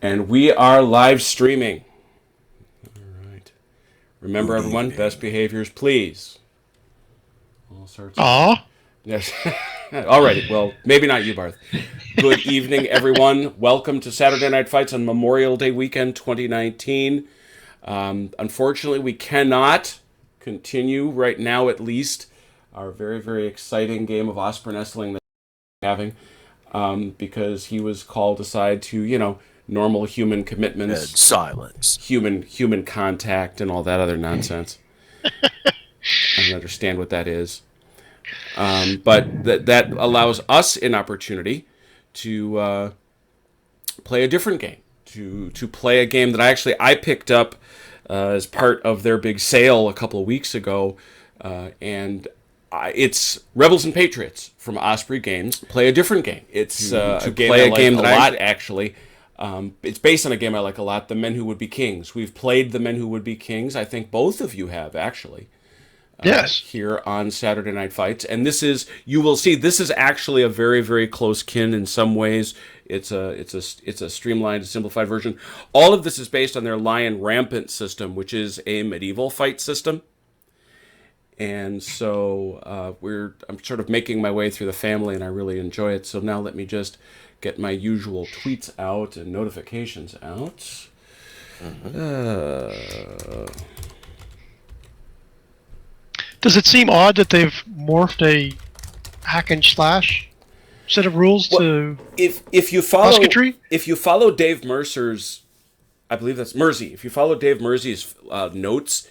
And we are live streaming. All right. Remember, everyone, best behaviors, please. All sorts of... Aw. Yes. All righty. Well, maybe not you, Barth. Good evening, everyone. Welcome to Saturday Night Fights on Memorial Day weekend 2019. Unfortunately, we cannot continue right now, at least, our very, very exciting game of Osprey Nestling that we're having, because he was called aside to, normal human commitments, Dead silence. human contact, and all that other nonsense. I don't understand what that is. But that allows us an opportunity to play a different game, to play a game that I picked up as part of their big sale a couple of weeks ago, and it's Rebels and Patriots from Osprey Games. Play a different game. It's a game that I like actually. It's based on a game I like a lot, The Men Who Would Be Kings. We've played The Men Who Would Be Kings. I think both of you have, actually. Yes. Here on Saturday Night Fights. And this is, you will see, this is actually a very, very close kin in some ways. It's a streamlined, simplified version. All of this is based on their Lion Rampant system, which is a medieval fight system. And so I'm sort of making my way through the family, and I really enjoy it. So now let me just get my usual tweets out and notifications out. Does it seem odd that they've morphed a hack and slash set of rules to if you follow musketry? If you follow Dave Mercer's, I believe that's Mersey. If you follow Dave Mersey's notes,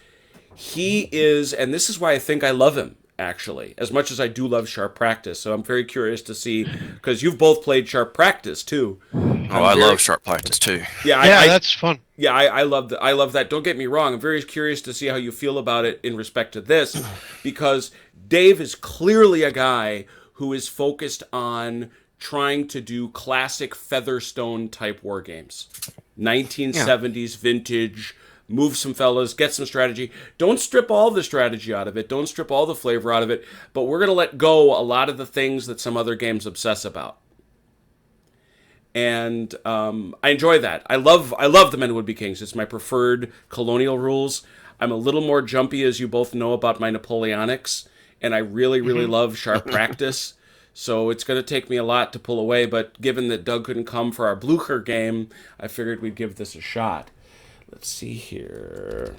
he is, and this is why I think I love him, actually, as much as I do love Sharp Practice. So I'm very curious to see, because you've both played Sharp Practice too. I love Sharp Practice too. Yeah, that's fun. Yeah, I love that. I love that. Don't get me wrong. I'm very curious to see how you feel about it in respect to this, because Dave is clearly a guy who is focused on trying to do classic Featherstone type war games, 1970s vintage. Move some fellas, get some strategy. Don't strip all the strategy out of it. Don't strip all the flavor out of it. But we're going to let go a lot of the things that some other games obsess about. And I enjoy that. I love The Men Who Would Be Kings. It's my preferred colonial rules. I'm a little more jumpy, as you both know, about my Napoleonics. And I really, really love Sharp Practice. So it's going to take me a lot to pull away. But given that Doug couldn't come for our Blucher game, I figured we'd give this a shot. Let's see here.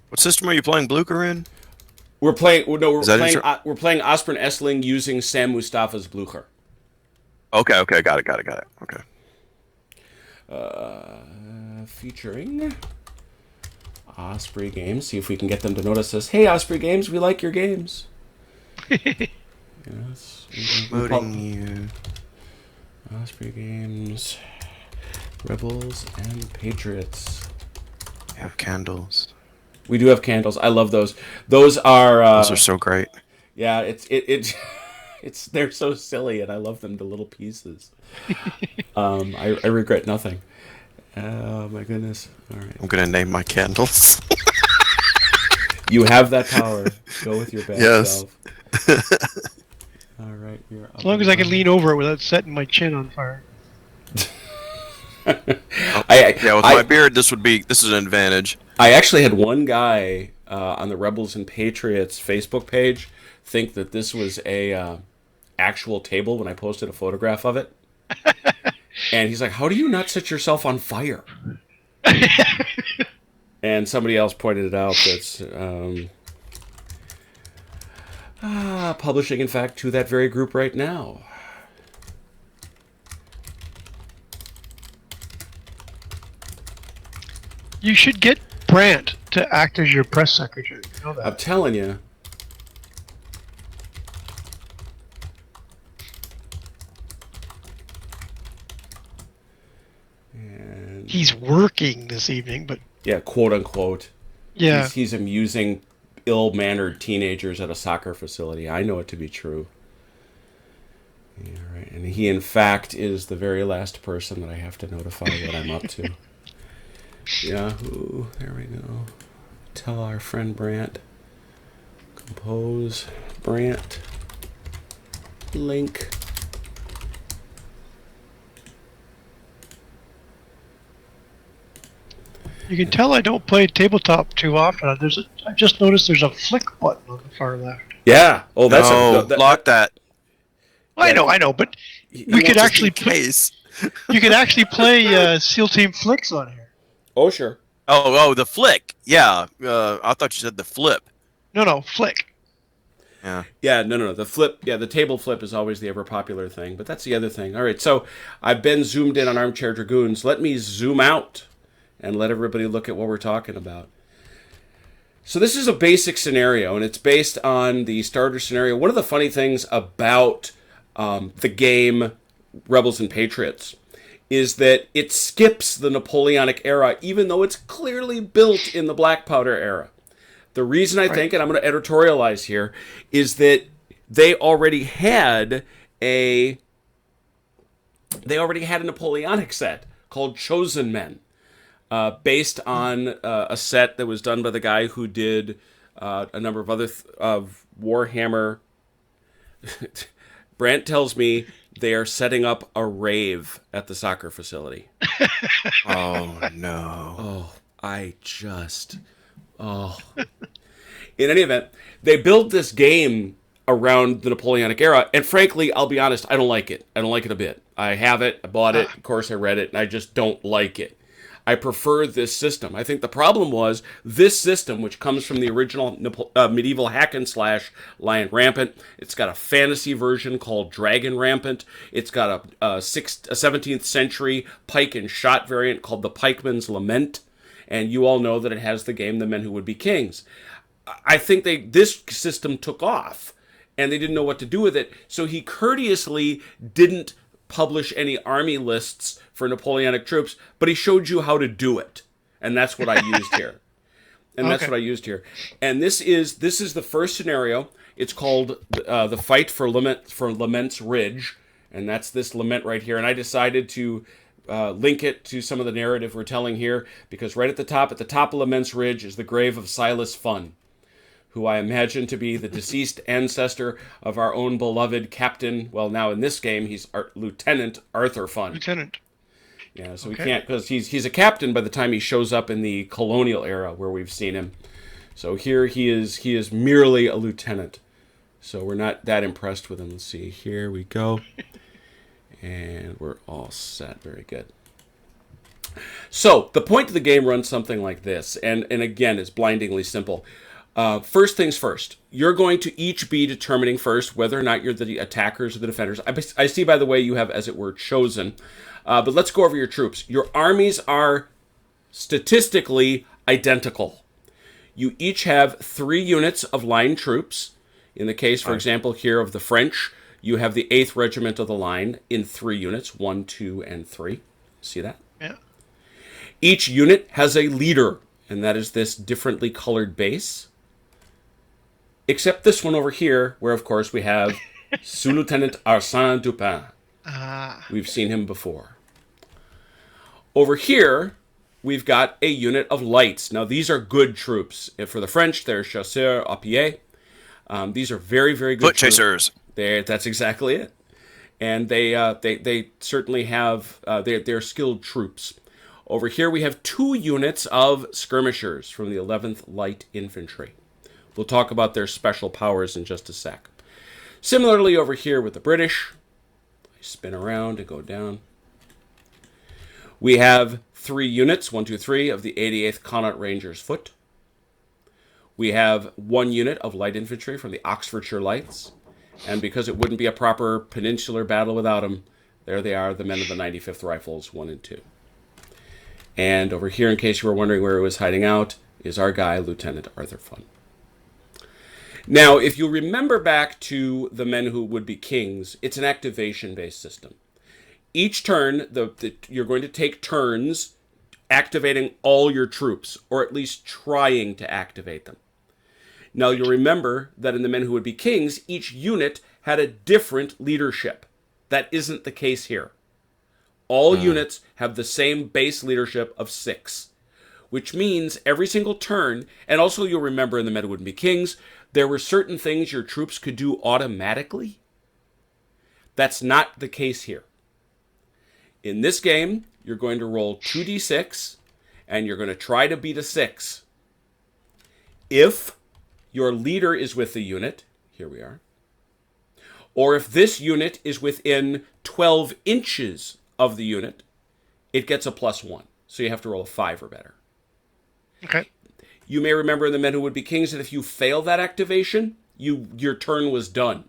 What system are you playing Blucher in? We're playing Osprey Essling using Sam Mustafa's Blucher. Okay, got it. Okay. Featuring Osprey Games. See if we can get them to notice us. Hey, Osprey Games, we like your games. Yes. Promoting you. Osprey Games. Rebels and Patriots. We have candles. We do have candles. I love those. Those are so great. Yeah, it's they're so silly, and I love them to little pieces. I regret nothing. Oh my goodness! All right, I'm gonna name my candles. You have that power. Go with your best self. All right, as long as I can lean over it without setting my chin on fire. With my beard, this is an advantage. I actually had one guy on the Rebels and Patriots Facebook page think that this was a actual table when I posted a photograph of it, and he's like, "How do you not set yourself on fire?" And somebody else pointed it out that's publishing, in fact, to that very group right now. You should get Brandt to act as your press secretary. You know that. I'm telling you. And he's working this evening, but yeah, quote unquote. Yeah, he's amusing ill-mannered teenagers at a soccer facility. I know it to be true. Yeah, right. And he, in fact, is the very last person that I have to notify what I'm up to. Yahoo, there we go. Tell our friend Brandt. Compose Brandt. Link. You can tell I don't play tabletop too often. I just noticed there's a flick button on the far left. Yeah. Oh, that's lock that. Well, I know, but we could actually case. you could actually play SEAL Team Flicks on here. Oh, sure. Oh, the flick. Yeah. I thought you said the flip. No, flick. Yeah. Yeah, no. The flip, the table flip is always the ever popular thing, but that's the other thing. All right, so I've been zoomed in on Armchair Dragoons. Let me zoom out and let everybody look at what we're talking about. So this is a basic scenario, and it's based on the starter scenario. One of the funny things about the game Rebels and Patriots is that it skips the Napoleonic era, even though it's clearly built in the black powder era. The reason I think, and I'm going to editorialize here, is that they already had a Napoleonic set called Chosen Men, based on a set that was done by the guy who did a number of other of Warhammer. Brant tells me they are setting up a rave at the soccer facility. Oh no! In any event, they built this game around the Napoleonic era, and frankly, I'll be honest, I don't like it. I don't like it a bit. I have it, I bought it, of course I read it, and I just don't like it. I prefer this system. I think the problem was this system, which comes from the original medieval hack and slash Lion Rampant. It's got a fantasy version called Dragon Rampant. It's got a 17th century pike and shot variant called the Pikeman's Lament. And you all know that it has the game The Men Who Would Be Kings. I think this system took off, and they didn't know what to do with it. So he courteously didn't publish any army lists for Napoleonic troops, but he showed you how to do it. And that's what I used here. And this is the first scenario. It's called the Fight for Lament's Ridge, and that's this lament right here. And I decided to link it to some of the narrative we're telling here, because right at the top of Lament's Ridge is the grave of Silas Funn, who I imagine to be the deceased ancestor of our own beloved Captain. Well, now in this game, he's Lieutenant Arthur Funn. Lieutenant. Yeah, so we can't, because he's a captain by the time he shows up in the colonial era where we've seen him. So here he is merely a lieutenant. So we're not that impressed with him. Let's see, here we go. And we're all set. Very good. So the point of the game runs something like this, and again, it's blindingly simple. First things first, you're going to each be determining first whether or not you're the attackers or the defenders. I see, by the way, you have, as it were, chosen. But let's go over your troops. Your armies are statistically identical. You each have 3 units of line troops. In the case, for example, here of the French, you have the 8th Regiment of the Line in 3 units, 1, 2, and 3. See that? Yeah. Each unit has a leader, and that is this differently colored base. Except this one over here, where, of course, we have Sous-Lieutenant Arsène Dupin. We've seen him before. Over here, we've got a unit of lights. Now, these are good troops. For the French, they're chasseurs à pied. These are very, very good foot chasers. That's exactly it. And they certainly have, they're skilled troops. Over here, we have 2 units of skirmishers from the 11th Light Infantry. We'll talk about their special powers in just a sec. Similarly, over here with the British, I spin around and go down. We have 3 units, 1, 2, 3, of the 88th Connaught Rangers Foot. We have 1 unit of light infantry from the Oxfordshire Lights. And because it wouldn't be a proper peninsular battle without them, there they are, the men of the 95th Rifles, 1 and 2. And over here, in case you were wondering where it was hiding out, is our guy, Lieutenant Arthur Funn. Now, if you remember back to the Men Who Would Be Kings, it's an activation-based system. Each turn, you're going to take turns activating all your troops, or at least trying to activate them. Now, you'll remember that in the Men Who Would Be Kings, each unit had a different leadership. That isn't the case here. All units have the same base leadership of 6, which means every single turn, and also you'll remember in the Men Who Would Be Kings, there were certain things your troops could do automatically. That's not the case here. In this game, you're going to roll 2d6, and you're going to try to beat a 6. If your leader is with the unit, here we are, or if this unit is within 12 inches of the unit, it gets a +1. So you have to roll a 5 or better. Okay. You may remember in the Men Who Would Be Kings that if you fail that activation, your turn was done.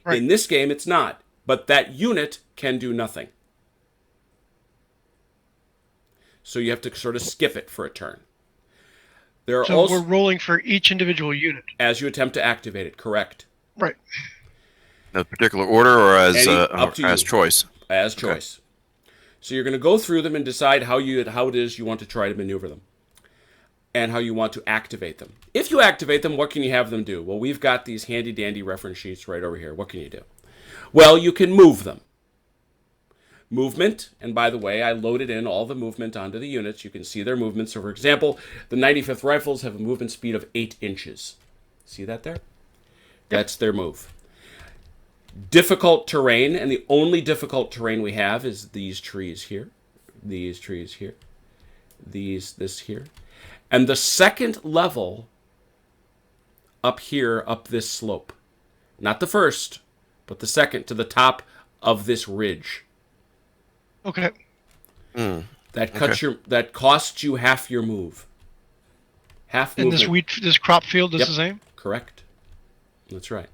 Right. In this game, it's not. But that unit can do nothing. So you have to sort of skip it for a turn. There are So also, we're rolling for each individual unit. as you attempt to activate it, correct. Right. No particular order or as Up to as you. choice. As choice. So you're going to go through them and decide how it is you want to try to maneuver them. And how you want to activate them. If you activate them, what can you have them do? Well, we've got these handy-dandy reference sheets right over here. What can you do? Well, you can move them. Movement, and by the way, I loaded in all the movement onto the units. You can see their movement. So, for example, the 95th Rifles have a movement speed of 8 inches. See that there? Yep. That's their move. Difficult terrain, and the only difficult terrain we have is these trees here. These trees here. This here. And the second level up here, up this slope. Not the first, but the second to the top of this ridge. Okay. That costs you half your move. Half And movement. this crop field is Yep. the same? Correct. That's right.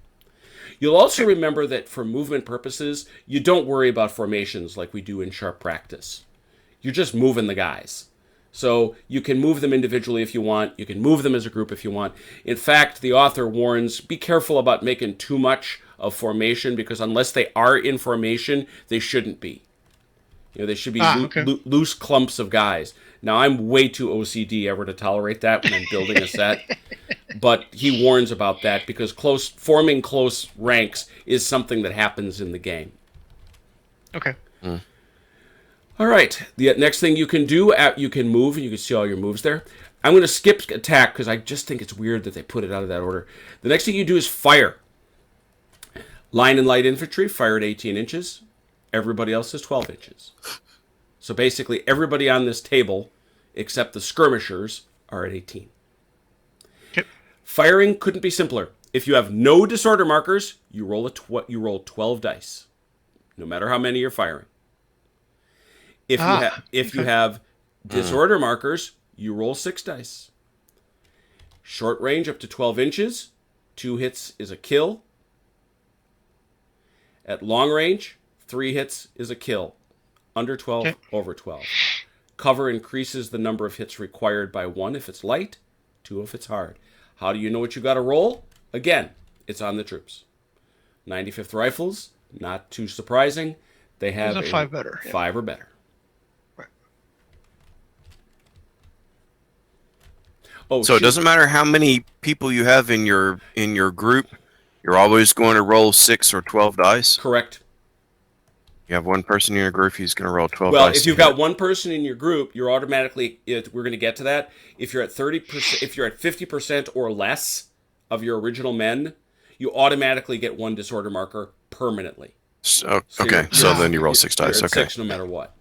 You'll also remember that for movement purposes, you don't worry about formations like we do in sharp practice. You're just moving the guys. So you can move them individually if you want. You can move them as a group if you want. In fact, the author warns, be careful about making too much of formation, because unless they are in formation, they shouldn't be. They should be loose clumps of guys. Now, I'm way too OCD ever to tolerate that when I'm building a set. But he warns about that because forming close ranks is something that happens in the game. Okay. All right. The next thing you can do, you can move, and you can see all your moves there. I'm going to skip attack because I just think it's weird that they put it out of that order. The next thing you do is fire. Line and light infantry, fire at 18 inches. Everybody else is 12 inches. So basically, everybody on this table, except the skirmishers, are at 18. Okay. Firing couldn't be simpler. If you have no disorder markers, you roll 12 dice, no matter how many you're firing. If you have disorder markers, you roll 6 dice. Short range up to 12 inches, 2 hits is a kill. At long range, 3 hits is a kill. Under 12, over 12. Cover increases the number of hits required by 1 if it's light, 2 if it's hard. How do you know what you got to roll? Again, it's on the troops. 95th Rifles, not too surprising. They have a 5 better. 5 or better. Right. Oh, so it doesn't matter how many people you have in your group. You're always going to roll 6 or 12 dice. Correct. You have one person in your group, he's going to roll 12 well, dice. If you've got one person in your group, you're automatically, we're going to get to that. If you're at 30%, if you're at 50% or less of your original men, you automatically get 1 disorder marker permanently. So then you roll 6 dice. You're at Okay. 6 no matter what.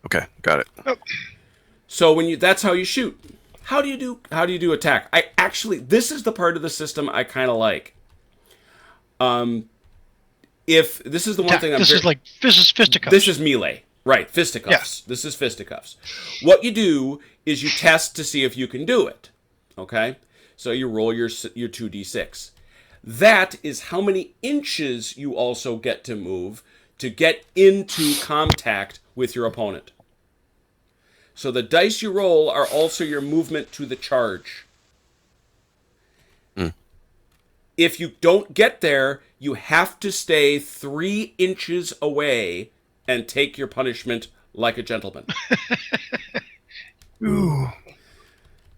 Okay, got it. So that's how you shoot. How do you do attack? This is the part of the system I kind of like. If this is the one thing this is fisticuffs. This is melee. Right, fisticuffs. Yeah. This is fisticuffs. What you do is you test to see if you can do it. Okay? So you roll your 2d6. That is how many inches you also get to move to get into contact with your opponent. So the dice you roll are also your movement to the charge. If you don't get there, you have to stay 3 inches away and take your punishment like a gentleman. Ooh.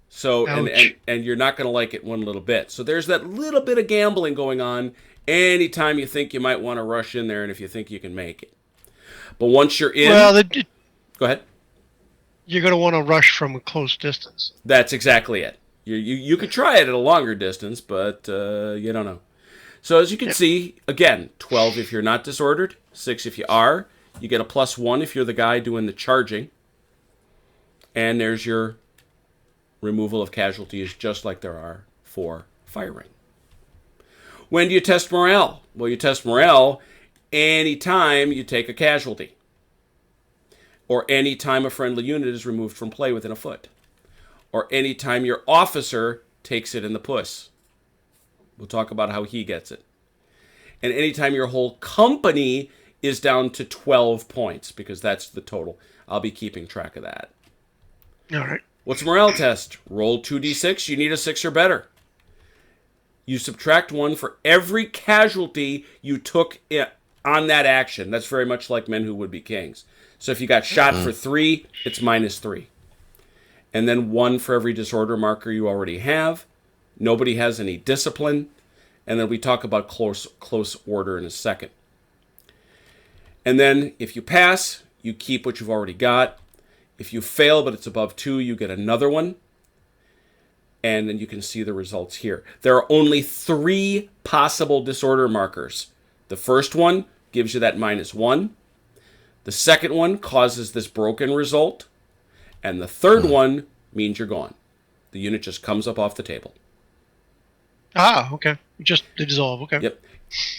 So, and you're not going to like it one little bit. So there's that little bit of gambling going on anytime you think you might want to rush in there and if you think you can make it. But once you're in... Well, go ahead. You're going to want to rush from a close distance. That's exactly it. You could try it at a longer distance, but you don't know. So as you can see, again, 12 if you're not disordered, 6 if you are. You get a +1 if you're the guy doing the charging. And there's your removal of casualties, just like there are for firing. When do you test morale? Well, you test morale anytime you take a casualty, or anytime a friendly unit is removed from play within a foot, or anytime your officer takes it in the puss. We'll talk about how he gets it. And anytime your whole company is down to 12 points, because that's the total. I'll be keeping track of that. All right. What's a morale test? Roll 2d6. You need a 6 or better. You subtract 1 for every casualty you took on that action. That's very much like Men Who Would Be Kings. So if you got shot for 3, it's -3. And then 1 for every disorder marker you already have. Nobody has any discipline. And then we talk about close order in a second. And then if you pass, you keep what you've already got. If you fail, but it's above 2, you get another one. And then you can see the results here. There are only 3 possible disorder markers. The first one gives you that -1. The second one causes this broken result. And the third one means you're gone. The unit just comes up off the table. Ah, okay. Just they dissolve. Okay. Yep.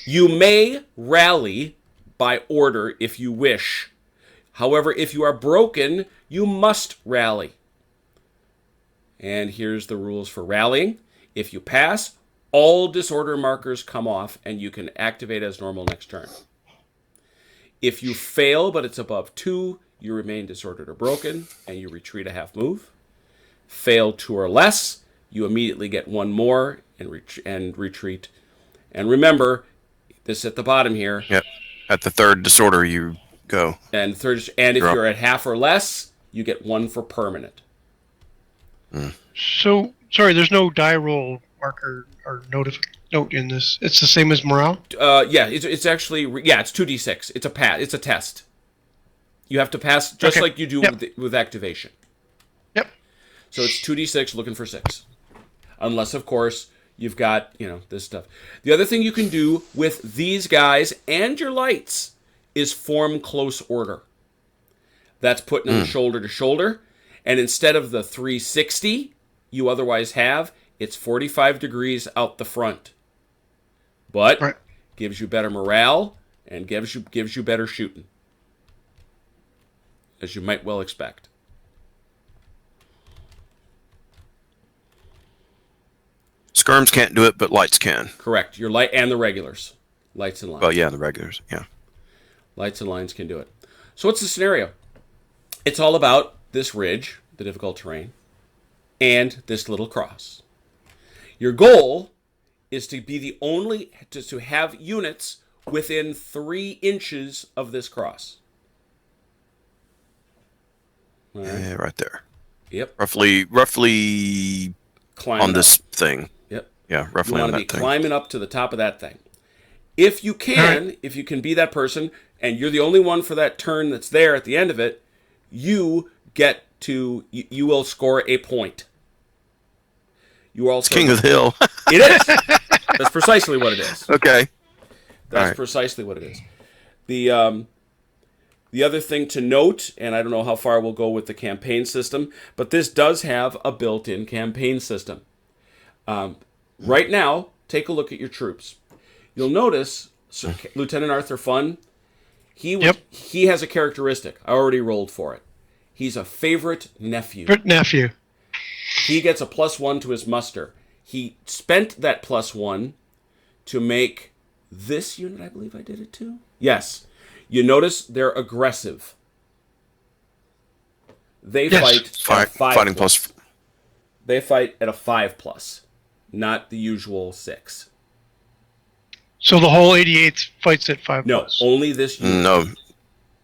You may rally by order if you wish. However, if you are broken, you must rally. And here's the rules for rallying. If you pass, all disorder markers come off and you can activate as normal next turn. If you fail, but it's above 2, you remain disordered or broken and you retreat a half move. Fail 2 or less, you immediately get 1 more and retreat. And remember, this at the bottom here. Yep. At the third disorder, you go. And if you're at half or less, you get 1 for permanent. So, sorry, there's no die roll marker or note in this. It's the same as morale? Yeah, it's actually, it's 2d6. It's a test. You have to pass just like you do with activation. Yep. So it's 2d6 looking for 6. Unless, of course, you've got, this stuff. The other thing you can do with these guys and your lights is form close order. That's putting them shoulder to shoulder. And instead of the 360 you otherwise have, it's 45 degrees out the front. But gives you better morale and gives you better shooting, as you might well expect. Skirms can't do it, but lights can. Correct. Your light and the regulars. Lights and lines. Well, yeah, the regulars, yeah. Lights and lines can do it. So what's the scenario? It's all about this ridge, the difficult terrain, and this little cross. Your goal is to be the only, to have units within 3 inches of this cross. All right. Yeah, right there. Yep. Roughly Climbing on this thing. Yep. Yeah, roughly you on want to that be thing. climbing up to the top of that thing. If you can be that person, and you're the only one for that turn that's there at the end of it, you will score a point. You also It's King of the Hill. It is. That's precisely what it is. Okay. That's precisely what it is. The other thing to note, and I don't know how far we'll go with the campaign system, but this does have a built-in campaign system. Right now, take a look at your troops. You'll notice Lieutenant Arthur Funn, he has a characteristic. I already rolled for it. He's a favorite nephew. He gets a +1 to his muster. He spent that +1 to make this unit, I believe I did it too. Yes. You notice they're aggressive. They fight at a 5 fighting plus. They fight at a 5+, not the usual 6. So the whole 88th fights at 5+. No, only this unit. No,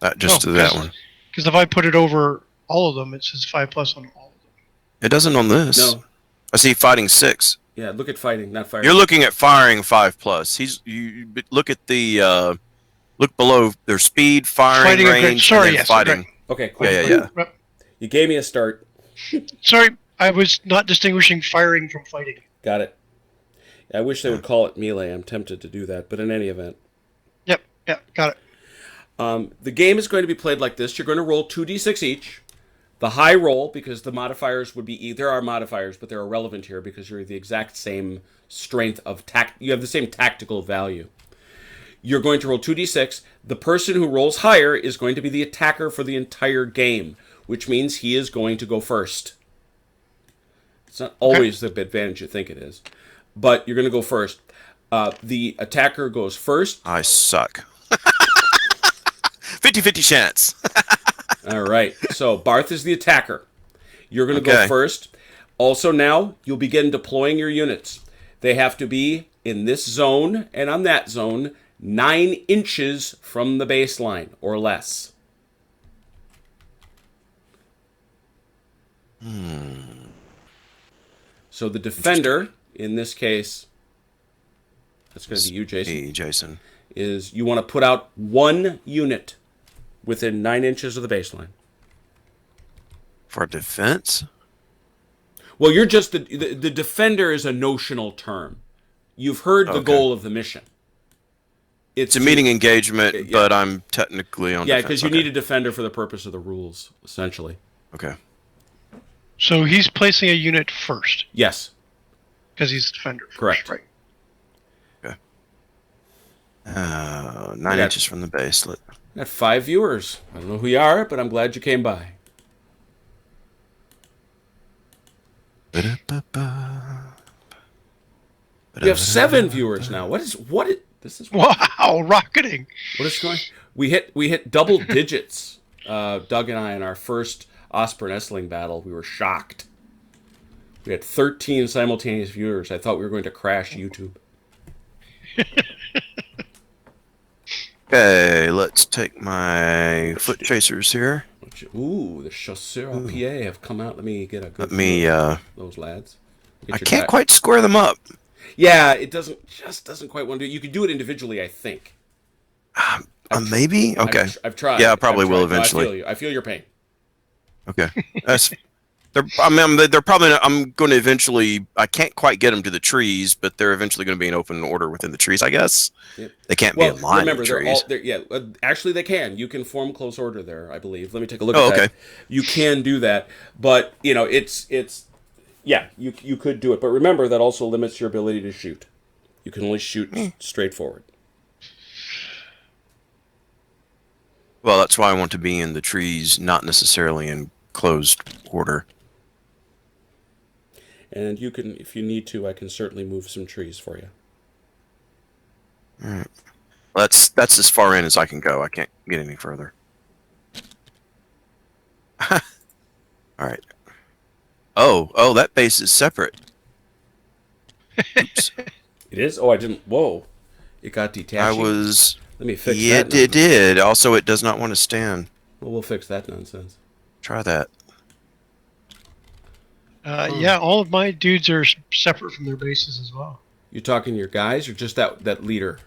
not just to that one. Because if I put it over all of them, it says 5+ on all of them. It doesn't on this. No. I see fighting 6. Yeah, look at fighting, not firing. You're looking at firing 5+. You look at the look below their speed, firing range, and then fighting. Right. Okay, cool. Yeah. You gave me a start. Sorry, I was not distinguishing firing from fighting. Got it. I wish they would call it melee. I'm tempted to do that, but in any event. Yep, got it. The game is going to be played like this. You're going to roll 2d6 each. The high roll, because the modifiers would be there are modifiers, but they're irrelevant here because you're the exact same strength of you have the same tactical value. You're going to roll 2d6. The person who rolls higher is going to be the attacker for the entire game, which means he is going to go first. It's not always the advantage you think it is, but you're going to go first. The attacker goes first. I suck. 50-50 chance. All right. So Barth is the attacker. You're going to go first. Also now, you'll begin deploying your units. They have to be in this zone and on that zone 9 inches from the baseline or less. So the defender, in this case, that's going to be you, Jason. Hey, Jason. Is you want to put out 1 unit within 9 inches of the baseline. For defense? Well, you're just the defender is a notional term. You've heard the goal of the mission. It's a meeting engagement, but I'm technically on defense. Yeah, because you need a defender for the purpose of the rules, essentially. Okay. So he's placing a unit first. Yes. Because he's a defender first. Correct. Right. Okay. 9 inches from the base. Got 5 viewers. I don't know who you are, but I'm glad you came by. You have 7 viewers now. This is wow, rocketing. What is going? We hit double digits. Doug and I in our first Osprey Nestling battle, we were shocked. We had 13 simultaneous viewers. I thought we were going to crash YouTube. Okay, let's take my foot chasers here. Ooh, the Chasseurs à Pied have come out. Let me get a good those lads. I can't quite square them up. Yeah, it doesn't quite want to do it. You can do it individually, I think. Maybe? Okay. I've tried. Yeah, I probably will eventually. No, I feel your pain. Okay. They're probably not, I'm going to eventually, I can't quite get them to the trees, but they're eventually going to be in open order within the trees, I guess. Yep. They can't be in line remember, with the trees. Actually they can. You can form close order there, I believe. Let me take a look at that. You can do that, but you could do it. But remember, that also limits your ability to shoot. You can only shoot straight forward. Well, that's why I want to be in the trees, not necessarily in closed order. And you can, if you need to, I can certainly move some trees for you. All right. That's as far in as I can go. I can't get any further. All right. Oh, that base is separate. Oops. It is? Oh, I didn't. Whoa. It got detached. Let me fix that. Yeah, it did. Also, it does not want to stand. Well, we'll fix that nonsense. Try that. Yeah, all of my dudes are separate from their bases as well. You talking your guys or just that leader?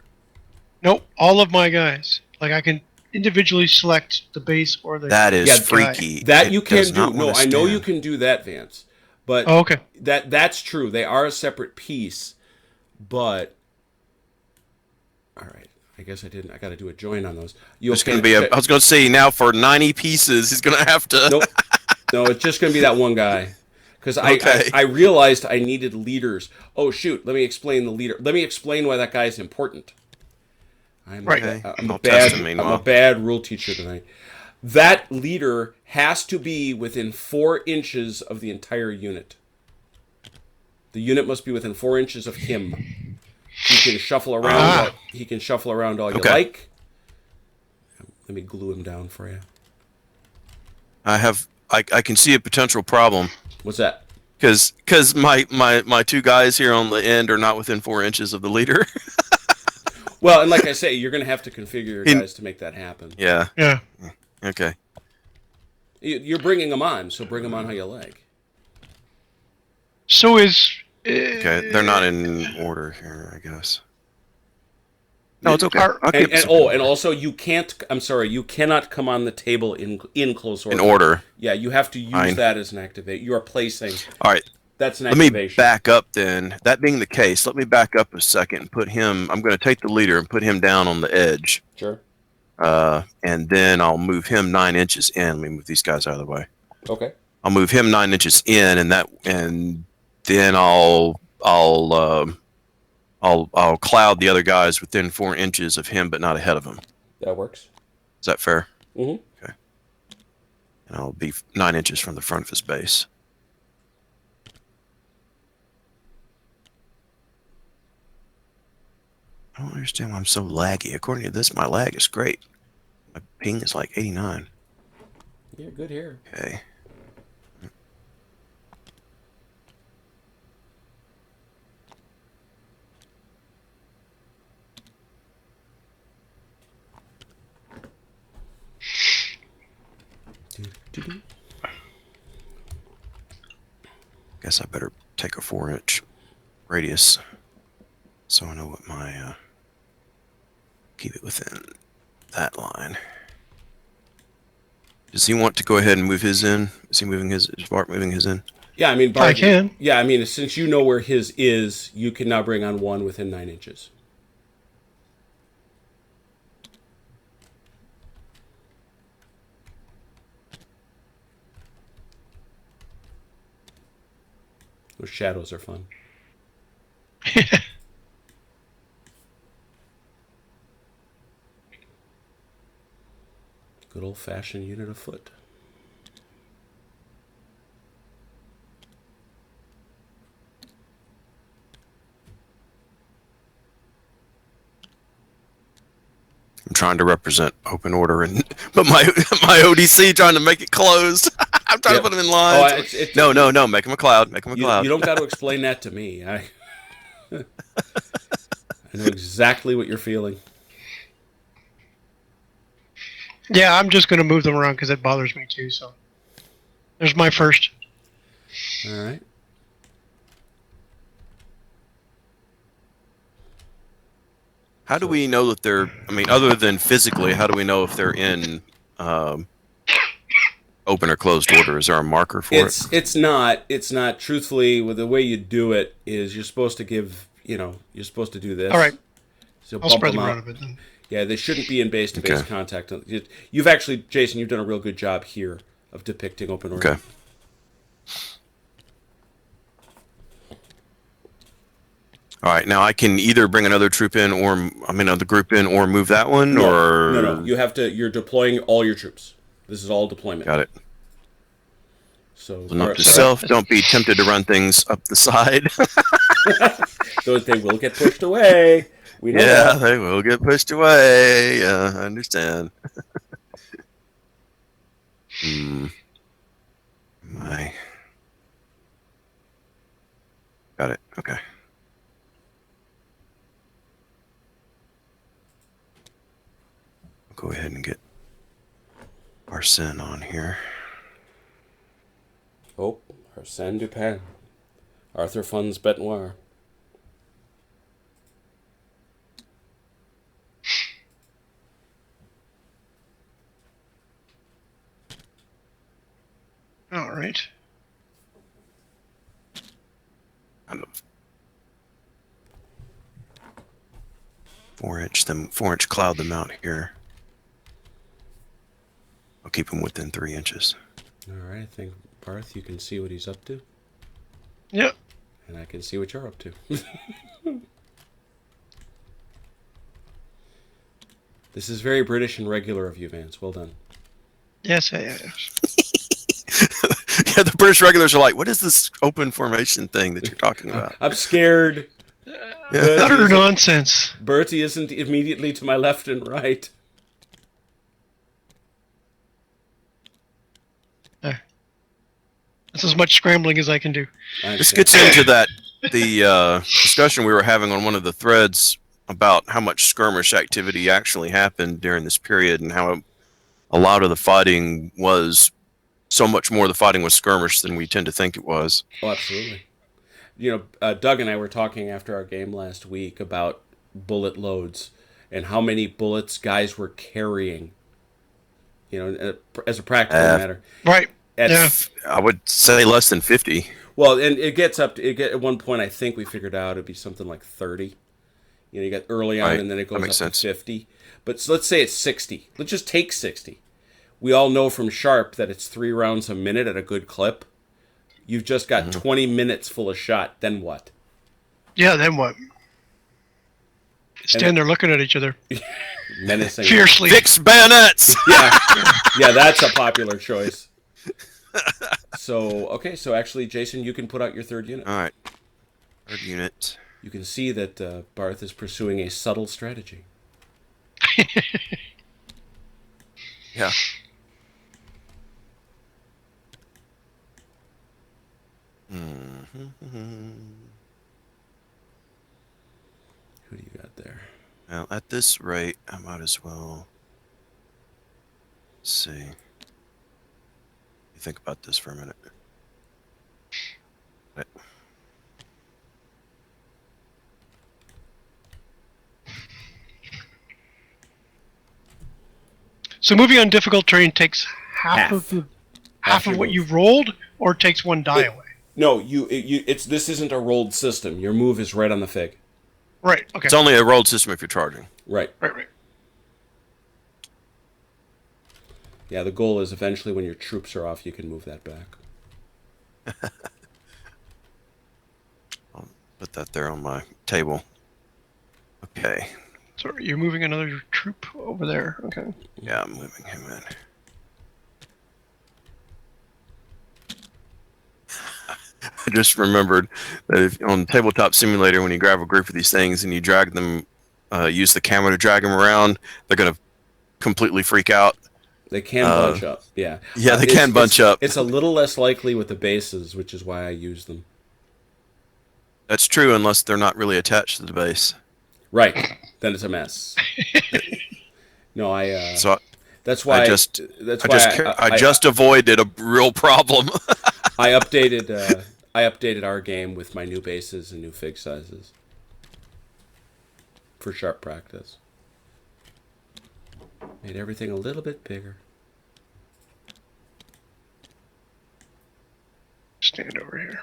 Nope, all of my guys. Like, I can individually select the base or the... That is freaky. That you can do. No, I know you can do that, Vance. But okay. That's true. They are a separate piece, but... All right. I guess I didn't. I got to do a join on those. It's going to be I was going to say, now for 90 pieces, he's going to have to... Nope. No, it's just going to be that one guy. Because I realized I needed leaders. Oh, shoot. Let me explain the leader. Let me explain why that guy is important. I'm a bad rule teacher tonight. That leader has to be within 4 inches of the entire unit. The unit must be within 4 inches of him. He can shuffle around. He can shuffle around all you like. Let me glue him down for you. I can see a potential problem. What's that? Because my 2 guys here on the end are not within 4 inches of the leader. Well, and like I say, you're going to have to configure your guys to make that happen. Yeah. Yeah. Okay. You're bringing them on, so bring them on how you like. So is... Okay, they're not in order here, I guess. No, it's okay. And also you can't. I'm sorry, you cannot come on the table in close order. In order. Yeah, you have to use that as an activate. You are placing. All right. That's an activation. Let me back up then. That being the case, let me back up a second and put him. I'm going to take the leader and put him down on the edge. Sure. And then I'll move him 9 inches in. Let me move these guys out of the way. Okay. I'll move him 9 inches in, and then I'll cloud the other guys within 4 inches of him, but not ahead of him. That works. Is that fair? Mm-hmm. Okay. And I'll be 9 inches from the front of his base. I don't understand why I'm so laggy. According to this, my lag is great. My ping is like 89. Yeah, good here. Okay. Guess I better take a 4-inch radius so I know what my keep it within that line. Does he want to go ahead and move his in? Is he moving his? Is Bart moving his in? Yeah, I mean, Bart, I can. Yeah, I mean, since you know where his is, you can now bring on one within 9 inches. Those shadows are fun. Good old-fashioned unit of foot. I'm trying to represent open order, but my ODC trying to make it closed. I'm trying to put him in line. No, make him a cloud. Make him a cloud. You don't got to explain that to me. I know exactly what you're feeling. Yeah, I'm just going to move them around because it bothers me too. So there's my first. All right. How do we know that they're? I mean, other than physically, how do we know if they're in open or closed order? Is there a marker for it? It's not. Truthfully, with the way you do it is you're supposed to give. You're supposed to do this. All right. So I'll spread them around a bit then. Yeah, they shouldn't be in base-to-base contact. You've actually, Jason, you've done a real good job here of depicting open order. Okay. All right, now I can either bring another troop in, another group in, or move that one, or no. You have to. You're deploying all your troops. This is all deployment. Got it. So note to self: don't be tempted to run things up the side. They will get pushed away. We know that. They will get pushed away. Yeah, I understand. Got it. Okay. Go ahead and get Arsène on here. Oh, Arsène Dupin. Arthur Funn's bête noire. All right. Kind of 4-inch cloud them out here. I'll keep them within 3 inches. All right, I think, Barth, you can see what he's up to. Yep. And I can see what you're up to. This is very British and regular of you, Vance. Well done. Yes. Yeah, the British regulars are like, what is this open formation thing that you're talking about? I'm scared. Utter nonsense. Bertie isn't immediately to my left and right. That's as much scrambling as I can do. This gets into the discussion we were having on one of the threads about how much skirmish activity actually happened during this period and how a lot of the fighting was, so much more of the fighting was skirmish than we tend to think it was. Oh, absolutely. Doug and I were talking after our game last week about bullet loads and how many bullets guys were carrying, as a practical matter. Right. I would say less than 50. Well, and it gets up to, at one point, I think we figured out it'd be something like 30. You got early on, and then it goes up to 50. But let's say it's 60. Let's just take 60. we all know from Sharp that it's 3 rounds a minute at a good clip. You've just got 20 minutes full of shot. Then what? Yeah, then what? Stand there looking at each other. Menacing. Fiercely. Fix bayonets! Yeah, that's a popular choice. So actually, Jason, you can put out your third unit. All right. Third unit. You can see that Barth is pursuing a subtle strategy. Yeah. Who do you got there? Well, at this rate, I might as well. Let's see. You think about this for a minute. Right. So moving on difficult terrain takes half of your what move. you've rolled, or takes one die away. No, this isn't a rolled system. Your move is right on the fig. Right. Okay. It's only a rolled system if you're charging. Right. Right. Yeah, the goal is eventually when your troops are off, you can move that back. I'll put that there on my table. Okay. So you're moving another troop over there. Okay. Yeah, I'm moving him in. I just remembered that if, on Tabletop Simulator, when you grab a group of these things and you drag them, use the camera to drag them around, they're going to completely freak out. They can bunch up. Yeah. Yeah, they can bunch up. It's a little less likely with the bases, which is why I use them. That's true, unless they're not really attached to the base. Right. Then it's a mess. No, that's why I just avoided a real problem. I updated our game with my new bases and new fig sizes for sharp practice. Made everything a little bit bigger. Stand over here.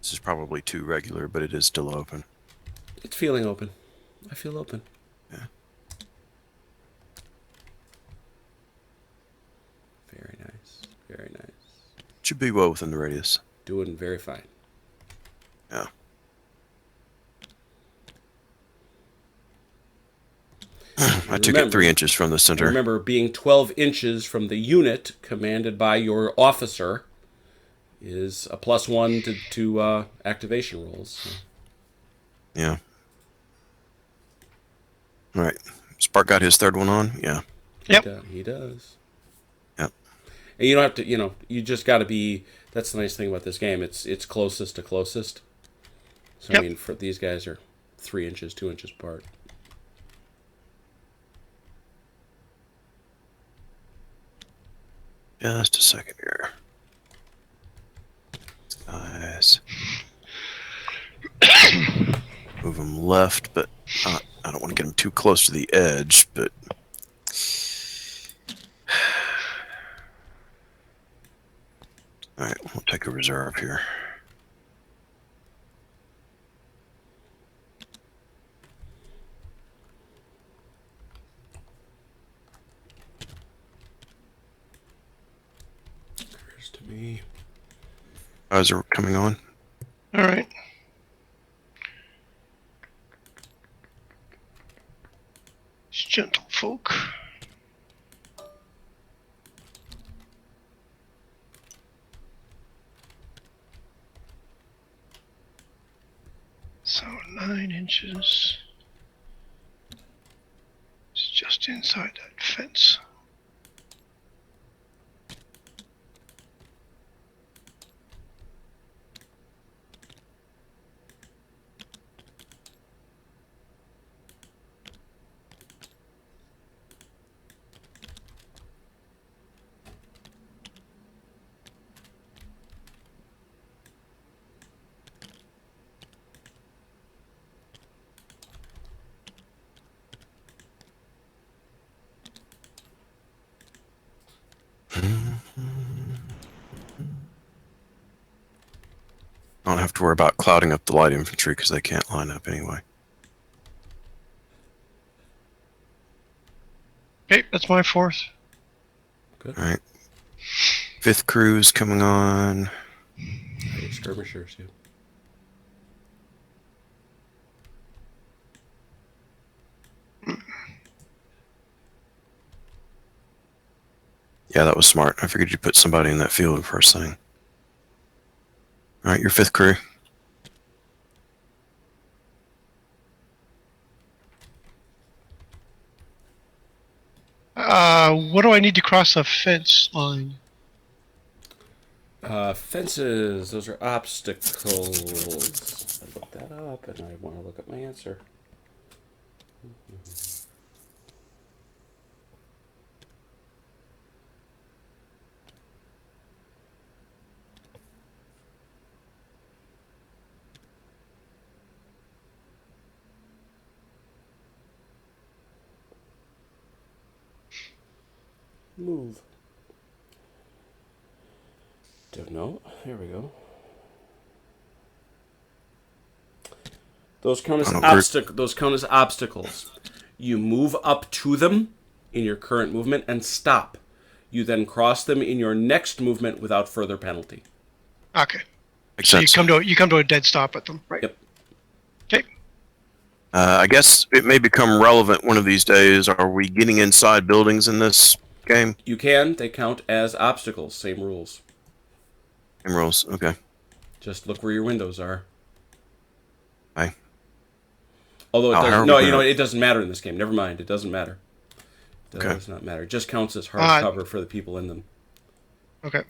This is probably too regular, but it is still open. It's feeling open. I feel open. Yeah. Very nice. Very nice. Should be well within the radius. Doing very fine. Yeah. I took it 3 inches from the center. Remember, being 12 inches from the unit commanded by your officer is a +1 to activation rolls. So. Yeah. All right. Spark got his third one on? Yeah. Yep. He does. Yep. And you don't have to, you just got to be, that's the nice thing about this game. It's closest to closest. So, Yep. I mean, for these guys are 3 inches, 2 inches apart. Just a second here. Guys. Move them left, but I don't want to get them too close to the edge, but... Alright, we'll take a reserve here. Occurs to me. Eyes are coming on. All right. It's gentle folk. So 9 inches. It's just inside that fence. I don't have to worry about clouding up the light infantry because they can't line up anyway. Okay, that's my fourth. Good. All right. 5th crew's coming on. Your skirmishers, yeah. Yeah, that was smart. I figured you'd put somebody in that field first thing. All right, your 5th crew. What do I need to cross the fence line? Fences, those are obstacles. I looked that up and I want to look up my answer. Move. Don't know. There we go. Those count as obstacles. You move up to them in your current movement and stop. You then cross them in your next movement without further penalty. Okay. Makes So sense. you come to a dead stop at them, right? Yep. Okay. I guess it may become relevant one of these days. Are we getting inside buildings in this game? You can. They count as obstacles. Same rules. Same rules. Okay. Just look where your windows are. Aye. Although it Oh, doesn't, how are no, we you know gonna- it doesn't matter in this game. Never mind. It doesn't matter. It Okay. does not matter. It just counts as hard cover for the people in them. Okay.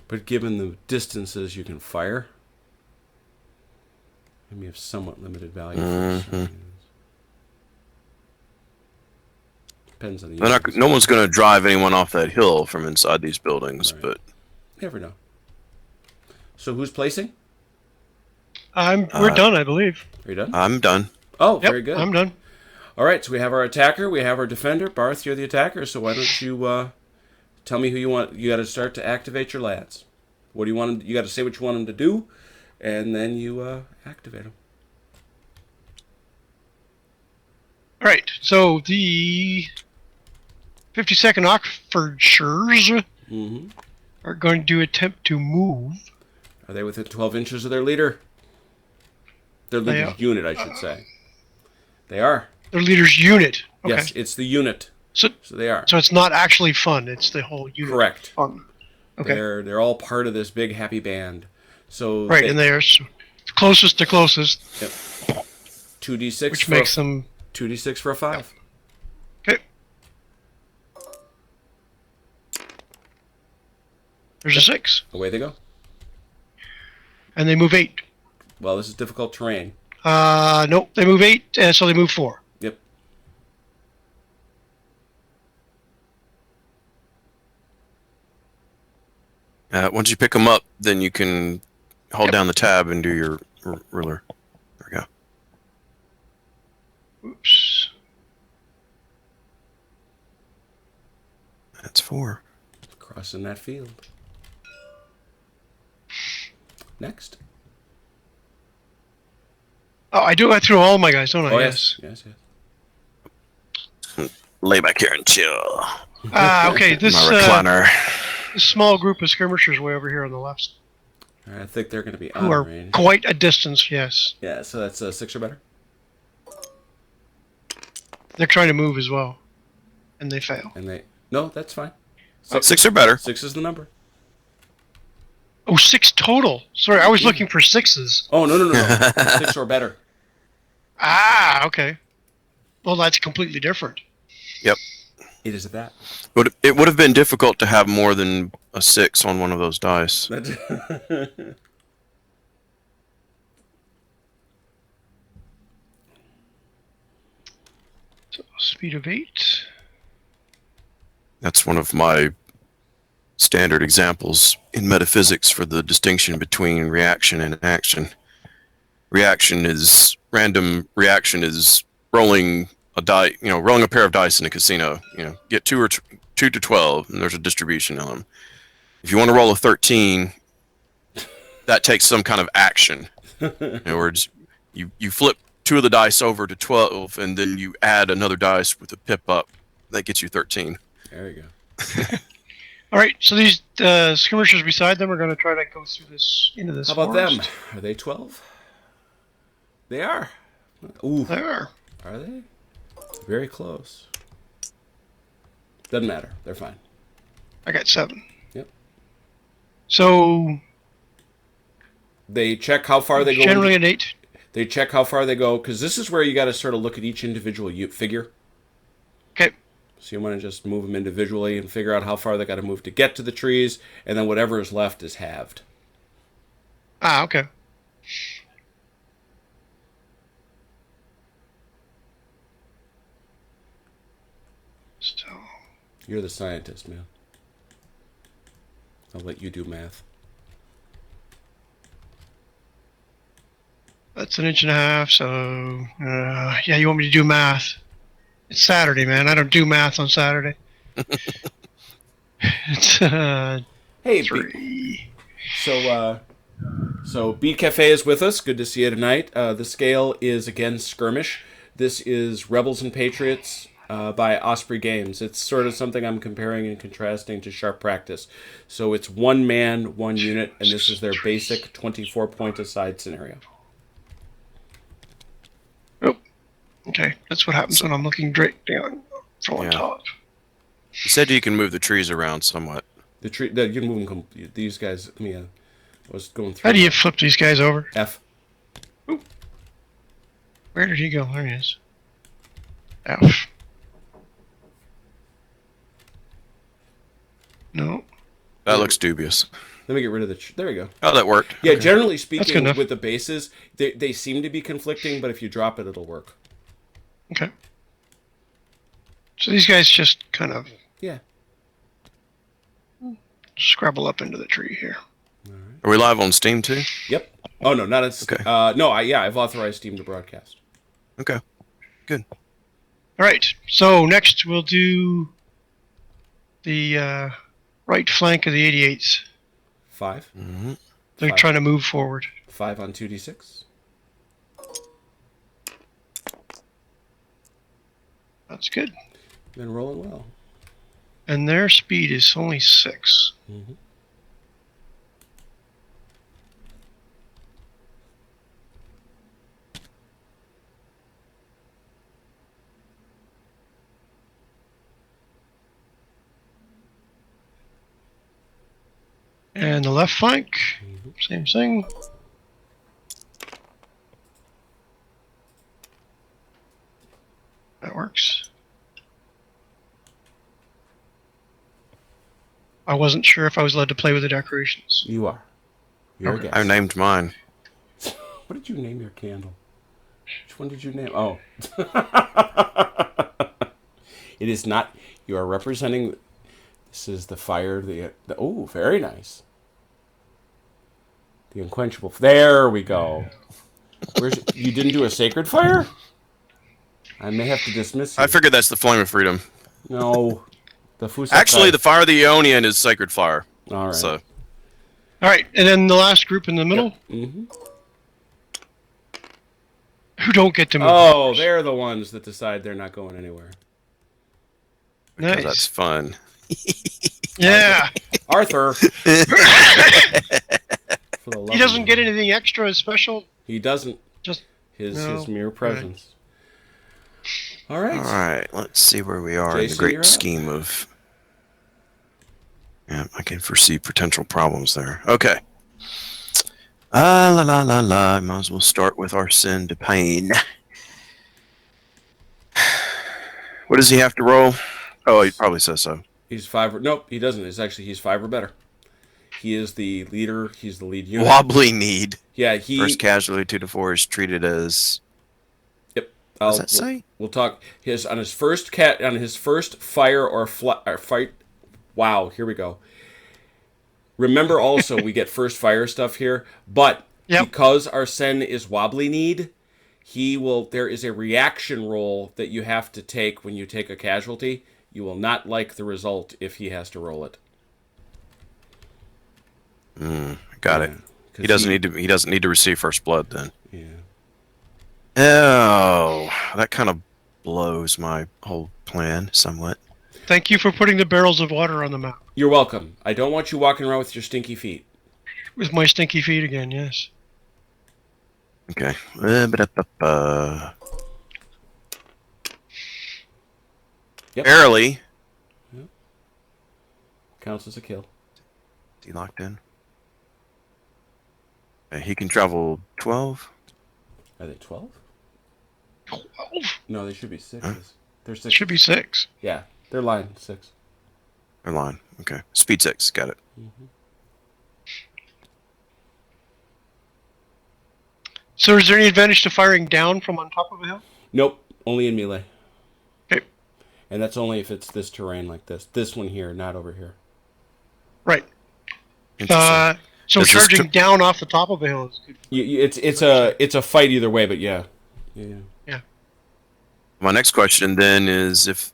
But given the distances you can fire, they may have somewhat limited value. Depends on the. They're not, no one's going to drive anyone off that hill from inside these buildings, Right. but Never know. So who's placing? We're done, I believe. Are you done? I'm done. Oh, Yep, very good. I'm done. All right, so we have our attacker, we have our defender. Barth, you're the attacker, so why don't you tell me who you want? You got to start to activate your lads. What do you want? You got to say what you want them to do, and then you activate them. All right. So the 52nd Oxfordshires Mm-hmm. are going to attempt to move. Are they within 12 inches of their leader? Their They leader's are. unit, I should say. They are. Their leader's unit. Okay. Yes, it's the unit. So they are. so it's not actually Funn. It's the whole unit. Correct. Funn. Okay. They're all part of this big happy band. So Right, and they're closest to closest, 2d6, which makes them 2d6 for a 5. okay. There's a 6, Away they go. and they move 8. Well, this is difficult terrain. Nope, they move 8, so they move 4. Yep. Once you pick them up, then you can hold down the tab and do your ruler. There we go. Oops. That's 4. Crossing that field. Next. Oh, I do. I threw all my guys, don't I? Oh, yes. Yes. Lay back here and chill. Okay. This My recliner. this small group of skirmishers way over here on the left, I think they're going to be who on are range. quite a distance. Yes, Yeah, so that's 6 or better. they're trying to move as well, and they fail. And they... No, that's fine. 6 or better. 6 is the number. Oh, 6 total. Sorry, I was looking for 6s. Oh, no. 6 or better. Ah, okay. Well, that's completely different. Yep. It is that. It would have been difficult to have more than a 6 on one of those dice. So, speed of 8. That's one of my standard examples in metaphysics for the distinction between reaction and action. Random reaction is rolling a die, rolling a pair of dice in a casino. Get 2 or 2 to 12, and there's a distribution on them. If you want to roll a 13, that takes some kind of action. In other words, you flip 2 of the dice over to 12, and then you add another dice with a pip up. That gets you 13. There you go. All right, so these skirmishers beside them are going to try to go through this into this. How about forest. them? Are they 12? They are. Ooh. They are. Are they? Very close. Doesn't matter. They're fine. I got 7. Yep. So They check how far they go. generally an 8. They check how far they go, because this is where you got to sort of look at each individual figure. Okay. So you want to just move them individually and figure out how far they got to move to get to the trees, and then whatever is left is halved. Ah, okay. So You're the scientist, man. I'll let you do math. that's an 1.5 inches. So yeah, you want me to do math? It's Saturday, man. I don't do math on Saturday. It's Hey, 3. So Beat Cafe is with us. Good to see you tonight. The scale is again skirmish. This is Rebels and Patriots by Osprey Games. It's sort of something I'm comparing and contrasting to Sharp Practice. So it's 1 man, 1 unit, and this is their basic 24-point-a-side scenario. Oh, okay. That's what happens when I'm looking straight down from on Yeah. top. You said you can move the trees around somewhat. The tree, you can move them. These guys. Let me. I was going through. How do you flip these guys over? F? Where did he go? There he is. F. No. That looks dubious. Let me get rid of the. There we go. Oh, that worked. Yeah, Okay. generally good speaking, enough. with the bases, they seem to be conflicting, but if you drop it, it'll work. Okay. So these guys just kind of Yeah. scrabble up into the tree here. Are we live on Steam too? Yep. Oh no, not as. Okay. No, I've authorized Steam to broadcast. Okay. Good. All right. So next we'll do the right flank of the 88s. 5. They're 5. trying to move forward. 5 on 2d6. That's good. Been rolling well. And their speed is only 6. Mm-hmm. And the left flank, same thing. That works. I wasn't sure if I was allowed to play with the decorations. You are. You're Okay. a guest. I named mine. What did you name your candle? Which one did you name? Oh. It is not. You are representing. This is the fire. Oh, very nice. The unquenchable. There we go. You didn't do a sacred fire? I may have to dismiss you. I figured that's the Flame of Freedom. No. The Fusa Actually, the fire. Fire of the Aeonian is Sacred Fire. All right. So, All right, and then the last group in the middle, Mm-hmm. who don't get to move. Oh, they're the ones that decide they're not going anywhere. because Nice. that's fun. Yeah. Arthur. For the love He doesn't of get God. anything extra special. He doesn't. Just His No. mere presence. All right. All right, let's see where we are in the Jason, you're great up. scheme of. Yeah, I can foresee potential problems there. Okay. La la la la. Might as well start with our sin to pain. What does he have to roll? Oh, he probably says so. He's 5. Nope, he doesn't. He's 5 or better. He is the leader. He's the lead unit. Wobbly need. Yeah, First casualty 2 to 4 is treated as. Yep. What does that say? We'll talk on his first fire or fight. Wow, here we go. Remember also we get first fire stuff here, but Yep. because Arsene is wobbly need, there is a reaction roll that you have to take when you take a casualty. You will not like the result if he has to roll it. Got it. He doesn't need to receive first blood then. Yeah. Oh, that kind of blows my whole plan somewhat. Thank you for putting the barrels of water on the map. You're welcome. I don't want you walking around with your stinky feet. With my stinky feet again, yes. Okay. Yep. Barely. Yep. Counts as a kill. Is he locked in? He can travel 12. Are they 12? 12? No, they should be 6s. Huh? They're 6. Should be 6. Yeah, they're line 6. Or line. Okay. Speed 6. Got it. Mm-hmm. So is there any advantage to firing down from on top of a hill? Nope, only in melee. Okay. And that's only if it's this terrain like this. This one here, not over here. Right. Interesting. So Does this charging down off the top of a hill is good. It's a fight either way, but yeah. Yeah. My next question then is if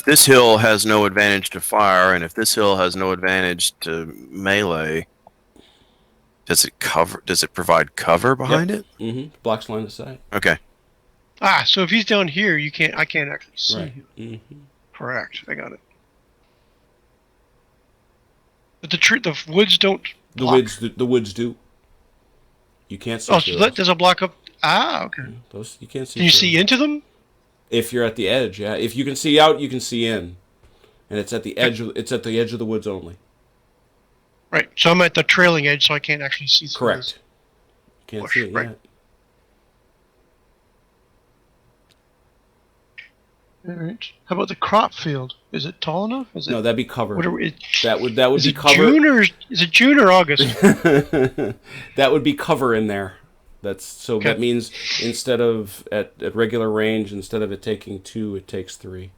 this hill has no advantage to fire, and if this hill has no advantage to melee, does it provide cover behind it? Mm-hmm. Blocks line of sight. Okay. So if he's down here, I can't actually see Right. him. Mm-hmm. Correct. I got it. But the woods don't block. The woods do. You can't see. Oh, through so those. does it block up? Okay. Those you can't see. Can you through. see into them? If you're at the edge, yeah. If you can see out, you can see in, and it's at the edge. It's at the edge of the woods only. Right. So I'm at the trailing edge, so I can't actually see through Correct. Can't bush, see it right. yet. All right. How about the crop field? Is it tall enough? Is it? No, that'd be cover. What are we, That would is be it cover. June or is it June or August? That would be cover in there. Okay. That means instead of at regular range, instead of it taking 2, it takes 3.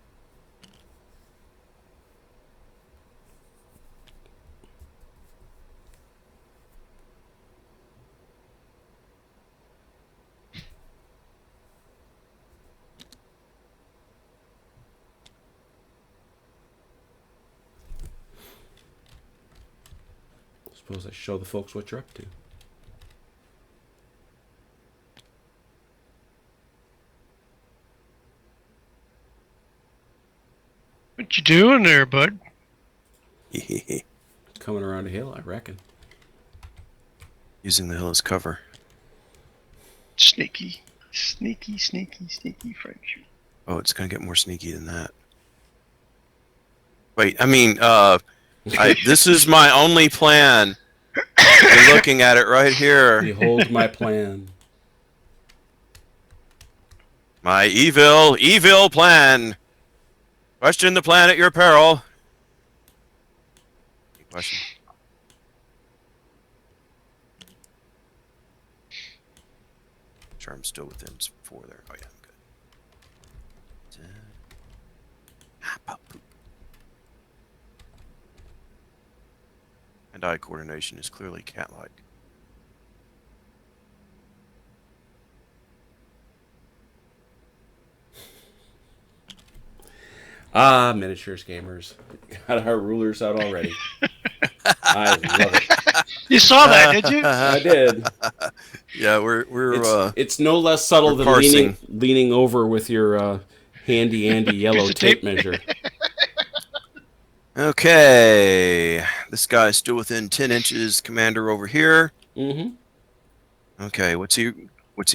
Suppose I show the folks what you're up to. What you doing there, bud? Coming around a hill, I reckon. Using the hill as cover. Sneaky Frankshire. Oh, it's gonna get more sneaky than that. Wait, I mean, this is my only plan. You're looking at it right here. Behold my plan. My evil plan. Question the plan at your peril. Question. Sure, I'm still within 4 there. Oh yeah, I'm good. Hand-eye coordination is clearly cat-like. Miniatures gamers. Got our rulers out already. I love it. You saw that, did you? I did. Yeah, It's no less subtle we're than leaning over with your handy Andy yellow Piece of tape tape. measure. Okay, this guy's still within 10 inches. Commander over here. Mm-hmm. Okay, what's he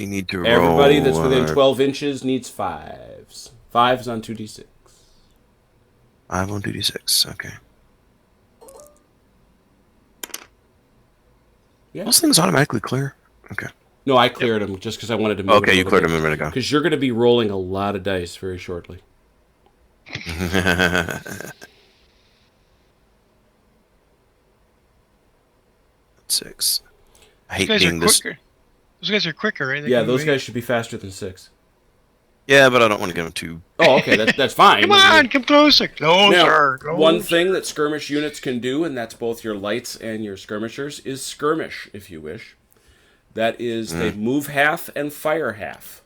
need to roll? Everybody that's within 12 inches needs 5s. 5s on 2d6. 5 on 2d6. Okay. Yeah. Those things automatically clear. Okay. No, I cleared them just because I wanted to move. Okay, you cleared them a minute ago. Because you're going to be rolling a lot of dice very shortly. 6. I hate Those guys being are this. quicker. Those guys are quicker, right? They Yeah, can those move. guys should be faster than 6. Yeah, but I don't want to give them too. Oh, okay, that's fine. Come on, come closer. Now, Closer. one thing that skirmish units can do, and that's both your lights and your skirmishers, is skirmish, if you wish. That is, they move half and fire half.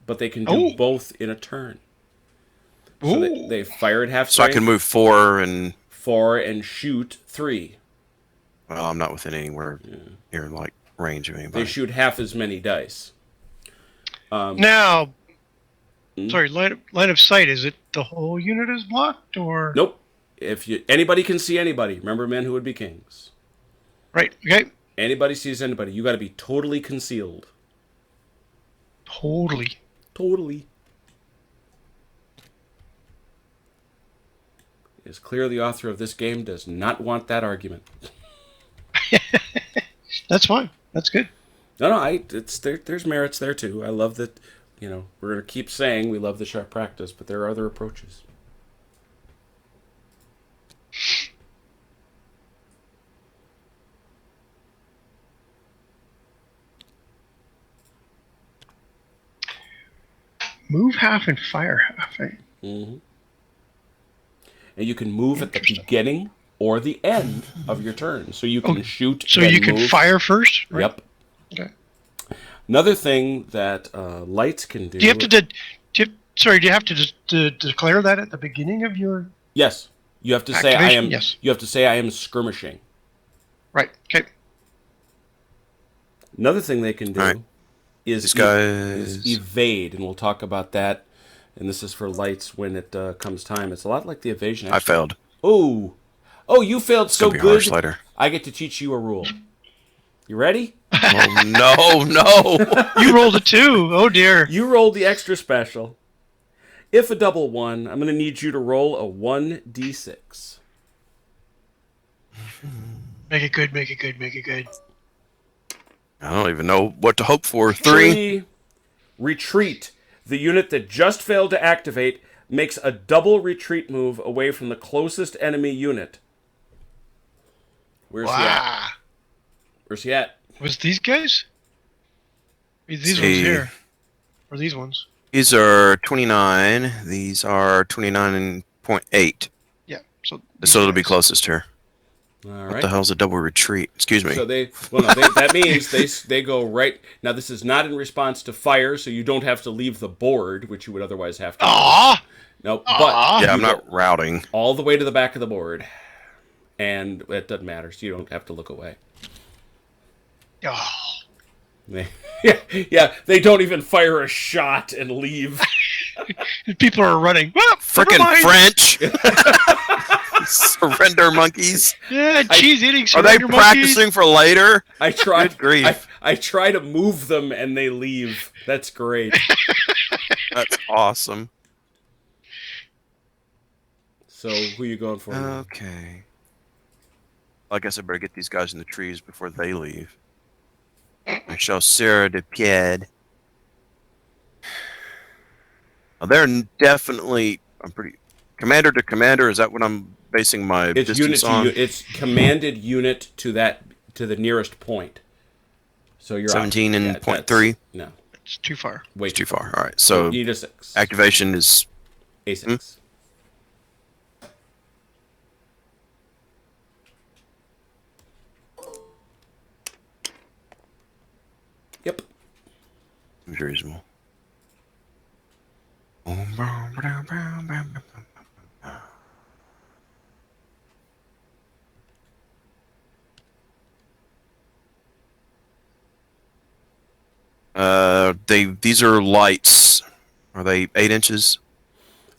But they can do both in a turn. So they fire at half So I strength. can move 4 and... 4 and shoot 3. Well, I'm not within anywhere near, like, range of anybody. They shoot half as many dice. Now, sorry, line of sight. Is it the whole unit is blocked, or Nope. If anybody can see anybody, remember men who would be kings. right? Okay, Anybody sees anybody, you got to be totally concealed. totally. Totally. It's clear the author of this game does not want that argument. That's fine. That's good. No, it's there's merits there too. I love that. We're going to keep saying we love the sharp practice, but there are other approaches. Move half and fire half. Eh? Mm-hmm. And you can move at the beginning or the end of your turn, so you can shoot. So then you can move. fire first. Right? Yep. Okay. Another thing that lights can do. Do you have to? Do you have to declare that at the beginning of your? Yes, you have to say I activation? am. Yes. You have to say I am skirmishing. Right. Okay. Another thing they can do All right. is These guys... is evade, and we'll talk about that. And this is for lights when it comes time. It's a lot like the evasion. I failed. Oh, you failed so It's gonna be harsh good. later. I get to teach you a rule. You ready? Oh, no. You rolled a 2. Oh dear. You rolled the extra special. If a double 1, I'm going to need you to roll a 1d6. Make it good. Make it good. Make it good. I don't even know what to hope for. 3. Retreat. The unit that just failed to activate makes a double retreat move away from the closest enemy unit. Where's he at? Where's he at? Was these guys? These ones here. Or these ones? These are 29. These are 29.8. Yeah. So it'll be closest here. All What right. the hell's a double retreat? Excuse me. So that means they go right now. This is not in response to fire, so you don't have to leave the board, which you would otherwise have to. Aww. Nope. Aw. But Yeah, I'm you not go routing. all the way to the back of the board, and it doesn't matter. So you don't have to look away. Oh. Yeah. They don't even fire a shot and leave. People are running. Well, Frickin' never mind. French. Surrender monkeys. Yeah, cheese eating. Are they surrender practicing for later? I try. Good grief. I try to move them and they leave. That's great. That's awesome. So who are you going for? Okay. I guess I better get these guys in the trees before they leave. I shall Sarah de Pied. Well, they're definitely. I'm pretty. Commander to commander. Is that what I'm basing my It's distance on? It's commanded unit to the nearest point. So you're 17 and that's- 0.3? No, It's too far. way It's too far. All right. So You need a 6. activation is A6. Yep. reasonable. These are lights. Are they 8 inches?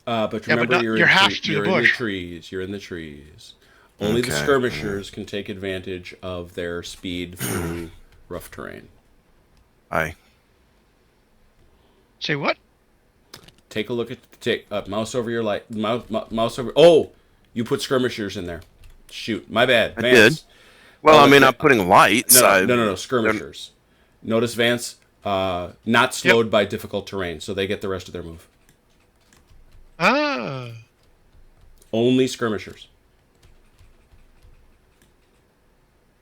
But Yeah, but remember, not- you're you're in, half tre- through you're the in the bush. trees. You're in the trees. Only the Okay. skirmishers can take advantage of their speed through rough terrain. Aye. Say what? Take a look at mouse over your light. Mouse over. Oh, you put skirmishers in there. Shoot, my bad. I Vance. did. Well, I Oh, mean, okay. I'm putting lights. No, skirmishers. Notice Vance, not slowed by difficult terrain, so they get the rest of their move. Ah. Only skirmishers.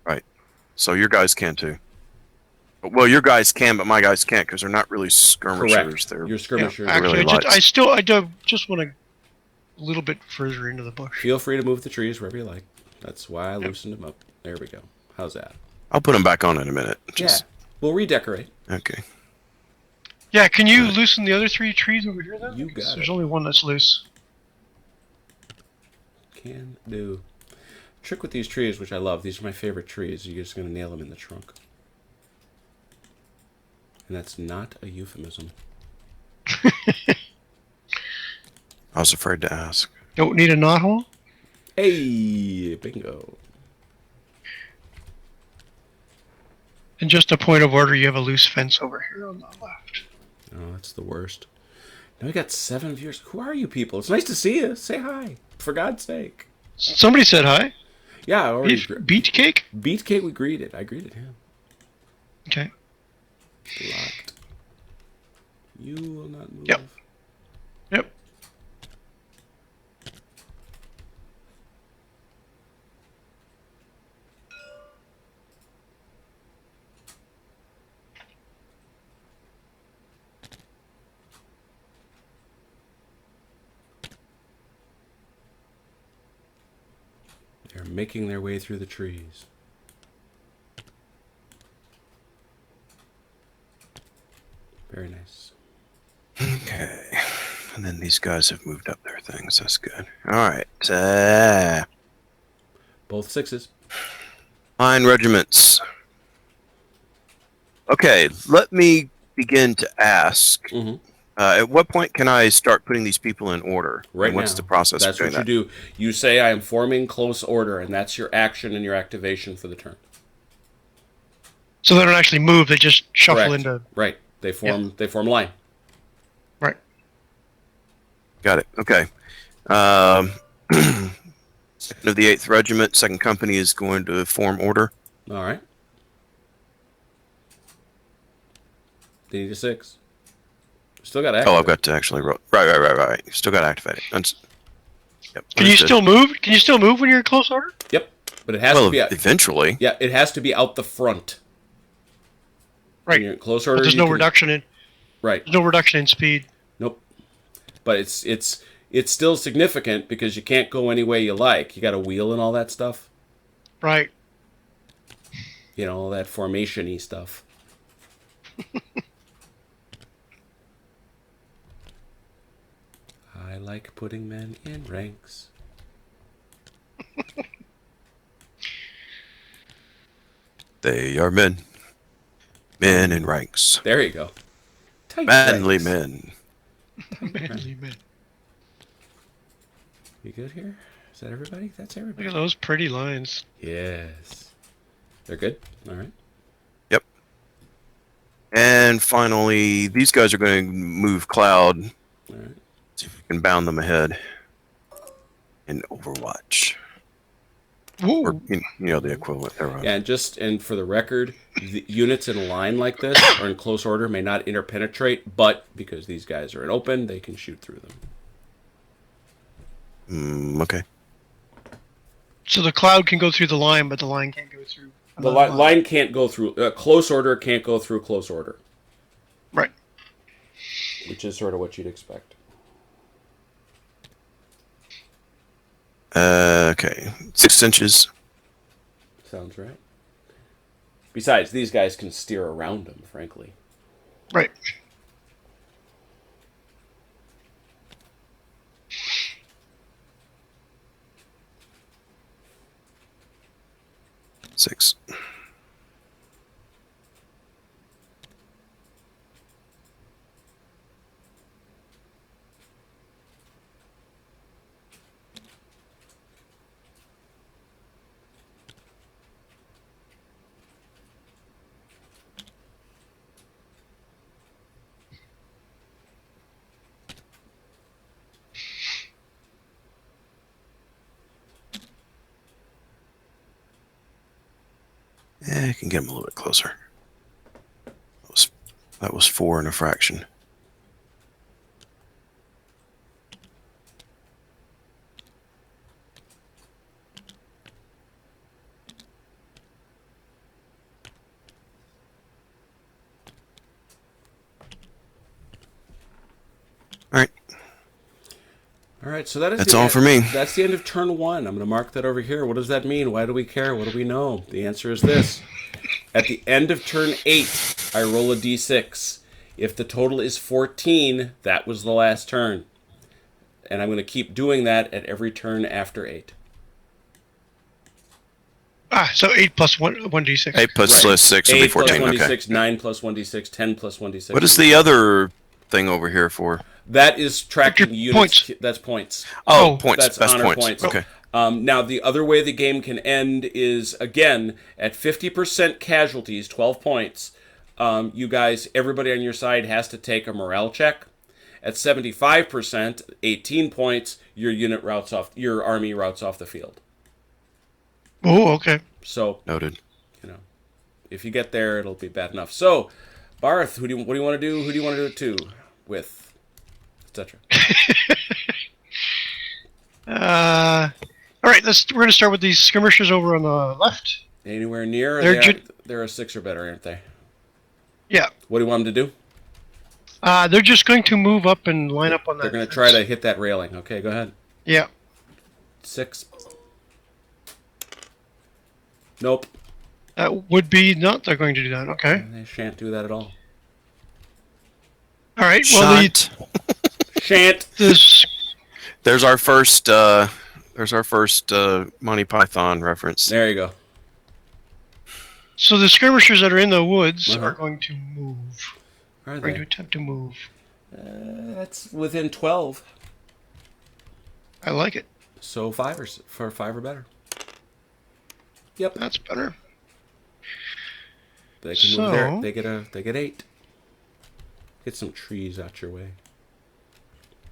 Right. So your guys can too. Well, your guys can, but my guys can't because they're not really skirmishers. Correct. They're Your skirmishers. Yeah, actually, really lights. I just want to a little bit further into the bush. Feel free to move the trees wherever you like. That's why I loosened them up. There we go. How's that? I'll put them back on in a minute. Just, We'll redecorate. Okay. Yeah, can you loosen the other 3 trees over here then? You Because got there's it. only one that's loose. Can do. Trick with these trees, which I love. These are my favorite trees. You're just going to nail them in the trunk. And that's not a euphemism. I was afraid to ask. Don't need a knothole? Hey, bingo. And just a point of order, you have a loose fence over here on the left. Oh, that's the worst. Now we got 7 viewers. Who are you people? It's nice to see you. Say hi. For God's sake. Somebody said hi. Yeah, I already. Beach cake? Beefcake, we greeted. I greeted him. Okay. Locked. You will not move. Yep. Yep. They're making their way through the trees. Very nice. Okay. And then these guys have moved up their things. That's good. All right. Both 6s. Line regiments. Okay, let me begin to ask. Mm-hmm. At what point can I start putting these people in order? Right and what's now. the process That's of doing what you do. You say, I am forming close order, and that's your action and your activation for the turn. So they don't actually move, they just shuffle Correct. into... Right. They form line. Right. Got it. Okay. Second of the 8th Regiment, 2nd Company is going to form order. All right. They need a 6. Still got to activate. Oh, I've got to actually roll. Right. Still got to activate it. Yep. Can you still move? Can you still move when you're in close order? Yep. But it has Well, to be... eventually. Yeah, it has to be out the front. Right. When you're in close order, But there's no reduction in... Right. There's no reduction in speed. Nope. But it's still significant because you can't go any way you like. You got a wheel and all that stuff. Right. You know, all that formation-y stuff. I like putting men in ranks. They are men. Men in ranks. There you go. Tight Manly ranks. men. Manly men. You good here? Is that everybody? That's Look everybody. at those pretty lines. Yes. They're good? All right. Yep. And finally, these guys are going to move Cloud. All right. See if we can bound them ahead in Overwatch. Woo. Or, you know, the equivalent thereof. Yeah, and for the record, the units in a line like this or in close order may not interpenetrate, but because these guys are in open, they can shoot through them. Okay. So the cloud can go through the line, but the line can't go through. The line can't go through. Close order can't go through close order. Right. Which is sort of what you'd expect. Okay. 6 inches. Sounds right. Besides, these guys can steer around them, frankly. Right. Six. I can get them a little bit closer. That was 4 and a fraction. All right. All right, so that is That's all for me. That's the end of turn 1. I'm going to mark that over here. What does that mean? Why do we care? What do we know? The answer is this. At the end of turn 8, I roll a d6. If the total is 14, that was the last turn. and I'm going to keep doing that at every turn after 8. So 8 plus 1d6. 8 plus Right. 6 will be 8 plus 14. 1d6, Okay. 9 plus 1d6, 10 plus 1d6. What is the other thing over here for? That is tracking Victor units. points. That's points. Oh, Oh, points. That's Best honor points. points. Okay. Now, the other way the game can end is, again, at 50% casualties, 12 points, you guys, everybody on your side has to take a morale check. At 75%, 18 points, your army routes off the field. Oh, okay. So, Noted. if you get there, it'll be bad enough. So, Barth, what do you want to do? Who do you want to do it to? With, etc. All right, we're going to start with these skirmishers over on the left. Anywhere near? They're a 6 or better, aren't they? Yeah. What do you want them to do? They're just going to move up and line up on that. They're going to try to hit that railing. Okay, go ahead. Yeah. 6. Nope. That would be not. They're going to do that. Okay. They shan't do that at all. All right. Well, Shan't. There's our first. There's our first Monty Python reference. There you go. So the skirmishers that are in the woods are going to move. Are Going to they? attempt to move. That's within 12. I like it. So 5 or better. Yep. That's better. They can move there. They get 8. Get some trees out your way.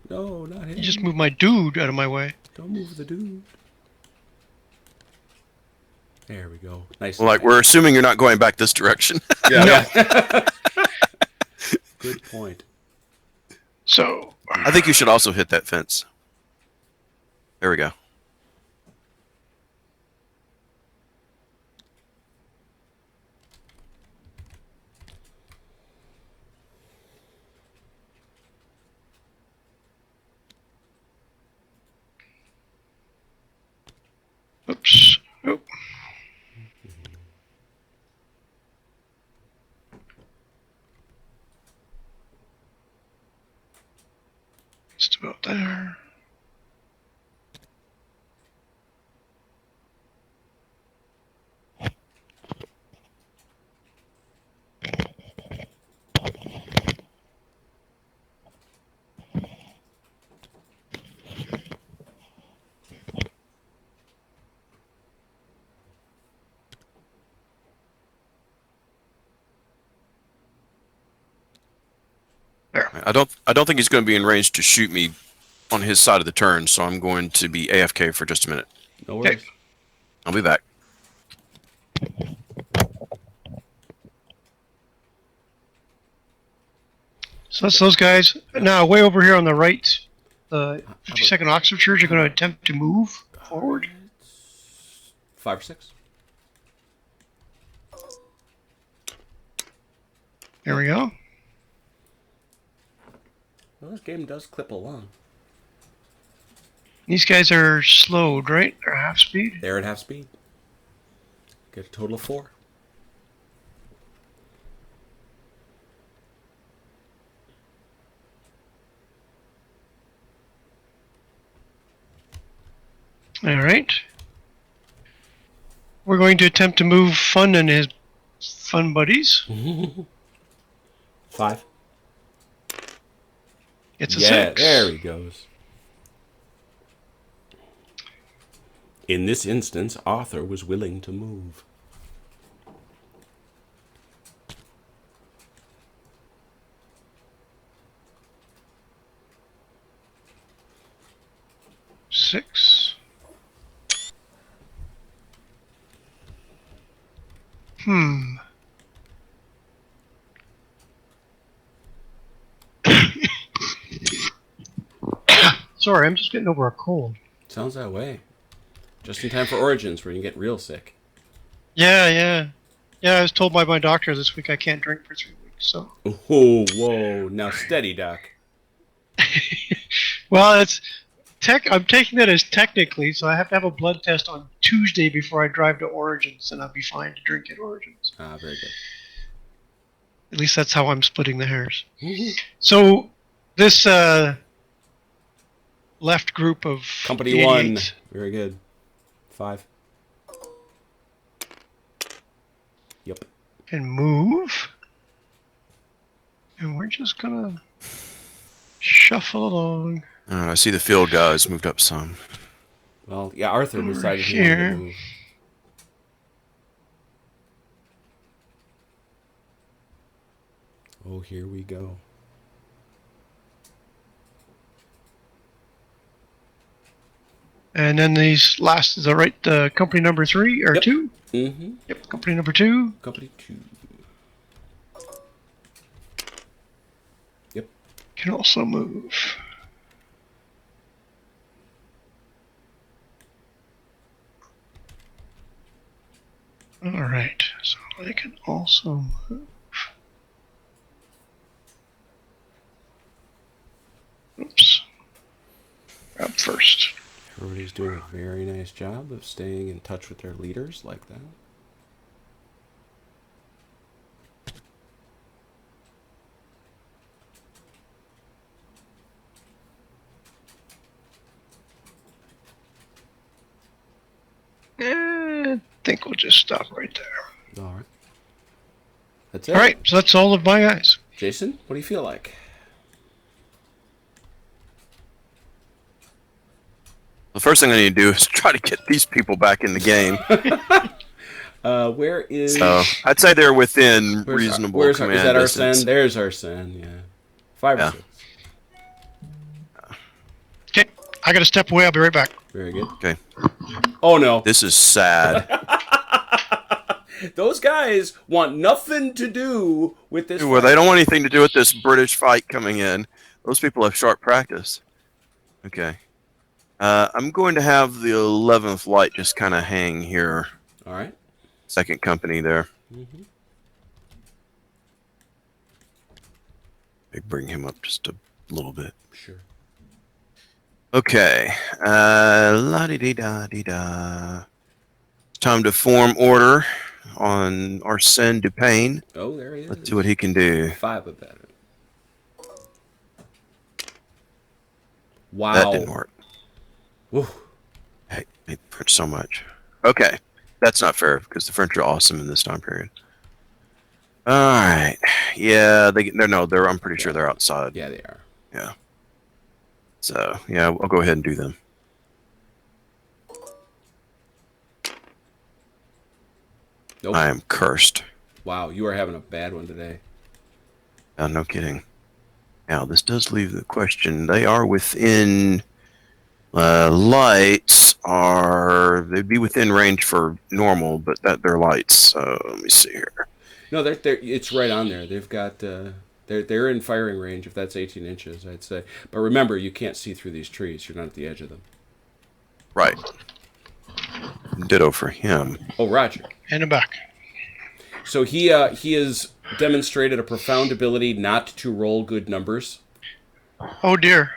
No, not him. You just move my dude out of my way. Don't move the dude. There we go. Nice. Well, like we're assuming you're not going back this direction. Yeah. Good point. So I think you should also hit that fence. There we go. oops. Oop. Just about there. I don't think he's going to be in range to shoot me on his side of the turn, so I'm going to be AFK for just a minute. No worries. I'll be back. So that's those guys. Now, way over here on the right, the 52nd Oxfordshires are going to attempt to move forward. 5 or 6. There we go. Well, this game does clip along. These guys are slowed, right? They're half speed. They're at half speed. Get a total of 4. All right. We're going to attempt to move Funn and his fun buddies. 5. It's a Yeah, 6. there he goes. In this instance, Arthur was willing to move. Six. Sorry, I'm just getting over a cold. Sounds that way. Just in time for Origins, where you can get real sick. Yeah. I was told by my doctor this week I can't drink for 3 weeks. So. Oh, whoa! Now steady, Doc. Well, I'm taking that as technically, so I have to have a blood test on Tuesday before I drive to Origins, and I'll be fine to drink at Origins. Ah, very good. At least that's how I'm splitting the hairs. So, this left group of Company 88s. 1. Very good. 5. Yep. And move. And we're just gonna shuffle along. I see the field guys moved up some. Well, yeah, Arthur Over decided he wanted to here. move. Oh, here we go. And then these last, is that right? Company number 3 or Yep. 2? Mm-hmm. Yep, company number 2. Company 2. Yep. Can also move. Alright, so I can also move. Oops. Up first. Everybody's doing a very nice job of staying in touch with their leaders like that. I think we'll just stop right there. All right. That's it. Alright, so that's all of my guys. Jason, what do you feel like? The first thing I need to do is try to get these people back in the game. Where is... So I'd say they're within reasonable where's command is that distance. Arsene? There's Arsene, yeah. 5 or Yeah. 6. Okay, I gotta step away, I'll be right back. Very good. Okay. Oh, no. This is sad. Those guys want nothing to do with this Well, fight. they don't want anything to do with this British fight coming in. Those people have sharp practice. Okay. I'm going to have the 11th Light just kind of hang here. All right. Second company there. Mm-hmm. They bring him up just a little bit. Sure. Okay. La-di-di-da-di-da. It's time to form order on Arsène Dupin. Oh, there he is. Let's see what he can do. 5 of that. Wow. That didn't work. Woo. Hey, they French so much. Okay. That's not fair because the French are awesome in this time period. All right. Yeah, I'm pretty sure they're outside. Yeah, they are. Yeah. So, yeah, I'll go ahead and do them. Nope. I am cursed. Wow, you are having a bad one today. No kidding. Now, this does leave the question. They are within... lights they'd be within range for normal, but they're lights. So let me see here. No, they're it's right on there. They've got they're in firing range if that's 18 inches, I'd say. But remember, you can't see through these trees. You're not at the edge of them. Right. Ditto for him. Oh, Roger. And I'm back. So he has demonstrated a profound ability not to roll good numbers. Oh dear.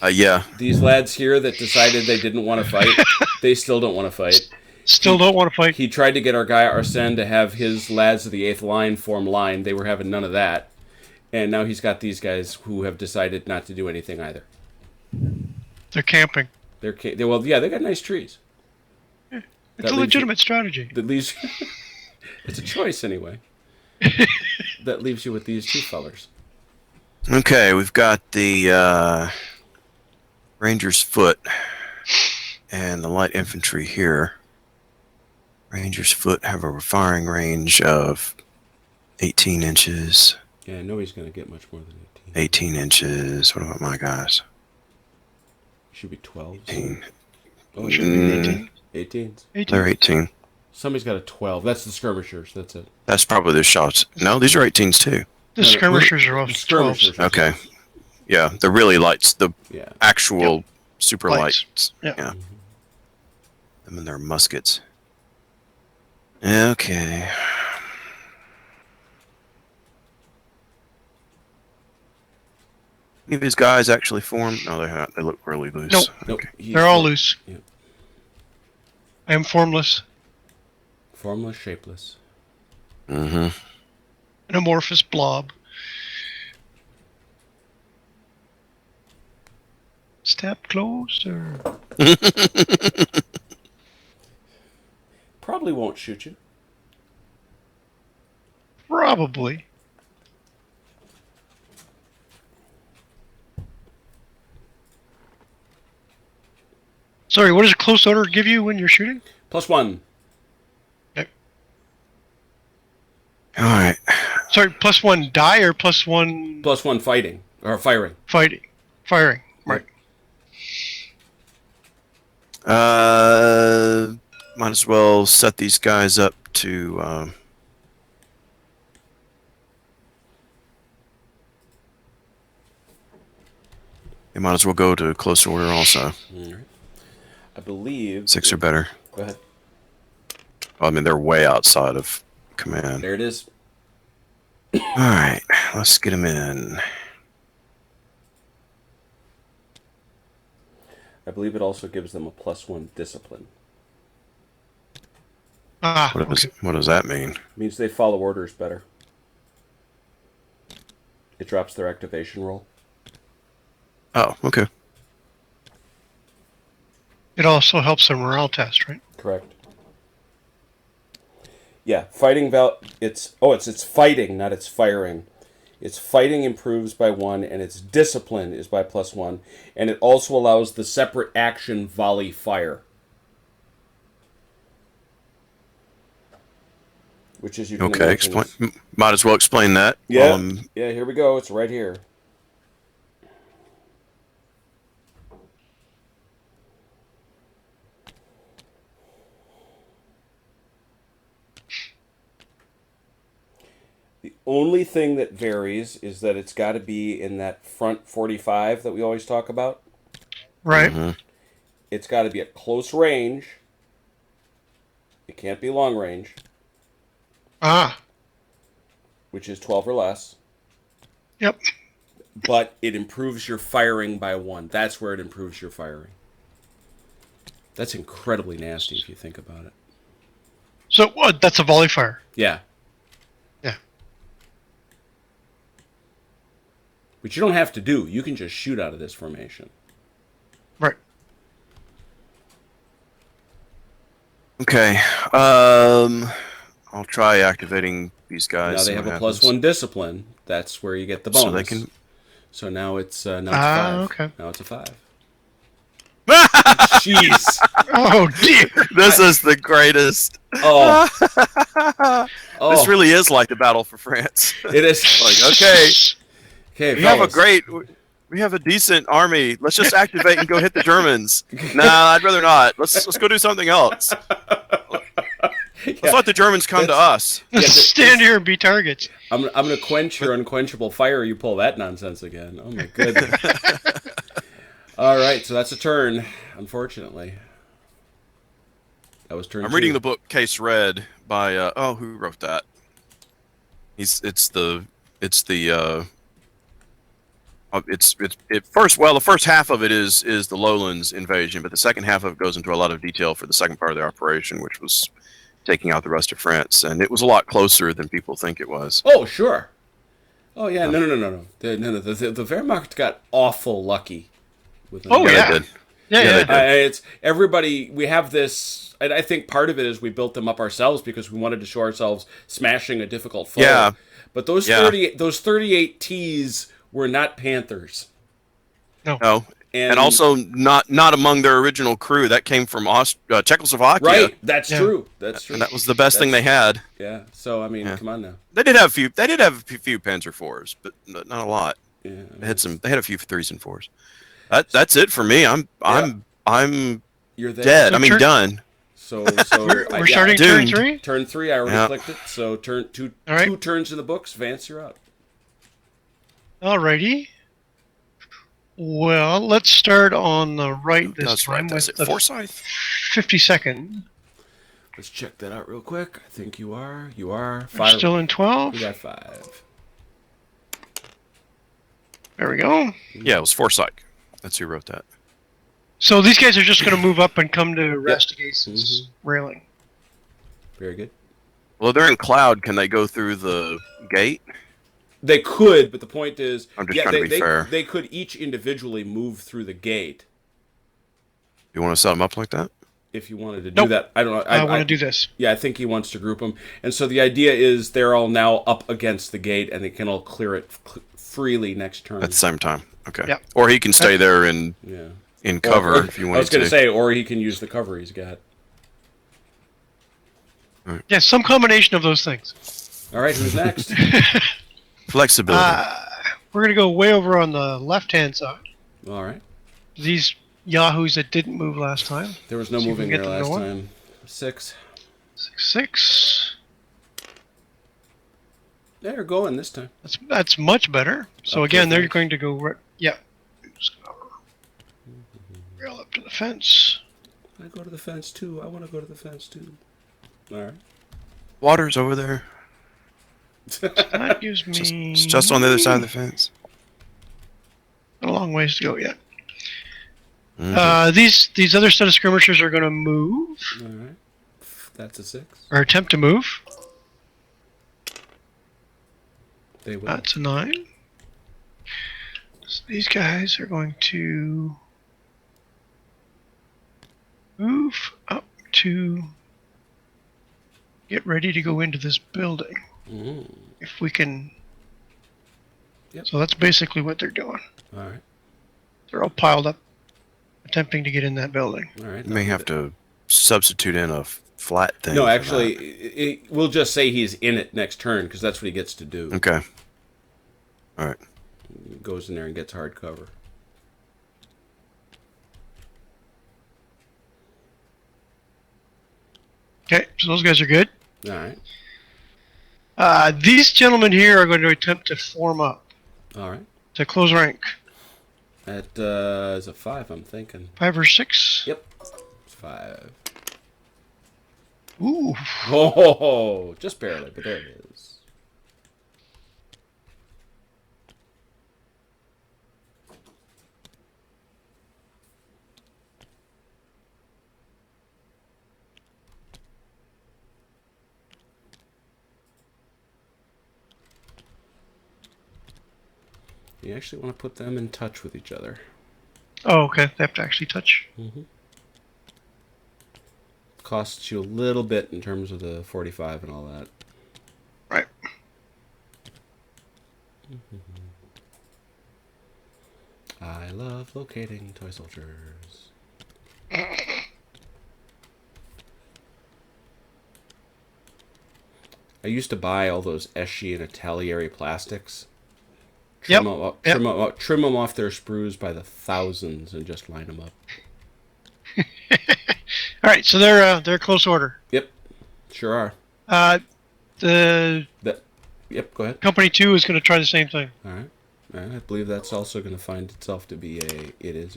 Yeah. These lads here that decided they didn't want to fight, they still don't want to fight. Still don't want to fight. He tried to get our guy Arsène to have his lads of the 8th line form line. They were having none of that. And now he's got these guys who have decided not to do anything either. They're camping. They got nice trees. It's a legitimate strategy. That leaves it's a choice anyway. That leaves you with these two fellers. Okay, we've got the Ranger's Foot and the light infantry here. Ranger's Foot have a firing range of 18 inches. Yeah, nobody's going to get much more than 18 inches. What about my guys? Should be 12. 18. Oh, Should be 18s. 18. They're 18. Somebody's got a 12. That's the skirmishers. That's it. That's probably the shots. No, these are 18s too. The skirmishers are off Skirmishers. 12s. Okay. Yeah, the really lights, the Yeah. actual super Lights. lights. Yeah. Yeah. Them and their muskets. Okay. Any of his guys actually formed? No, they're not. They look really loose. Nope. Nope. Okay. They're all loose. Yeah. I am formless Formless, shapeless. Mm-hmm. an amorphous blob. Step closer. Probably won't shoot you. Probably. Sorry, what does close order give you when you're shooting? +1. Okay. All right. Sorry, +1 die or +1 +1 fighting or firing. fighting? Firing. Right. Might as well set these guys up to. They might as well go to close order also. All right. I believe 6 or better. Go ahead. I mean, they're way outside of command. There it is. All right, let's get them in. I believe it also gives them a +1 discipline. Ah, What does that mean? It means they follow orders better. It drops their activation roll. Oh, okay. it also helps their morale test, right? Correct. Yeah, fighting it's fighting, not its firing. Its fighting improves by 1, and its discipline is by +1, and it also allows the separate action volley fire, which is you can Okay, imagine might as well explain that. Yeah, yeah. Here we go. It's right here. The only thing that varies is that it's got to be in that front 45 that we always talk about. Right. Mm-hmm. It's got to be at close range. It can't be long range, Ah. which is 12 or less. Yep. But it improves your firing by 1. That's where it improves your firing. That's incredibly nasty if you think about it. So that's a volley fire. Yeah. Yeah. Which you don't have to do. You can just shoot out of this formation. Right. Okay. I'll try activating these guys. Now they have a +1 discipline. That's where you get the bonus. So they can. So now it's 5. Okay. Now it's a 5. Jeez. Oh dear. This is the greatest. Oh. This really is like the battle for France. It is. Like, okay, Okay, we fellas. have a decent army. Let's just activate and go hit the Germans. Nah, I'd rather not. Let's go do something else. Let's let the Germans come to us. Stand here and be targets. I'm gonna quench your unquenchable fire. You pull that nonsense again. Oh my goodness. All right, so that's a turn. Unfortunately, that was turn. I'm 2. reading the book Case Red by who wrote that? The first half of it is the Lowlands invasion, but the second half of it goes into a lot of detail for the second part of the operation, which was taking out the rest of France, and it was a lot closer than people think it was. Oh sure. Oh yeah. No. The Wehrmacht got awful lucky. Oh, yeah. They did. Yeah. they did. It's everybody. We have this, and I think part of it is we built them up ourselves because we wanted to show ourselves smashing a difficult foe. Yeah. But those 38 Ts were not Panthers. No. And also not among their original crew. That came from Czechoslovakia. Right. That's true. That's true. And that was the best thing they had. Yeah. So I mean, come on now. They did have a few. They did have a few Panzer IVs, but not a lot. Yeah. They had a few 3s and 4s. That's it for me. I'm You're there. dead. I mean, done. So We're starting turn 3. Turn 3. I already clicked it. So turn 2. All right. 2 turns in the books. Vance, you're up. Alrighty. Well, let's start on the right this time with the Forsyth? 52nd. Let's check that out real quick. I think you are. You are. We're still in 12. We got 5. There we go. Yeah, it was Forsyth. That's who wrote that. So these guys are just going to move up and come to rest against this railing. Very good. Well, they're in cloud. Can they go through the gate? They could, but the point is, I'm just trying to be fair. they could each individually move through the gate You want to set them up like that? if you wanted to do Nope. that. I don't know. I want to do this. Yeah, I think he wants to group them, and so the idea is they're all now up against the gate, and they can all clear it freely next turn. At the same time. Okay. Yep. Or he can stay there in cover if you I want was to. going to say, or he can use the cover he's got. Yeah, some combination of those things. All right, who's next? Flexibility. We're going to go way over on the left-hand side. All right. These yahoos that didn't move last time. There was no See if we moving can get there them last going. time. 6. 6. They're going this time. That's much better. So Up to again, the they're fence. going to go right. Yeah. Just go rail up to the fence. I go to the fence too. I want to go to the fence too. All right. Water's over there. That gives me It's just on the other side of the fence. a long ways to go yet. Mhm. These other set of skirmishers are going to move All right. That's a 6. or attempt to move. They will. That's a 9. So these guys are going to move up to get ready to go into this building. Mm. If we can. Yep. So that's basically what they're doing. All right. They're all piled up, attempting to get in that building. All right. You may have to substitute in a flat thing. No, for actually, we'll just say he's in it next turn because that's what he gets to do. that. Okay. All right. He goes in there and gets hard cover. Okay, so those guys are good. All right. These gentlemen here are going to attempt to form up, All right. to close rank. That is a 5, I'm thinking. 5 or 6. Yep. It's 5. Ooh. Oh, just barely, but there it is. You actually want to put them in touch with each other. Oh, okay. They have to actually touch. Mm-hmm. Costs you a little bit in terms of the 45 and all that. Right. I love locating toy soldiers. I used to buy all those Eschi and Italieri plastics. Yep. Trim them off their sprues by the thousands and just line them up. All right, so they're close order. Yep, sure are. The Yep, go ahead. company 2 is going to try the same thing. All right. I believe that's also going to find itself to be a. It is.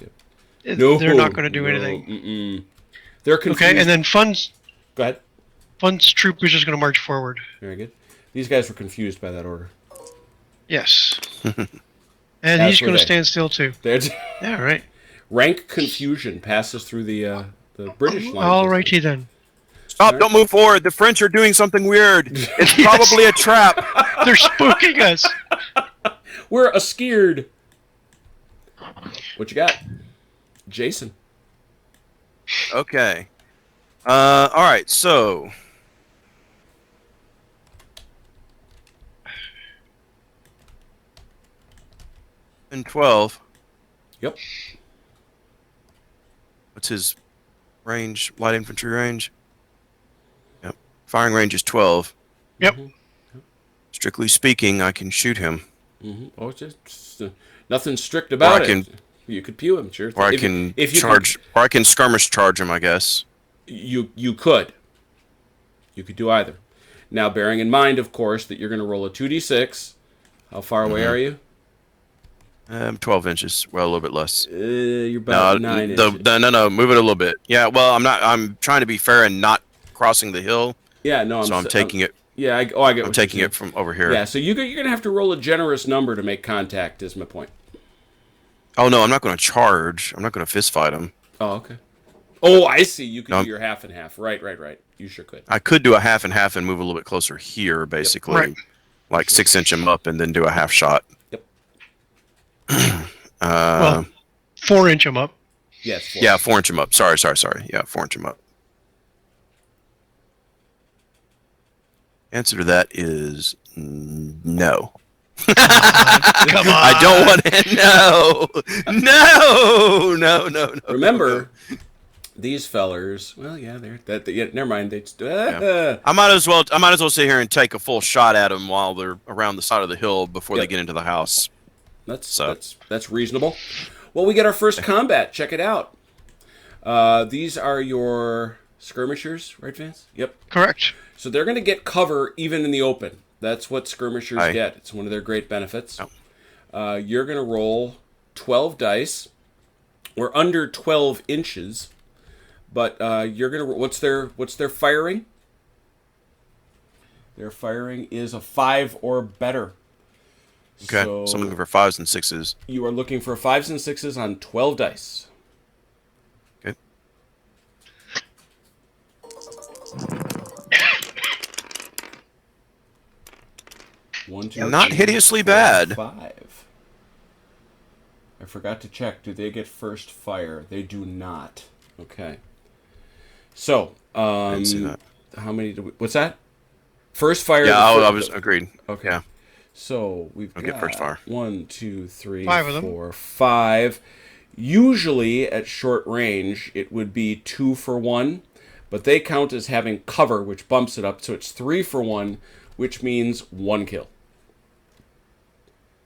Yep. They're not going to do anything. Mm-mm. They're confused. Okay, and then Funn's Go ahead. troop is just going to march forward. Very good. These guys were confused by that order. Yes. And As he's were going to they. stand still too. There's Yeah, right. rank confusion passes through the British line. All righty then. Stop! Don't move forward. The French are doing something weird. It's probably a trap. They're spooking us. We're a scared. What you got, Jason? Okay. All right. So. And 12. Yep. What's his range? Light infantry range? Yep. Firing range is 12. Yep. Strictly speaking, I can shoot him. Mm-hmm. Oh, just nothing strict about Or I it. You could pew him, sure. Or I If- can if you charge, or I can skirmish charge him, I guess. You could. You could do either. Now, bearing in mind, of course, that you're going to roll a 2d6. How far away are you? 12 inches. Well, a little bit less. You're about 9 inches. No, move it a little bit. Yeah, well, I'm trying to be fair and not crossing the hill. Yeah, no, I'm taking it. Yeah, I get. I'm what taking you're it from over here. Yeah, so you're going to have to roll a generous number to make contact. Is my point. Oh no, I'm not going to charge. I'm not going to fist fight him. Oh, okay. Oh, I see. You could No. do your half and half. Right. You sure could. I could do a half and half and move a little bit closer here, basically. Right. like 6-inch them up, and then do a half shot. Yep. Well, 4-inch them up. Yes. 4. Yeah, 4-inch them up. Sorry. Yeah, 4-inch them up. Answer to that is no. Come on. I don't want to. No. Remember, these fellers. Well, yeah, never mind. I might as well sit here and take a full shot at them while they're around the side of the hill before they get into the house. That's reasonable. Well, we get our first combat. Check it out. These are your skirmishers, right, Vance? Yep. Correct. So they're going to get cover even in the open. That's what skirmishers get. It's one of their great benefits. Oh. You're going to roll 12 dice. We're under 12 inches, but you're going to. What's their firing? Their firing is a 5 or better. Okay. So I'm looking for 5s and 6s. You are looking for 5s and 6s on 12 dice. Okay. Not hideously bad. 5. I forgot to check. Do they get first fire? They do not. Okay. So, I didn't see that. How many do we... What's that? First fire... Yeah, I was agreed. Okay. Yeah. So, we've got... Get first fire. 1, 2, 3, 5 of them. 4, 5. Usually, at short range, it would be 2 for 1. But they count as having cover, which bumps it up. So, it's 3 for 1, which means 1 kill.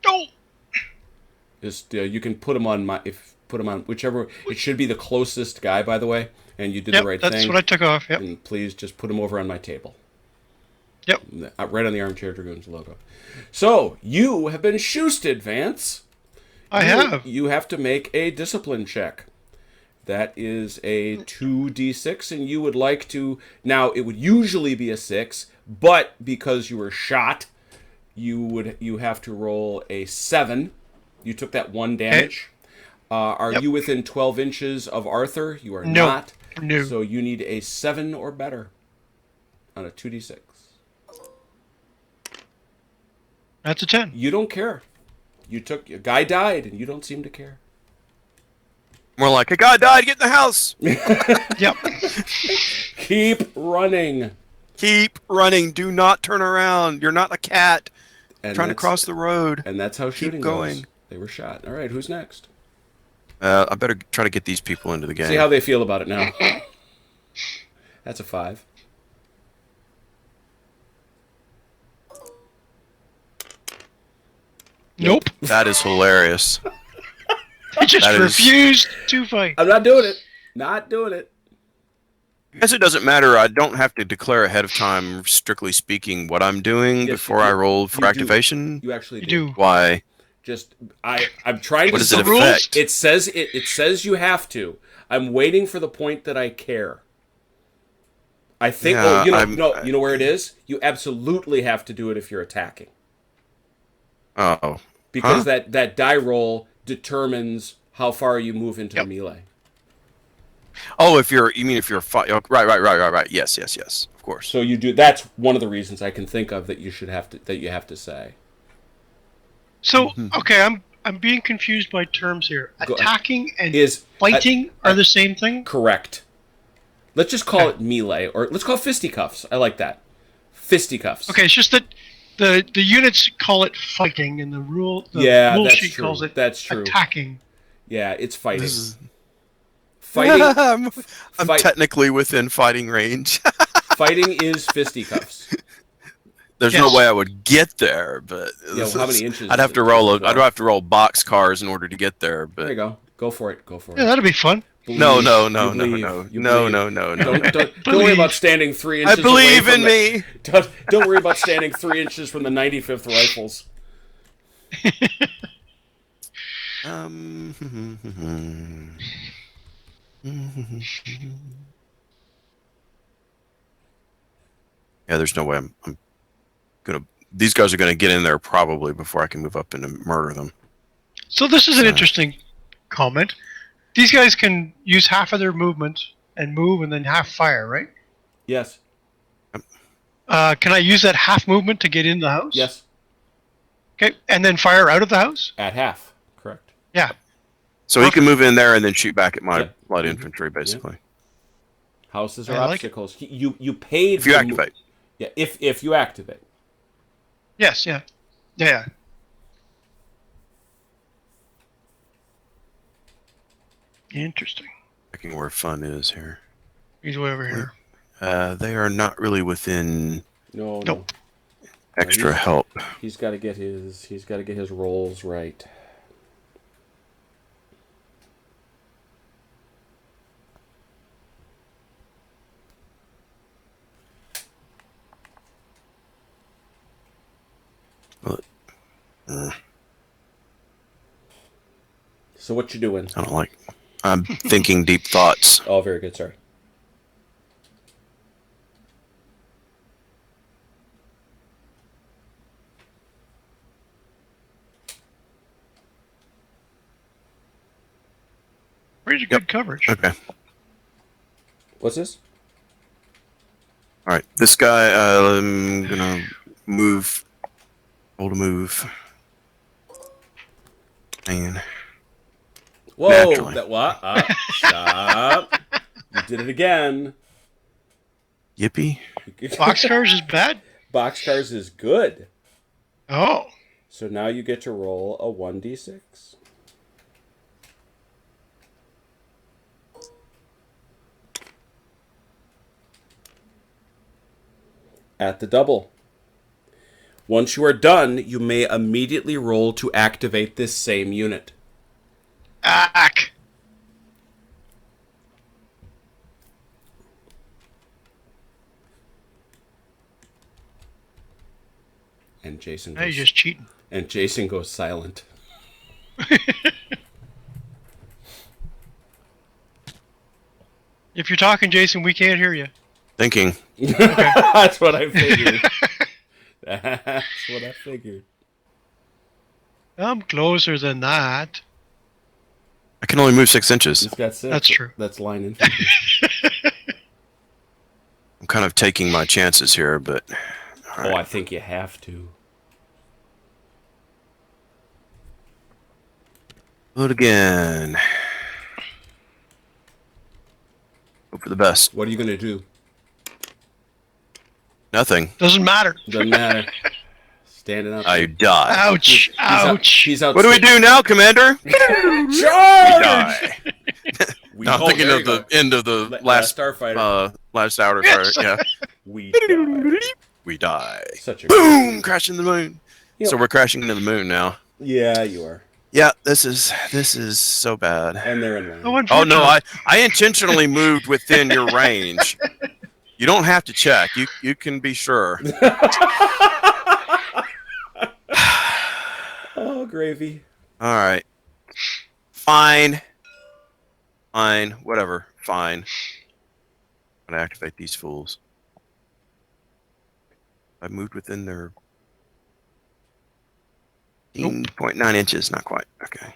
Oh! Just you can put them on whichever. It should be the closest guy, by the way. And you did the right thing. That's what I took off. Yep. And please just put him over on my table. Yep. Right on the Armchair Dragoons logo. So you have been shoosted, Vance. I have. You have to make a discipline check. That is a 2d6, and you would like to. Now it would usually be a 6, but because you were shot, you have to roll a 7. You took that 1 damage. Are you within 12 inches of Arthur? You are not. No. So you need a 7 or better on a 2d6. That's a 10. You don't care. A guy died, and you don't seem to care. More like, a guy died, get in the house! Yep. Keep running. Keep running. Do not turn around. You're not a cat trying to cross the road. And that's how shooting going. goes. They were shot. All right, who's next? I better try to get these people into the game. See how they feel about it now. That's a 5. Nope. That is hilarious. He just refused to fight. I'm not doing it. Not doing it. I guess it doesn't matter. I don't have to declare ahead of time, strictly speaking, what I'm doing before I roll for activation. You actually do. Why? Just I'm trying to. What does it rules? affect? It says you have to. I'm waiting for the point that I care. I think. Yeah, you know where it is. You absolutely have to do it if you're attacking. Oh. Because that die roll determines how far you move into the melee. Oh, if you're right. Yes, of course. So you do. That's one of the reasons I can think of that you have to say. So okay, I'm being confused by terms here. Attacking and fighting are the same thing? Correct. Let's just call it melee, or let's call it fisticuffs. I like that. Fisticuffs. Okay, it's just that the units call it fighting, and the rule sheet calls it attacking. Yeah, it's fighting. I'm technically within fighting range. Fighting is fisticuffs. There's no way I would get there, but how many inches? I'd have to roll boxcars in order to get there. But there you go. Go for it. Yeah, that'll be fun. No. Don't worry about standing 3 inches. I believe in me. Don't worry about standing 3 inches from the 95th Rifles. Yeah, there's no way I'm gonna. These guys are gonna get in there probably before I can move up and murder them. So this is an interesting comment. These guys can use half of their movement and move, and then half fire, right? Yes. Can I use that half movement to get in the house? Yes. Okay, and then fire out of the house? At half, correct. Yeah. So he can move in there and then shoot back at my Yep. light infantry, basically. Houses are I like obstacles. You paid If you the activate. Yeah, if you activate. Yes, yeah. Yeah. Interesting. Checking where Funn is here. He's way over here. They are not really within No. Nope. extra he's- help. He's got to get his rolls right. So what you doing? I don't like. I'm thinking deep thoughts. Oh, very good. Sorry. Pretty good coverage. Okay. What's this? All right. This guy, I'm gonna move. Hold a move. And Whoa! Naturally. That what? Stop! You did it again. yippee. Boxcars is bad? Boxcars is good. Oh. So now you get to roll a 1d6. At the double. Once you are done, you may immediately roll to activate this same unit. Ack. And Jason Now you're goes, just cheating. and Jason goes silent. If you're talking, Jason, we can't hear you. Thinking. That's what I figured. That's what I figured. I'm closer than that. I can only move 6 inches. He's got 6. That's true. That's line infantry. I'm kind of taking my chances here, but. All Oh, right. I think you have to. Load again. Hope for the best. What are you going to do? Nothing. Doesn't matter. Doesn't matter. Standing up. I die. Ouch. Ouch. He's out. What do we do now, Commander? Charge! Die. We, No, I'm oh, thinking there of you the go. end of the Last last Starfighter. last outer Yes. fire. Yeah. We die. We die. Such a Boom! Crashing the moon. Yep. So we're crashing into the moon now. Yeah, you are. Yeah, this is so bad. And they're in line. Oh, Oh no, unfortunate. I intentionally moved within your range. You don't have to check. You can be sure. Oh, gravy. All right. Fine. Fine. Whatever. Fine. I'm gonna activate these fools. I moved within their 0.9 inches. Not quite. Okay.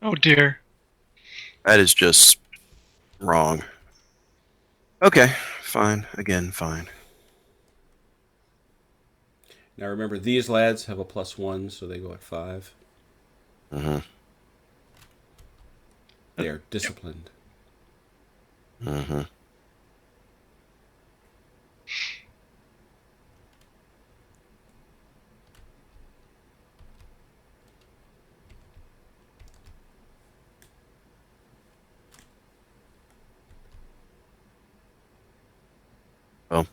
Oh, dear. That is just wrong. Okay. Fine. Again, fine. Now remember, these lads have a +1, so they go at 5. Mm-hmm. They are disciplined. Mm-hmm. Well,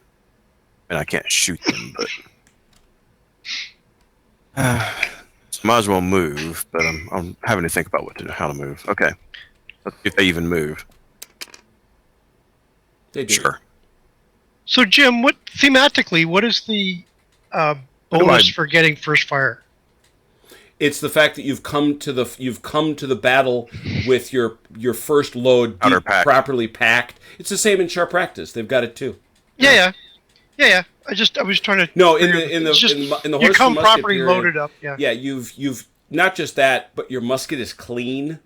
and I can't shoot them, but so might as well move. But I'm having to think about how to move. Okay, let's see if they even move. They do. Sure. So, Jim, thematically, what is the do bonus I- for getting first fire? It's the fact that you've come to the battle with your first load Outer pack. properly packed. It's the same in sharp practice. They've got it too. Yeah. I was trying to. No, in figure- the it's just, in the you horse come and musket properly period, loaded up. Yeah. Yeah, you've not just that, but your musket is clean.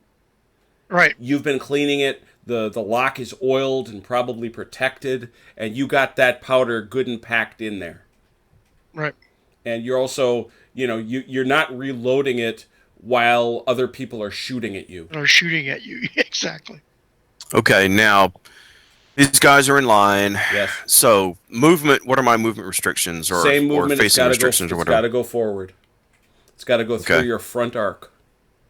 Right. You've been cleaning it. the lock is oiled and probably protected, and you got that powder good and packed in there. Right. And you're also, you're not reloading it while other people are shooting at you. Or shooting at you. Exactly. Okay, now these guys are in line. Yes. So movement. What are my movement restrictions or Same movement. facing restrictions or It's whatever? got to go forward. It's got to go through your front arc.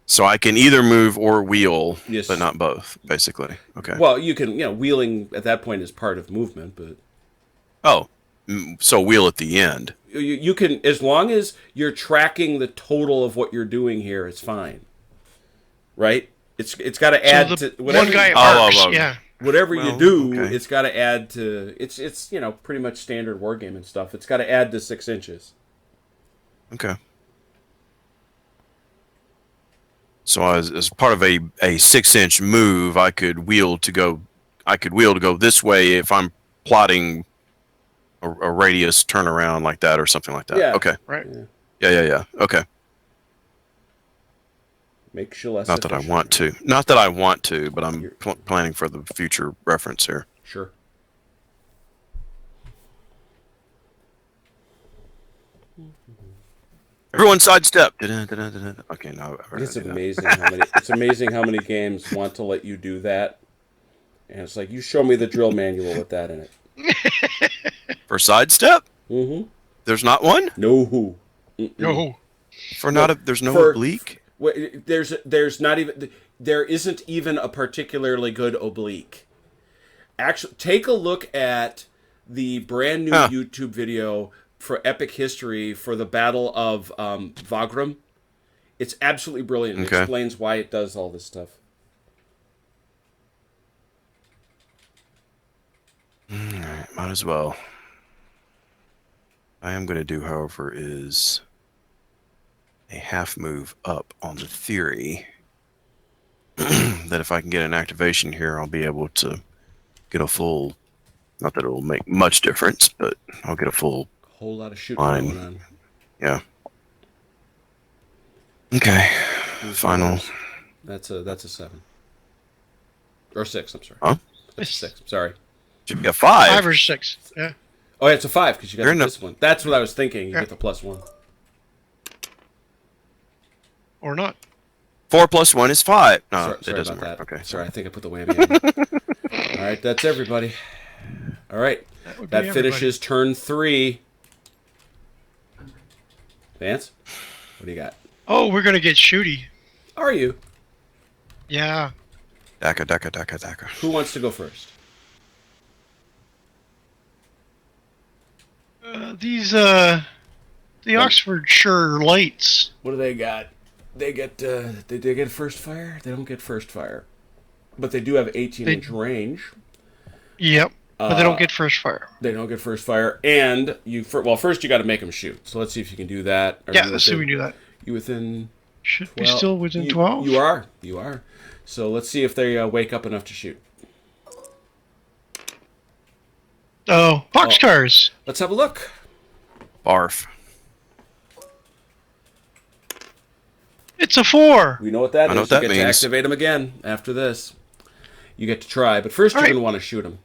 So I can either move or wheel, Yes. but not both, basically. Okay. Well, you can, wheeling at that point is part of movement, but so wheel at the end. you can, as long as you're tracking the total of what you're doing here, it's fine. Right? It's got to add to whatever. One guy arcs. Yeah. Whatever you do, okay. it's got to add to. It's pretty much standard wargaming stuff. It's got to add to 6 inches. Okay. So as part of a 6-inch move, I could wheel to go this way if I'm plotting a radius turnaround like that or something like that. Yeah. Okay. Right. Yeah. Okay. Makes you less. Not that I want to, but I'm planning for the future reference here. Sure. Everyone sidestep. Okay, now it's amazing how many. It's amazing how many games want to let you do that, and it's like you show me the drill manual with that in it. For sidestep? Mm-hmm. There's not one? No. No. There's no oblique? There's not even. There isn't even a particularly good oblique. Actually, take a look at the brand new YouTube video for Epic History for the Battle of Wagram. It's absolutely brilliant. It explains why it does all this stuff. Alright, might as well. I am going to do, however, is a half move up on the theory that if I can get an activation here, I'll be able to get a full, not that it will make much difference, but I'll get a full whole lot of shooting line. going on. Yeah. Okay. Final. That's a 7. Or 6, I'm sorry. Huh? That's a 6, I'm sorry. Should be a 5. 5 or 6. Yeah. Oh, yeah, it's a 5 because you got the discipline. That's what I was thinking. You get the +1. Or not. 4 plus 1 is 5. No, sorry it doesn't about work. that. Okay. Sorry, I think I put the whammy in. All right, that's everybody. All right. That finishes turn 3. Vance, what do you got? Oh, we're going to get shooty. Are you? Yeah. Daka. Who wants to go first? The Oxfordshire Lights. What do they got? They get they get first fire? They don't get first fire. But they do have 18-inch range. Yep. But they don't get first fire. They don't get first fire. And first you got to make them shoot. So let's see if you can do that. Yeah, let's see if we can do that. You within... Should be still within 12? You are. So let's see if they wake up enough to shoot. Oh, boxcars. Let's have a look. Barf. It's a 4. We know what that is. I know what that you get means. to activate them again after this. You get to try, but first you're going to want to shoot them.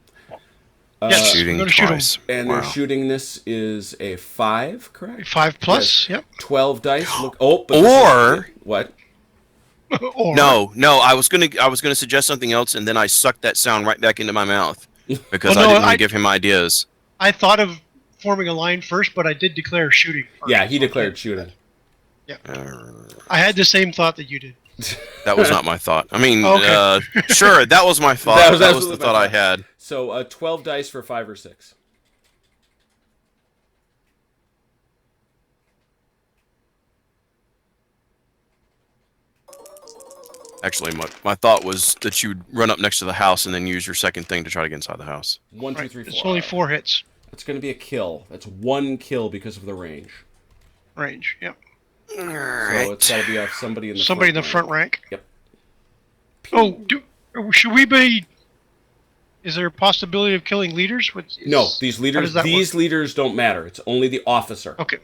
Yes, shooting we're gonna twice. shoot 'em. And their shooting this is a 5, correct? 5 plus, Yes. yep. 12 dice. Look, what? Or, No. I was gonna suggest something else, and then I sucked that sound right back into my mouth because Well, I no, didn't want to give him ideas. I thought of forming a line first, but I did declare shooting first. Yeah, he declared shooting. I had the same thought that you did. That was not my thought. I mean, Okay. sure, that was my thought. That was the absolutely thought my I had. So 12 dice for 5 or 6. Actually, my thought was that you'd run up next to the house and then use your second thing to try to get inside the house. 1, 2, 3, 4. It's only 4 hits. That's going to be a kill. That's 1 kill because of the range. Range, yep. So it's got to be off somebody in the Somebody front in the front rank. Yep. Oh, should we be... Is there a possibility of killing leaders? No, these leaders. These work? leaders don't matter. It's only the officer. Okay.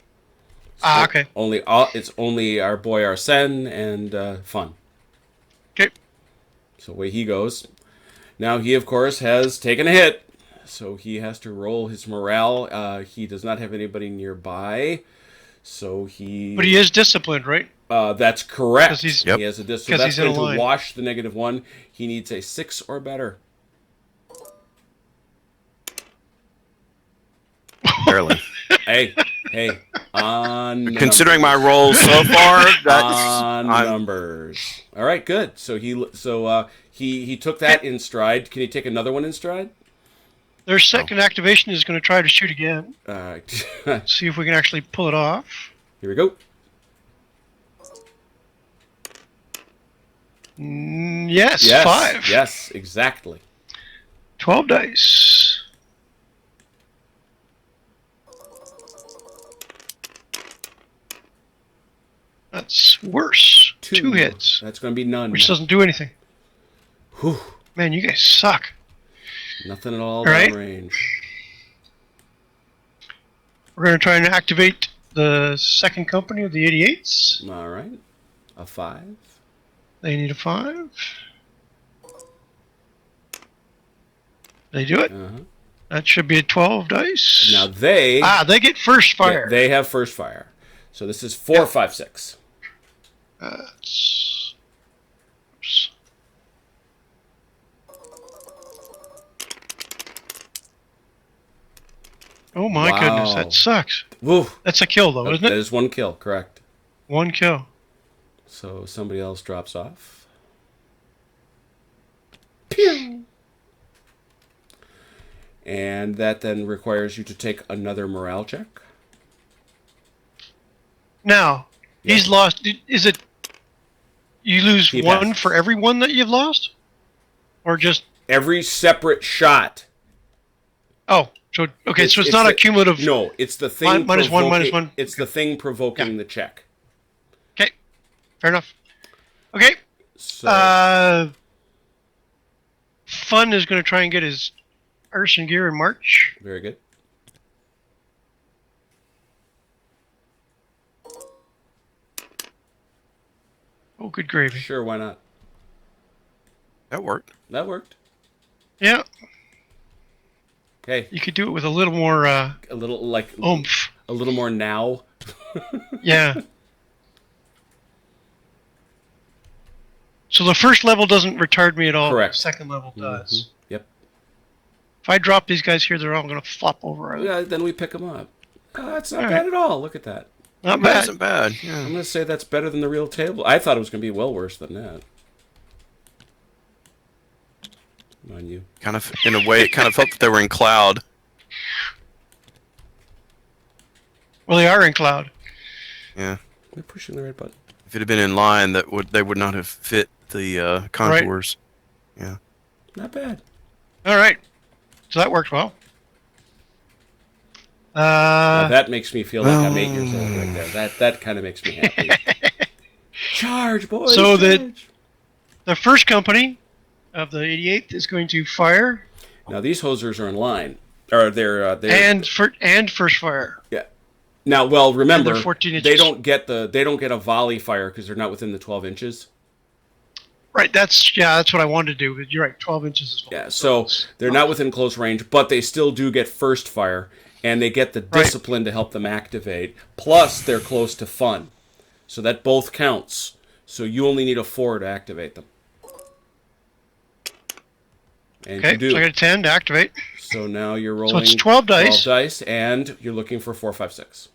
Okay. It's only our boy Arsene and Funn. Okay. So away he goes. Now he, of course, has taken a hit, so he has to roll his morale. He does not have anybody nearby, so he. But he is disciplined, right? That's correct. 'Cause he's- Yep. He has a so 'cause that's he's in a going to line. wash the -1. He needs a 6 or better. Barely. Hey, on Considering numbers. my roll so far, that's On numbers. All right, good. So he took that in stride. Can he take another one in stride? Their second activation is going to try to shoot again. Here See if we can actually pull it off. we go. Yes, Yes, 5. yes, exactly. 12 dice. That's worse. 2 hits, That's going to be none. which doesn't do anything. Whew. Man, you guys suck. Nothing at all Right. downrange. We're going to try and activate the second company of the 88s. All right. A 5. They need a 5. They do it. Uh-huh. That should be a 12 dice. Now they they get first fire. they have first fire. So this is 4, 5, 6. Oops. Oh my goodness, Wow. that sucks. Woo. That's a kill though, isn't That it? is 1 kill, correct. 1 kill. So somebody else drops off. Pew! And that then requires you to take another morale check. Now, he's lost. Is it you lose He 1 passes. for every one that you've lost? Or just Every separate shot. oh, so okay, so it's not the- a cumulative. No, it's the thing Minus one, minus provoking- one. It's the thing provoking the check. Okay, fair enough. Okay, So Funn is going to try and get his arson gear and march. very good. Oh, good gravy. Sure, why not? that worked. That worked. Yeah, Okay, you could do it with a little more a little like oomph. a little more now. Yeah. So the first level doesn't retard me at all. Correct. The second level does. Yep. If I drop these guys here, they're all going to flop over. Yeah, then we pick them up. That's not All bad right. at all. Look at that. Not That bad. isn't bad. I'm Yeah. going to say that's better than the real table. I thought it was going to be well worse than that. Mind you. Kind of, in a way, it kind of felt that they were in cloud. Well, they are in cloud. Yeah. We're pushing the right button. If it had been in line, they would not have fit the contours. Yeah. Not bad. All right. So that worked well. Now that makes me feel like I'm 8 years old right there. That kind of makes me happy. Charge, boys! So the- charge. The first company of the 88th is going to fire Now these hosers are in line, or they're and first fire. yeah. Now, well, remember And they're 14 they inches. don't get a volley fire because they're not within the 12 inches. Right. That's what I wanted to do. But you're right. 12 inches is Yeah, so they're not within close range, but they still do get first fire, and they get the discipline to help them activate. Plus, they're close to Funn, so that both counts. So you only need a 4 to activate them. And okay. you do. So I got a 10 to activate. So now you're rolling. it's 12 dice. 12 dice, and you're looking for 4, 5, 6.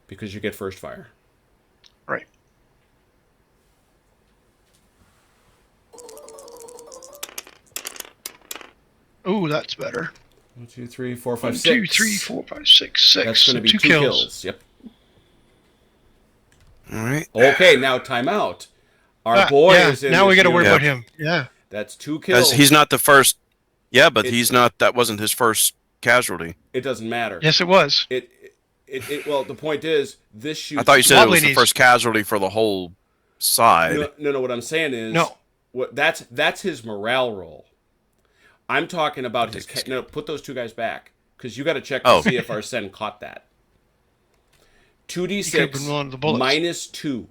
Because you get first fire. Right. Ooh, that's better. 1, 2, 3, 4, 5, 1, 6. 2, 3, 4, 5, 6, 6. That's going to be So 2 kills. Yep. All right. Okay, now timeout. Our boy yeah, is in. now we got to this worry unit. about him. Yeah. That's 2 kills. He's not the first. Yeah, but It- he's not. That wasn't his first casualty. It doesn't matter. Yes, it was. Well, the point is, this shoots. I thought you said it Wobbly was the knees. first casualty for the whole side. No. What I'm saying is, No. That's his morale roll. I'm talking about his. No, put those 2 guys back because you got to check to Oh. see if Arsene caught that. He could've 2d6 been one of the bullets. minus 2.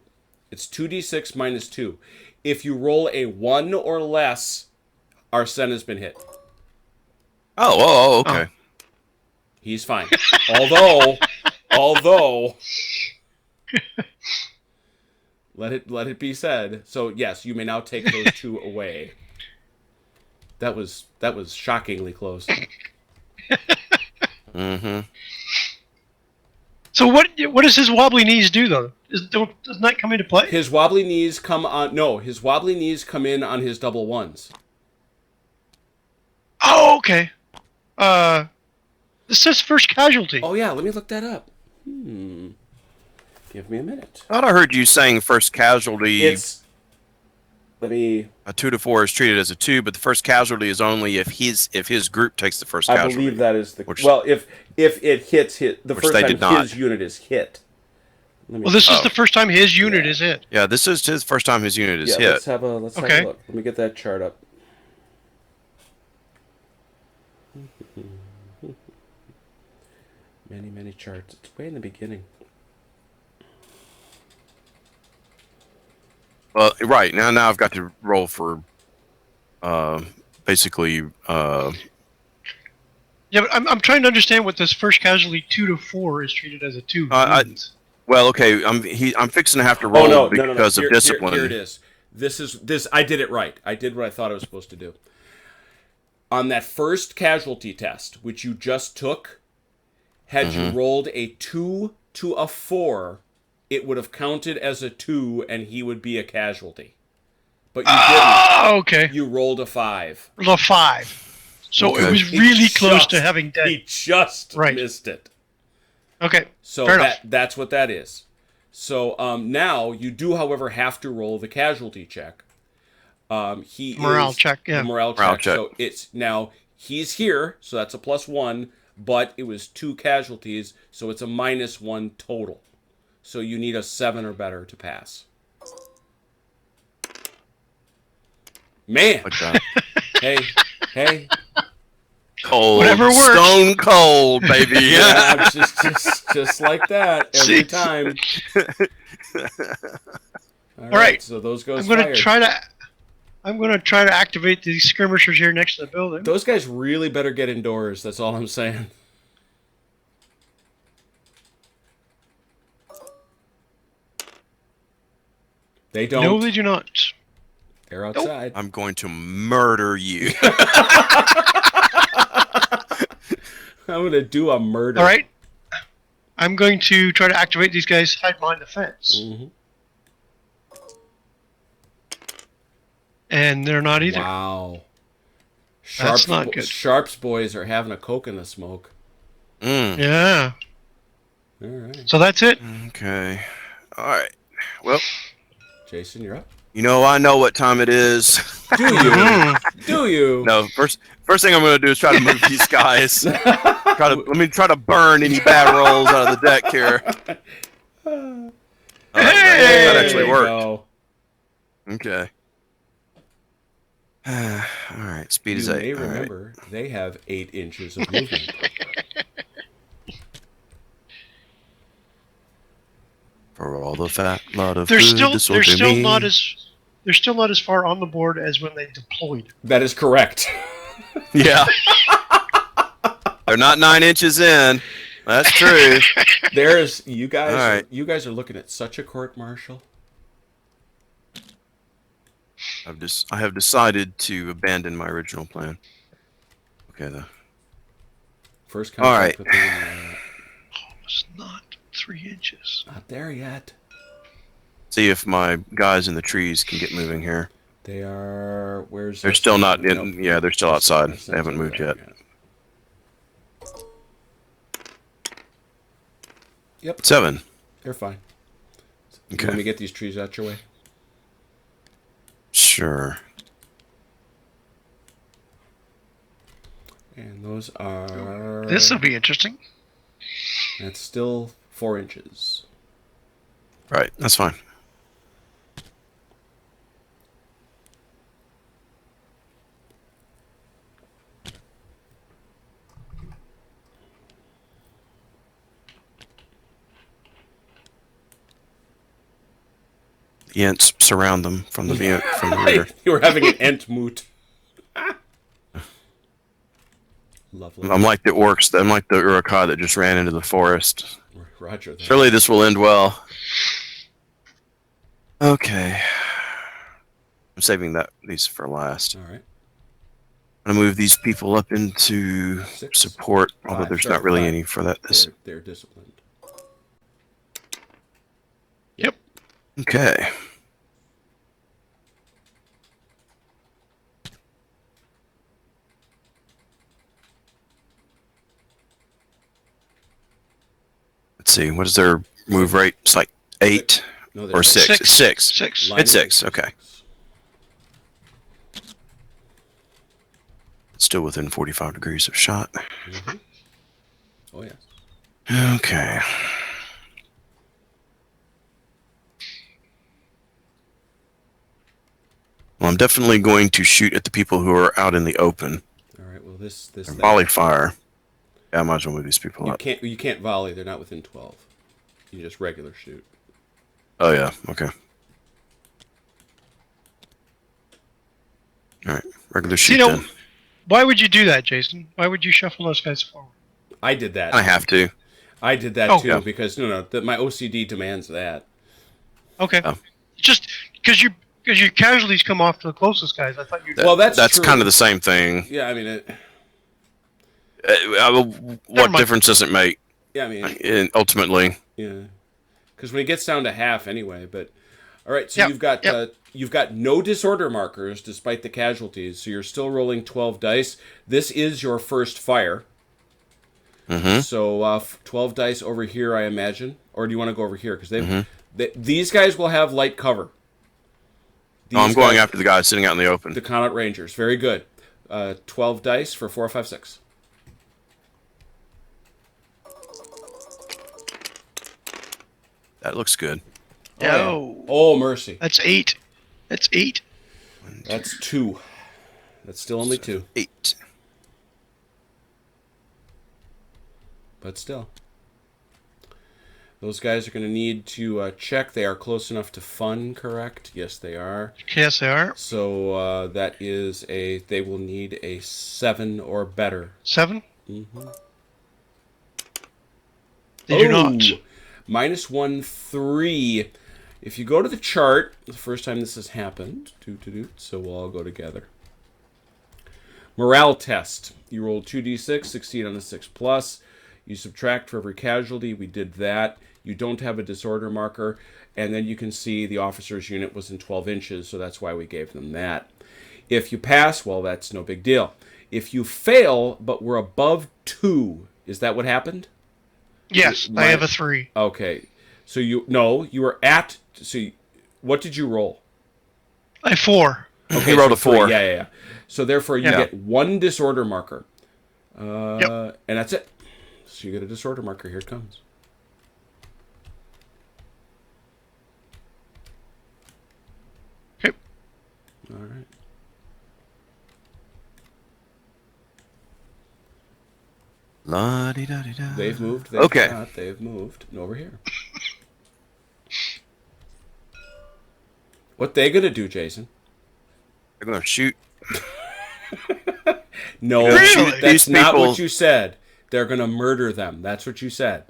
It's 2d6 minus 2. If you roll a 1 or less, Arsene has been hit. Okay. He's fine. Although, let it be said. So yes, you may now take those 2 away. That was shockingly close. Mm-hmm. So what does his wobbly knees do though? Doesn't that come into play? His wobbly knees come on. No, his wobbly knees come in on his double ones. Oh, okay. This says first casualty. Oh yeah, let me look that up. Give me a minute. I thought I heard you saying first casualty. Let me. A 2 to 4 is treated as a 2, but the first casualty is only if his group takes the first I casualty. believe that is the. Well, if it hits the first they time did not. his unit is hit. Well, this is the first time his unit is hit. Yeah, this is his first time his unit is hit. Let's have a look. Let me get that chart up. Many charts. It's way in the beginning. Well, right now I've got to roll for, basically. Yeah, but I'm trying to understand what this first casualty 2 to 4 is treated as a 2. Well, okay, I'm fixing to have to roll because of discipline. Here it is. This. I did it right. I did what I thought I was supposed to do. On that first casualty test, which you just took, had you rolled a 2 to a 4, it would have counted as a 2, and he would be a casualty. But you didn't. Okay. You rolled a 5. A 5. So it was really close to having dead. He just missed it. Okay. So fair enough. that's what that is. So now you do, however, have to roll the casualty check. Morale check. Yeah. The morale check. So it's now he's here, so that's a +1. But it was 2 casualties, so it's a -1 total. So you need a 7 or better to pass. Man. Hey. Cold. Whatever works. Stone cold, baby. Yeah, just like that every time. All right. So those goes. I'm gonna try to activate these skirmishers here next to the building. Those guys really better get indoors. That's all I'm saying. They don't. No, they do not. They're outside. I'm going to murder you. I'm going to do a murder. All right. I'm going to try to activate these guys hide behind the fence. Mm-hmm. And they're not either. Wow. That's not good. Sharp's boys are having a Coke in the smoke. Yeah. All right. So that's it. Okay. All right. Well, Jason, you're up. You know, I know what time it is. Do you? Do you? No, first thing I'm going to do is try to move these guys. Let me try to burn any bad rolls out of the deck here. That actually worked. Okay. All right, speed is 8. You may remember, they have 8 inches of movement. For all the fat lot of They're food, still not as far on the board as when they deployed. That is correct. Yeah. They're not 9 inches in. That's true. You guys are looking at such a court martial. I have decided to abandon my original plan. Okay, though. First contact with It's not 3 inches. Not there yet. See if my guys in the trees can get moving here. They are. They're still not in. Yeah, they're still outside. They haven't moved yet. Yep. 7. They're fine. Okay. Let me get these trees out your way. Sure. And those are. This will be interesting. That's still 4 inches. Right. That's fine. The Ents surround them from the rear. You were having an Ent moot. Lovely. I'm like the orcs. I'm like the Urukai that just ran into the forest. Roger that. Surely this will end well. Okay. I'm saving these for last. All right. I'm gonna move these people up into 6, support, although 5, there's sorry, not really 5. any for that. This. They're disciplined. Yep. Okay. Let's see. What is their move rate? It's like 8 No, or 6. Six. It's 6. 6. Line It's of 6. six. Okay. Still within 45 degrees of shot. Mm-hmm. Oh yes. Okay. Well, I'm definitely going to shoot at the people who are out in the open. All right. Well, this Volley fire. Yeah, I might as well move these people up. you can't volley. They're not within 12. You just regular shoot. Oh yeah. Okay. All right. Regular shoot then. Why would you do that, Jason? Why would you shuffle those guys forward? I did that. I have to. I did that Oh. too Yeah. because my OCD demands that. Okay. Oh. Just because your casualties come off to the closest guys. I thought you. Well, that's true. kind of the same thing. Yeah, I mean What mind. difference does it make? yeah, I mean, And ultimately, yeah, because when it gets down to half anyway. But all right, so Yep, you've got no disorder markers despite the casualties, so you're still rolling 12 dice. This is your first fire. Mm-hmm. So 12 dice over here, I imagine, or do you want to go over here? Because these guys will have light cover. I'm going after the guy sitting out in the open. the Connaught Rangers. Very good. 12 dice for 4, 5, 6. That looks good. No. Oh, mercy. That's 8. That's 8. That's 2. That's still only 2, 8. but still. Those guys are going to need to check. They are close enough to Funn, correct? Yes, they are. Yes, they are. So that is they will need a 7 or better. 7. Mm-hmm. They do not. -1, 3. If you go to the chart, the first time this has happened, so we'll all go together. Morale test. You roll 2d6, succeed on a 6+. You subtract for every casualty. We did that. You don't have a disorder marker. And then you can see the officer's unit was in 12 inches, so that's why we gave them that. If you pass, well, that's no big deal. If you fail, but we're above 2, is that what happened? Yes, I have a 3. Okay. So you were at, what did you roll? I have 4. Okay, He rolled so a 4. Yeah. So therefore you Yeah. get 1 disorder marker. Yep. And that's it. So you get a disorder marker. Here it comes. Okay. All right. La-di-da-di-da. They've moved. Okay. They've moved. And over here. What they gonna do, Jason? They're going to shoot. No, Really? that's These not people- what you said. They're gonna murder them. That's what you said.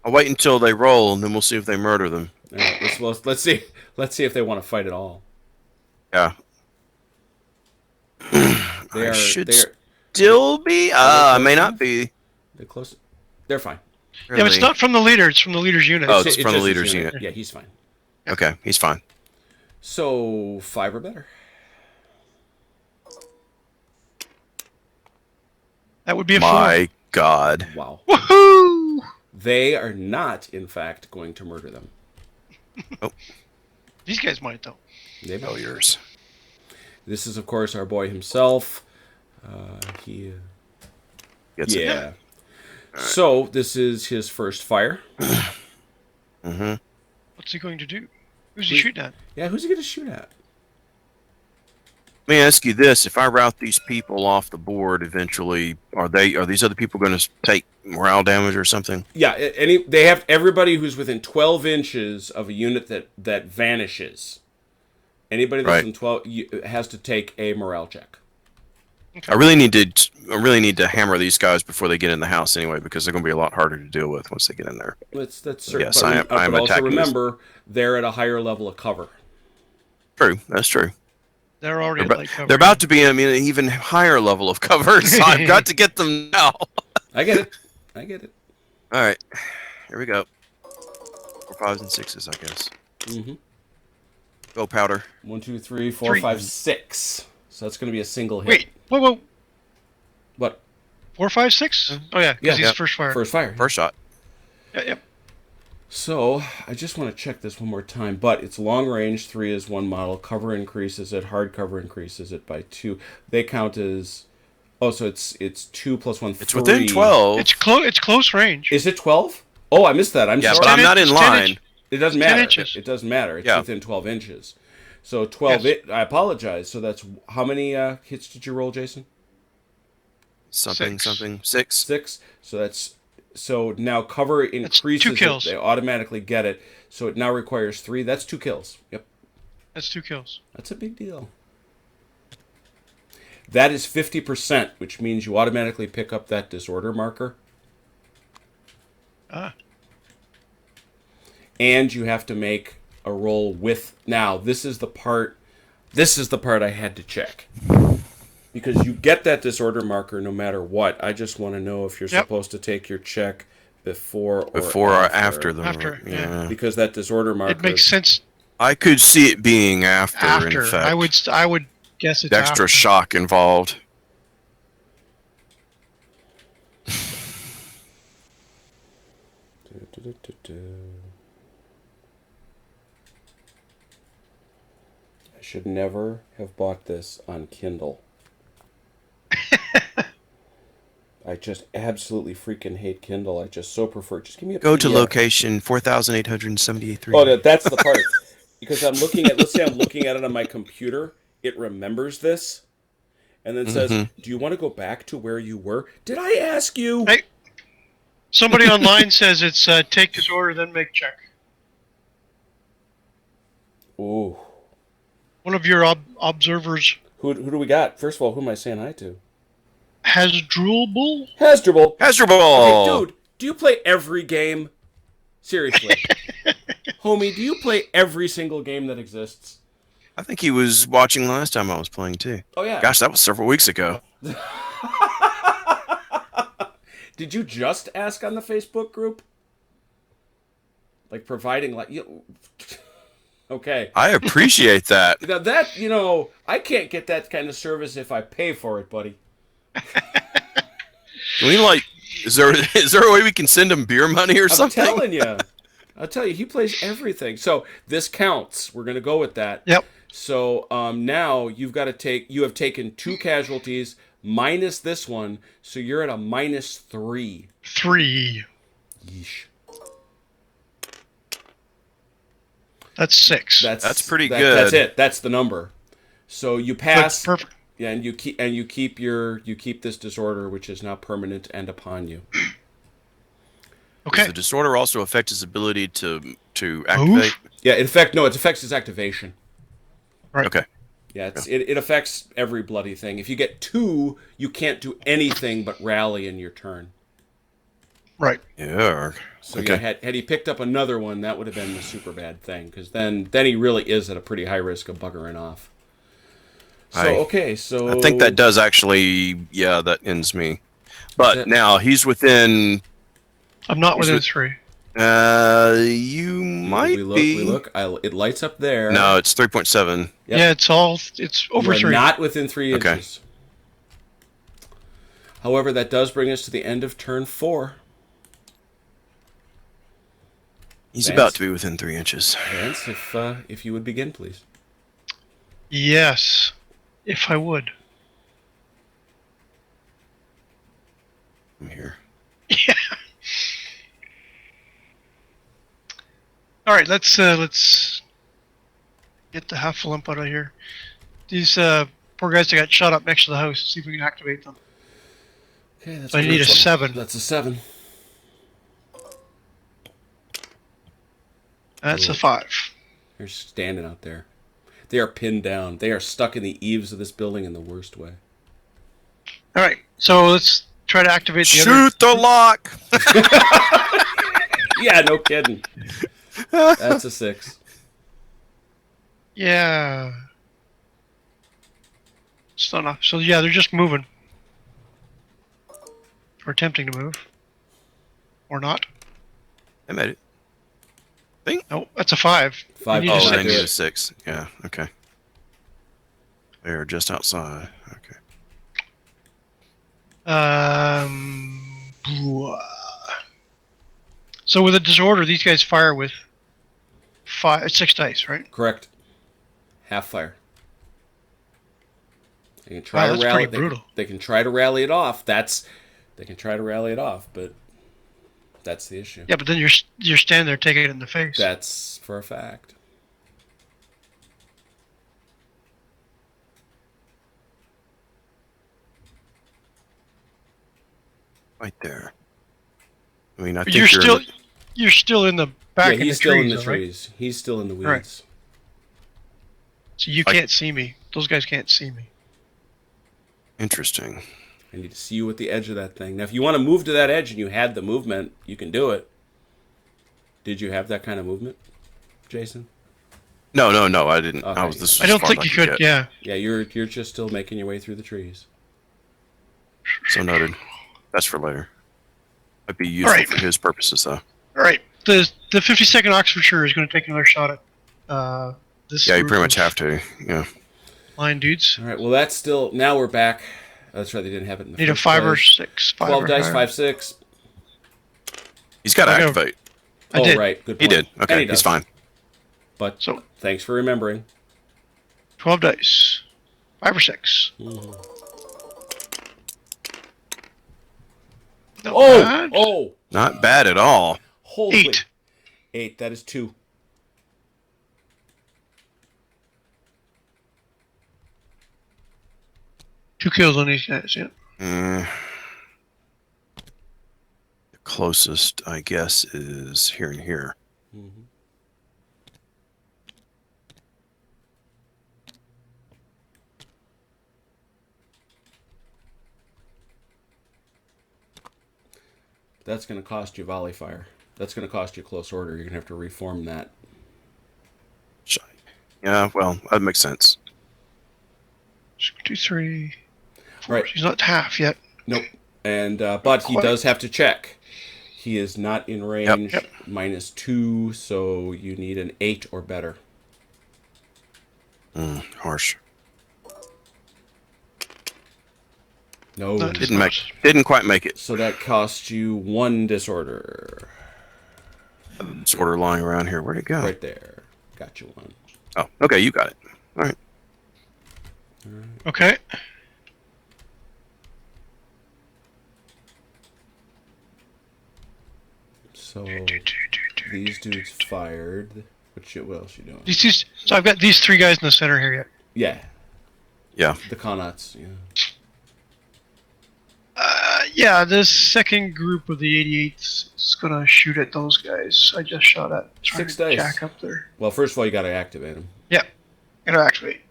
I'll wait until they roll, and then we'll see if they murder them. All right, let's see. Let's see if they want to fight at all. Yeah. They I are. should They're still be. I may not be. they're close. They're fine. Really. Yeah, but it's not from the leader. It's from the leader's unit. Oh, It's it's from the just his leader's unit. Yeah, he's fine. Okay, he's fine. So 5 or better. That would be a My God. Wow. 4. Woohoo! They are not, in fact, going to murder them. These guys might, though. They Oh, might. yours. This is, of course, our boy himself. He. Gets it. Yeah. So this is his first fire. Mm-hmm. What's he going to do? Who's he shooting at? Yeah, who's he going to shoot at? Let me ask you this: if I route these people off the board, eventually, are these other people going to take morale damage or something? Yeah, they have everybody who's within 12 inches of a unit that vanishes. Anybody that's Right. in 12 has to take a morale check. I really need to hammer these guys before they get in the house anyway, because they're going to be a lot harder to deal with once they get in there. That's certain. Yes, but I am but also attacking this. remember, they're at a higher level of cover. True, that's true. They're already at light cover. They're about to be in an even higher level of cover, so I've got to get them now. I get it. All right, here we go. 4, 5s, and 6s, I guess. Mm-hmm. Go powder. 1, 2, 3, 4, 5, 6. So that's going to be a single hit. Wait, whoa. What? 4, 5, 6? Oh yeah, because he's first fire. First fire. First shot. Yep. So I just want to check this one more time. But it's long range. 3 is 1 model. Cover increases it. Hard cover increases it by 2. They count as. Oh, so it's 2 plus 1. It's within 12. It's close range. Is it 12? Oh, I missed that. I'm sorry. but I'm not in line. It doesn't 10 matter. inches. It doesn't matter. It's Yeah. within 12 inches. So 12. Yes. I apologize. So that's how many hits did you roll, Jason? Something. 6. 6. So now cover increases. 2 kills. They automatically get it. So it now requires 3. That's 2 kills. Yep. That's 2 kills. That's a big deal. That is 50%, which means you automatically pick up that disorder marker. Ah. And you have to make a roll with. Now, this is the part I had to check. Because you get that disorder marker no matter what. I just want to know if you're supposed to take your check before or after the After, yeah. Because that disorder marker. It makes sense. I could see it being after. In fact, I would guess it's extra after. shock involved. I should never have bought this on Kindle. I just absolutely freaking hate Kindle. I just so prefer. Just give me a Go to PDF. location 4,878. Oh, that's the part. Because I'm looking at. Let's say I'm looking at it on my computer. It remembers this, and then says, "Do you want to go back to where you were? Did I ask you?" Hey, somebody online says it's take disorder then make check. Ooh. One of your observers Who do we got? First of all, who am I saying hi to? has droolable. Hasdrubal. Hasdrubal! Hey, dude, do you play every game? Seriously. Homie, do you play every single game that exists? I think he was watching last time I was playing too. Oh, yeah. Gosh, that was several weeks ago. Did you just ask on the Facebook group? Like providing like you. Okay. I appreciate that. Now that I can't get that kind of service if I pay for it, buddy. Can we is there a way we can send him beer money or something? I'll tell you, he plays everything. So this counts. We're gonna go with that. Yep. So now you have taken 2 casualties minus this one, so you're at a -3. 3. Yeesh. That's 6. That's pretty good. That's it. That's the number. So you pass. That's perfect. Yeah, and you keep this disorder, which is now permanent and upon you. Okay. Does the disorder also affect his ability to activate? Yeah, it affects his activation. Right. Okay. Yeah, it affects every bloody thing. If you get 2, you can't do anything but rally in your turn. Right. Yeah. So Okay. yeah, had he picked up another one, that would have been the super bad thing, because then he really is at a pretty high risk of buggering off. So I think that does actually, that ends me. But now he's within. I'm not within 3. You might we be. look. It lights up there. No, it's 3.7. Yep. Yeah, it's over You are 3. not within 3 Okay. inches. However, that does bring us to the end of turn 4. He's Vance? about to be within 3 inches. Vance, if you would begin, please. Yes, if I would. I'm here. Yeah. All right, let's get the half limp out of here. These poor guys that got shot up next to the house. See if we can activate them. Okay, that's I need a 7. That's a 7. That's a 5. They're standing out there. They are pinned down. They are stuck in the eaves of this building in the worst way. All right, so let's try to activate the other. Shoot the lock. Yeah, no kidding. That's a 6. Yeah. Still enough. So yeah, they're just moving. Or attempting to move. Or not. I made it. No, that's a 5. 5 You need a Oh, does they not do need a it. 6. Yeah. Okay. They're just outside. Okay. Blah. So with a disorder, these guys fire with 6 dice, right? Correct. Half fire. They can Wow, try that's to rally. pretty brutal. They can try to rally it off. They can try to rally it off, but that's the issue. Yeah, but then you're standing there taking it in the face. That's for a fact. Right there. I mean, I But think you're still in the back. Yeah, in he's the still trees, in the though, right? trees. He's still in the weeds. Right. So you can't see me. Those guys can't see me. Interesting. I need to see you at the edge of that thing. Now, if you want to move to that edge and you had the movement, you can do it. Did you have that kind of movement, Jason? No, I didn't. Okay. This was I don't as far think as you could could. get. Yeah. Yeah, you're just still making your way through the trees. So noted. That's for later. Might be useful Alright. for his purposes, though. All right. The 52nd Oxfordshire is going to take another shot at this. Yeah, you group pretty much of have to. Yeah. line dudes. All right, well, that's still... Now we're back. That's right, they didn't have it in the Need a first 5 or place. 6. 5 12 or dice, higher. 5, 6. He's got to I know. activate. I Oh, did. right, good He point. did. And Okay, he he's does. fine. But So thanks for remembering. 12 dice. 5 or 6. Not Oh! bad. Oh! Not bad at all. Holy... 8. 8, that is 2. Two kills on these guys. Yeah. The closest, I guess, is here and here. Mm-hmm. That's going to cost you volley fire. That's going to cost you close order. You're going to have to reform that. Yeah, well, that makes sense. 2, 3. 4. Right. He's not half yet. Nope. And but he Quite. does have to check. He is not in range. Yep. -2, so you need an 8 or better. Harsh. No. No, Didn't quite make it. So that costs you 1 disorder. Sort of lying around here. Where'd it go? Right there. Got you 1. Oh, okay, you got it. All right. Okay. So these dudes fired. What else you doing? So I've got these 3 guys in the center here yet. Yeah. Yeah. The Connaughts. Yeah. Yeah, this second group of the 88s is gonna shoot at those guys. I just shot at. Trying 6 to dice. jack up there. Well, first of all, you got to activate them. Yeah, gonna activate.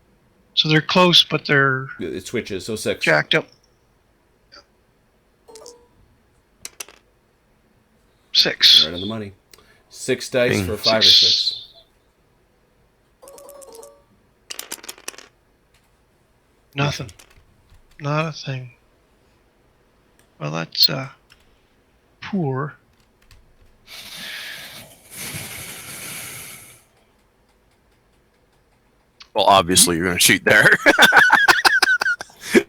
So they're close, but they're It switches. So 6. jacked up. 6. Right on the money. 6 dice Bing. for 5 or 6. Nothing. Not a thing. Well, that's poor. Well, obviously, you're going to shoot there.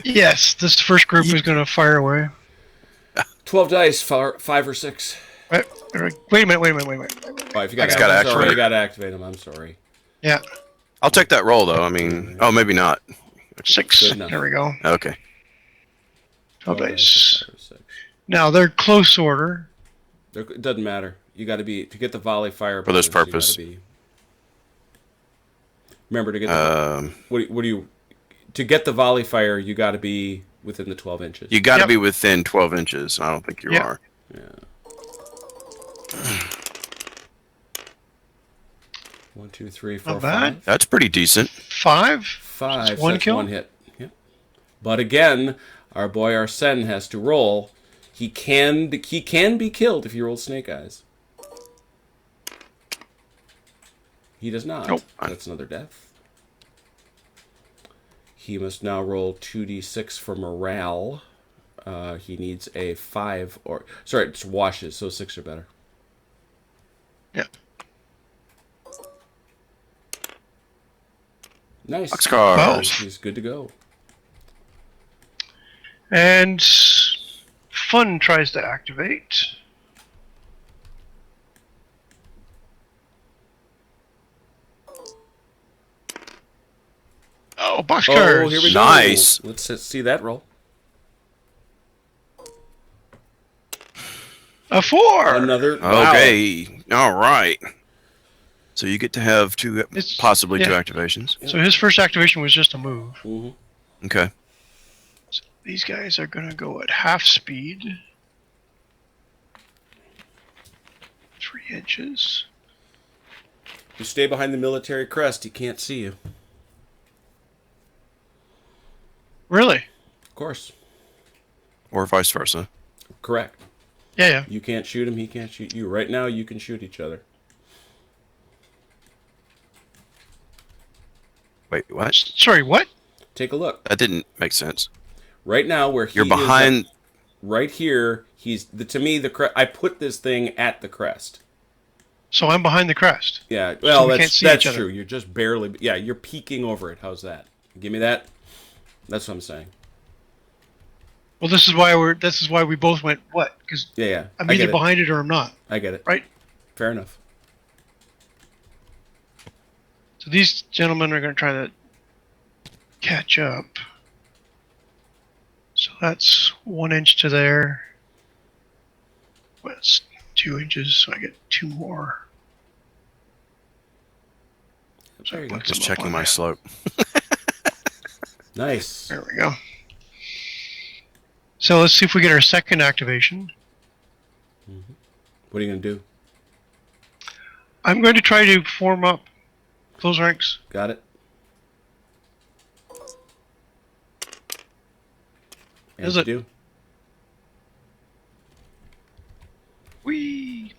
Yes, this first group is gonna fire away. 12 dice, 5 or 6. Wait a minute. Oh, if you got just gotta I'm sorry, activate. you got to activate them. I'm sorry. Yeah, I'll take that roll, though. I mean, oh, maybe not. 6. Good enough. There we go. Okay. 12 for dice. 5 or 6. Now they're close order. It doesn't matter. You got to be to get the volley fire For this bonus, you purpose. gotta be- remember to get the, what do you to get the volley fire? You got to be within the 12 inches. You got to Yep. be within 12 inches. I don't think you Yep. are. Yeah. 1, 2, 3, 4, Not bad. 5. That's pretty decent. 5. 5. Just one That's kill? 1 hit. Yep. But again, Our boy Arsene has to roll. He can be killed if you roll snake eyes. He does not. Nope. That's another death. He must now roll 2d6 for morale. He needs a 5 or... Sorry, it's washes, so 6 or better. Yeah. Nice. Boxcars. He's good to go. And Funn tries to activate. Oh, boxcars. Oh, here we Nice. go. Let's see that roll. A 4. Another. Wow. Okay. All right. So you get to have possibly two yeah. activations. So his first activation was just a move. Mhm. Okay. So these guys are going to go at half speed. 3 inches. You stay behind the military crest, he can't see you. Really? Of course. Or vice versa. Correct. Yeah, yeah. You can't shoot him, he can't shoot you. Right now, you can shoot each other. Wait, what? Sorry, what? Take a look. That didn't make sense. Right now, where he You're behind. is, right here, to me, I put this thing at the crest. So I'm behind the crest. Yeah, well, we can't see each that's other. true. You're just barely... Yeah, you're peeking over it. How's that? Give me that. That's what I'm saying. Well, this is why we both went what? Because Yeah. I'm I either get it. behind it or I'm not. I get it. Right? Fair enough. So these gentlemen are going to try to catch up. So that's 1 inch to there. Well, it's 2 inches, so I get 2 more. There you go. Just checking my slope. Nice. There we go. So let's see if we get our second activation. What are you going to do? I'm going to try to form up close ranks. Got it? Is As it? you do. Whee!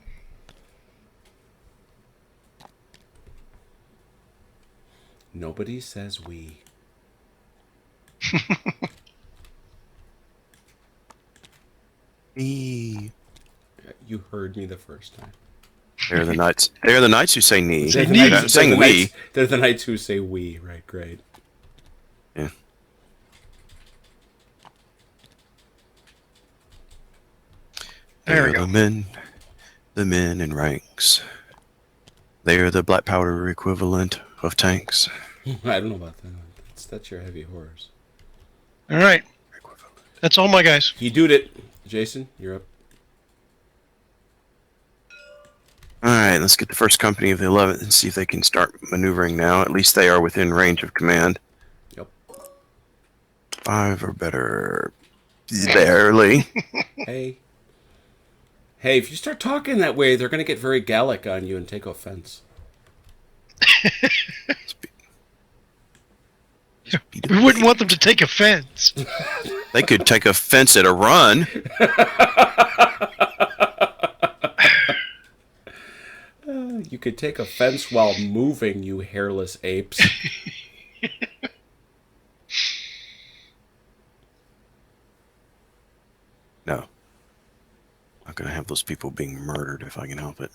Nobody says we. Knee. You heard me the first time. They're the knights. They're the knights who say knee. Say They're knee. not saying the we. knights, they're the knights who say we. Right, great. Yeah. There we They're go. The men in ranks. They are the black powder equivalent of tanks. I don't know about that. That's your heavy horrors. All right. That's all my guys. He doed it. Jason, you're up. All right, let's get the first company of the 11th and see if they can start maneuvering now. At least they are within range of command. Yep. 5 or better. Barely. Hey. Hey, if you start talking that way, they're going to get very Gallic on you and take offense. We wouldn't want them to take offense. They could take offense at a run. You could take offense while moving, you hairless apes. No. Not going to have those people being murdered if I can help it.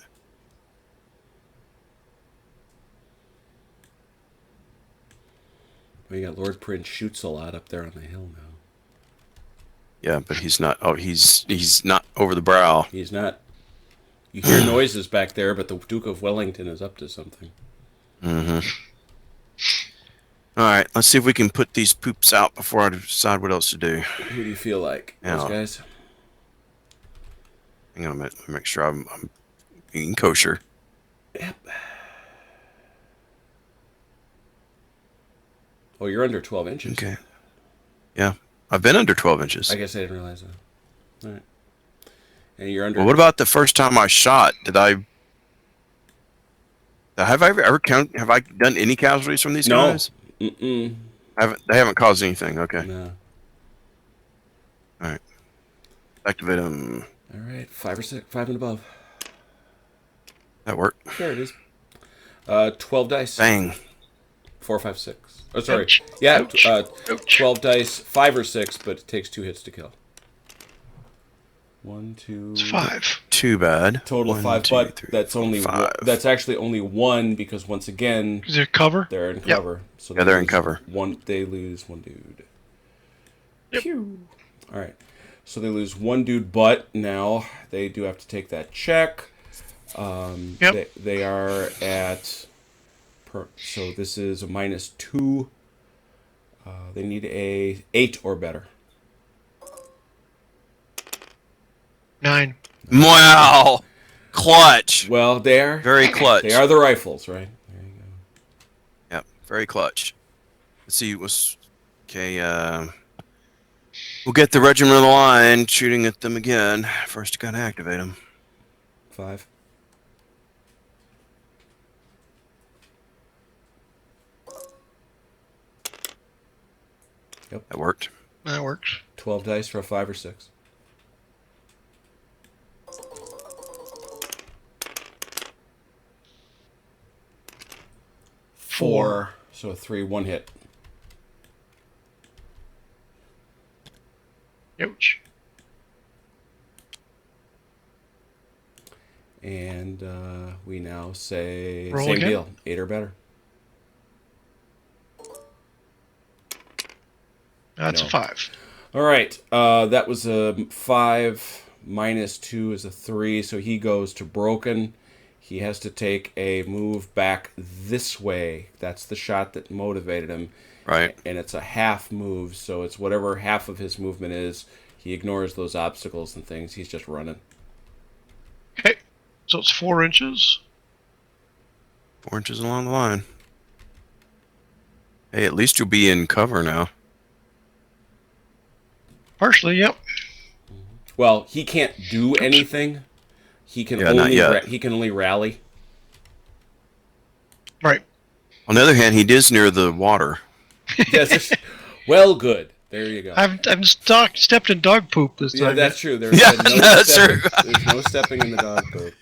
We got Lord Prince shoots a lot up there on the hill now. Yeah, but he's not. Oh, he's not over the brow. He's not. You hear noises back there, but the Duke of Wellington is up to something. Mm-hmm. All right, let's see if we can put these poops out before I decide what else to do. Who do you feel like? Yeah. Those guys? Hang on a minute. Let me make sure I'm eating kosher. Yep. Oh, you're under 12 inches. Okay. Yeah, I've been under 12 inches. I guess I didn't realize that. All right. And you're under... Well, what about the first time I shot? Have I ever have I done any casualties from these No. guys? Mm-mm. They haven't caused anything. Okay. No. All right. Activate him. All right, 5 or 6, 5 and above. That worked. There it is. 12 dice. Bang. 4, 5, 6. Oh, sorry. Ouch. Yeah, Ouch. Ouch. 12 dice, 5 or 6, but it takes 2 hits to kill. 1, 2. It's 5. Too bad. Total 1, 5, 2, but 3, that's 4, only 5. that's actually only 1 because once again Is there cover? they're in Yep. cover. So Yeah, they're in lose cover. They lose 1 dude. Yep. Pew. All right. So they lose 1 dude, but now they do have to take that check. Yep. They are at. So this is a -2. They need a 8 or better. 9. Wow. Clutch. Well, they're Very clutch. They are the rifles, right? There you go. Yep. Very clutch. Let's see. Okay. We'll get the regiment of the line shooting at them again. First, you gotta activate them. 5. That worked. That works. 12 dice for a 5 or 6. 4. So a 3, 1 hit. Ouch. And we now say Roll same again? deal, 8 or better. That's No. a 5. All right, that was a 5 -2 is a 3, so he goes to broken. He has to take a move back this way. That's the shot that motivated him. Right. And it's a half move, so it's whatever half of his movement is. He ignores those obstacles and things. He's just running. Okay. So it's 4 inches. 4 inches along the line. Hey, at least you'll be in cover now. Partially, yep. Well, he can't do anything. He can Yeah, not only yet. he can only rally. Right. On the other hand, he is near the water. Yes. Well, good. There you go. I've stepped in dog poop this Yeah, time. that's true. There's Yeah, no that's stepping. true. There's no stepping in the dog poop.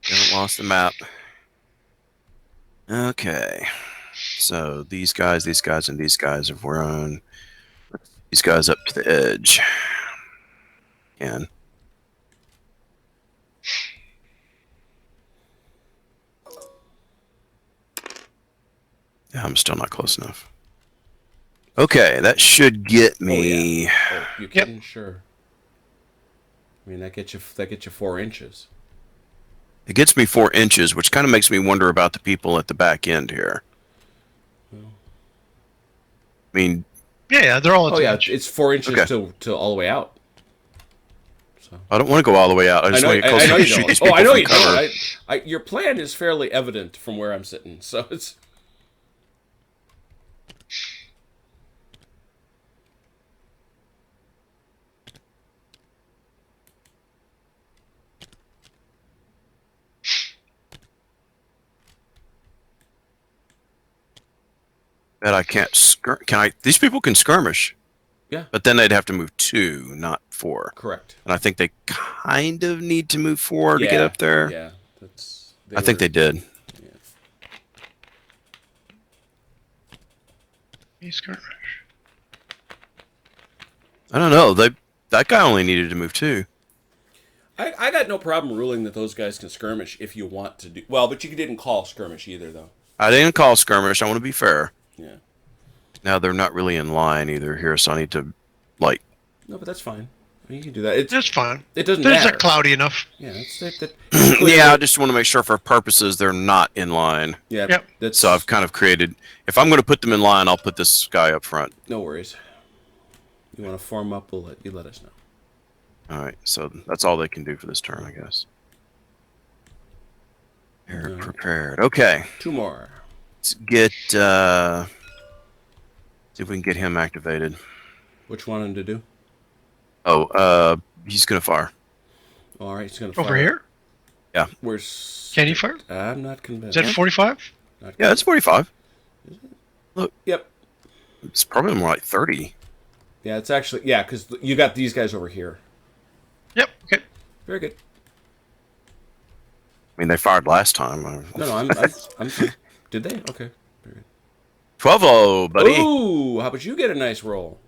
Haven't lost the map. Okay. So these guys, and these guys have run these guys up to the edge. And yeah, I'm still not close enough. Okay, that should get me. Oh, you kidding? Sure. I mean, that gets you 4 inches. It gets me 4 inches, which kind of makes me wonder about the people at the back end here. I mean, Yeah, they're all at Oh the yeah, edge. it's 4 inches Okay. to all the way out. So I don't want to go all the way out. I just want to get close enough to shoot these people I know from you cover. don't. Your plan is fairly evident from where I'm sitting, so it's. That I can't can I? These people can skirmish. Yeah. But then they'd have to move 2, not 4. Correct. And I think they kind of need to move 4 to get Yeah, up there. Yeah, that's. I think they did. Yeah. He skirmish. I don't know. That guy only needed to move 2. I got no problem ruling that those guys can skirmish if you want to do well, but you didn't call skirmish either, though. I didn't call skirmish. I want to be fair. Yeah. Now they're not really in line either here, so I need to like. No, but that's fine. I mean, you can do that. That's fine. It doesn't It's matter. cloudy enough. Yeah, that Yeah, I just want to make sure for purposes they're not in line. Yeah. Yep. That's So I've kind of created. If I'm going to put them in line, I'll put this guy up front. no worries. You want to form up? We'll let us know. All right, so that's all they can do for this turn, I guess. They're All right. prepared. Okay, 2 more. let's get. See if we can get him activated. Which one him to do? Oh, he's gonna fire. All right, he's gonna fire. Over here? Where's? Can he fire? I'm not Is convinced. that 45? Not Yeah, it's 45. Yep. It's probably more like 30. Yeah, it's actually because you got these guys over here. Yep. Okay. Very good. I mean, they fired last time. No, I'm did they? Okay. Very good. 12-0, buddy. Ooh, how about you get a nice roll?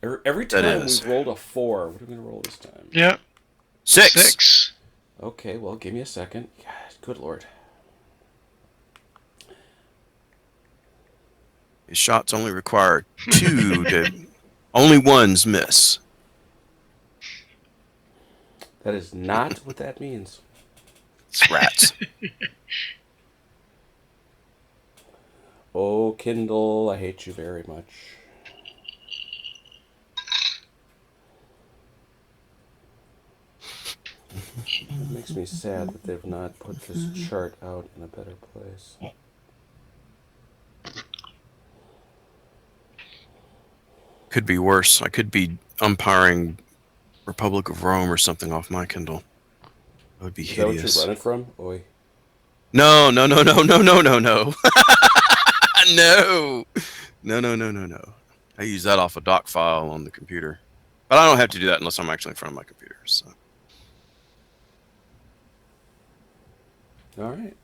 Every That time is. we rolled a 4. What are we going to roll this time? Yeah. 6. 6. Okay, well, give me a second. God, good lord. His shots only require 2 to... Only ones miss. That is not what that means. It's rats. Oh, Kindle, I hate you very much. It makes me sad that they've not put this chart out in a better place. Could be worse. I could be umpiring Republic of Rome or something off my Kindle. That would be Is that what hideous. you're running from? Oi. No. No. No. I use that off a doc file on the computer. But I don't have to do that unless I'm actually in front of my computer. So. All right.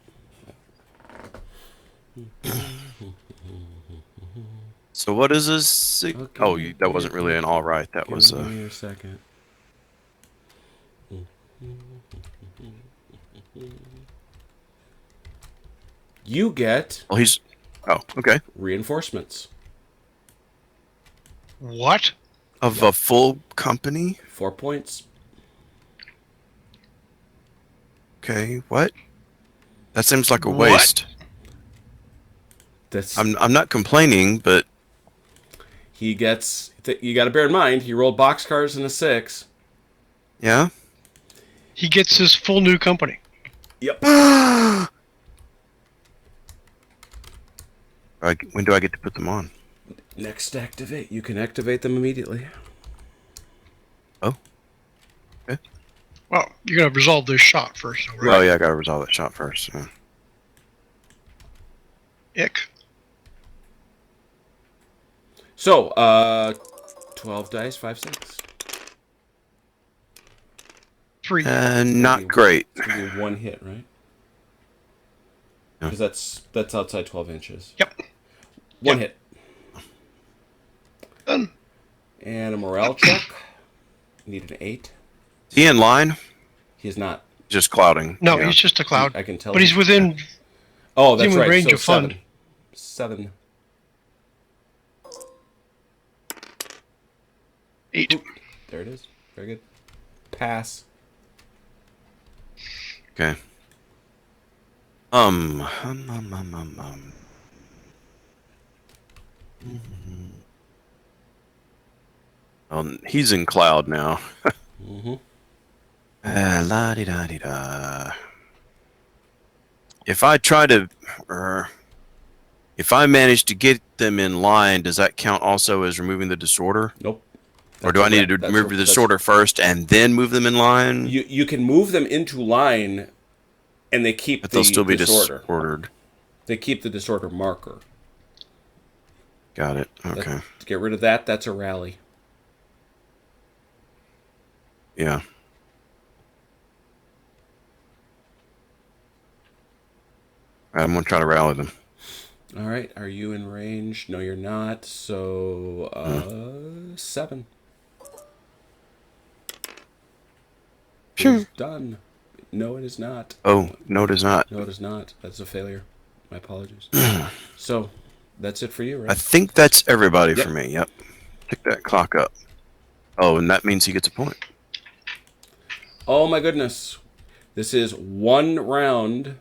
So what is this? Okay. Oh, that wasn't really an all right. That was Give me a second. You get Well, he's. Oh, okay. reinforcements. What? Of a full company. 4 points. Okay. What? That seems like a What? waste. That's I'm not complaining, but he gets. You got to bear in mind he rolled boxcars and a 6. yeah. He gets his full new company. Yep. When do I get to put them on? Next activate. You can activate them immediately. Oh. Okay. Well, you're gonna resolve this shot first, though, Oh right? yeah, I gotta resolve that shot first. Yeah. Ick. So, 12 dice, 5, 6. 3. Not great. It's gonna be 1 hit, right? Yeah. Because that's outside 12 inches. Yep. 1 hit. Done. And a morale check. Need an 8. Is he in line? He's not. Just clouding. No, Yeah. he's just a cloud. I can tell. But he's within. Oh, that's within right. range So of Funn. 7. 8. There it is. Very good. Pass. Okay. He's in cloud now. Mm-hmm. La-di-da-di-da. If I try to, if I manage to get them in line, does that count also as removing the disorder? Nope. Or do I need to remove the disorder first and then move them in line? You can move them into line, and they keep But the they'll still be disorder. disordered. They keep the disorder marker. Got it. Okay. To get rid of that, that's a rally. Yeah. I'm going to try to rally them. All right. Are you in range? No, you're not. So, 7. It's done. No, it is not. Oh, no, it is not. No, it is not. That's a failure. My apologies. So, that's it for you, I right? think that's everybody Yep. for me. Yep. Pick that clock up. Oh, and that means he gets a point. Oh, my goodness. This is 1 round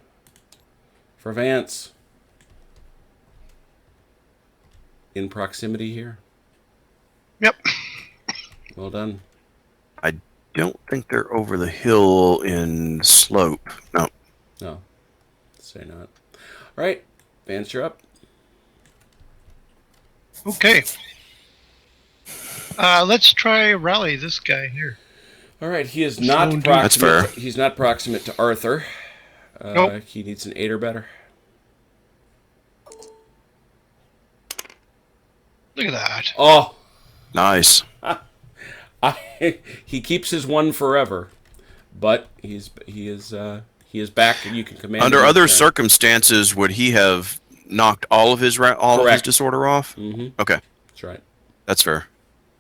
for Vance. In proximity here. Yep. Well done. I don't think they're over the hill in slope. No. No. Say not. All right. Vance, you're up. Okay. Let's try rally this guy here. All right. He is Slow not dude. proximate. That's fair. He's not proximate to Arthur. Nope. He needs an 8 or better. Look at that. Oh, Nice. He keeps his one forever, but he is back, and you can command. Under him other turn. circumstances, would he have knocked all of his Correct. disorder off? Mm-hmm. Okay, That's right. that's fair.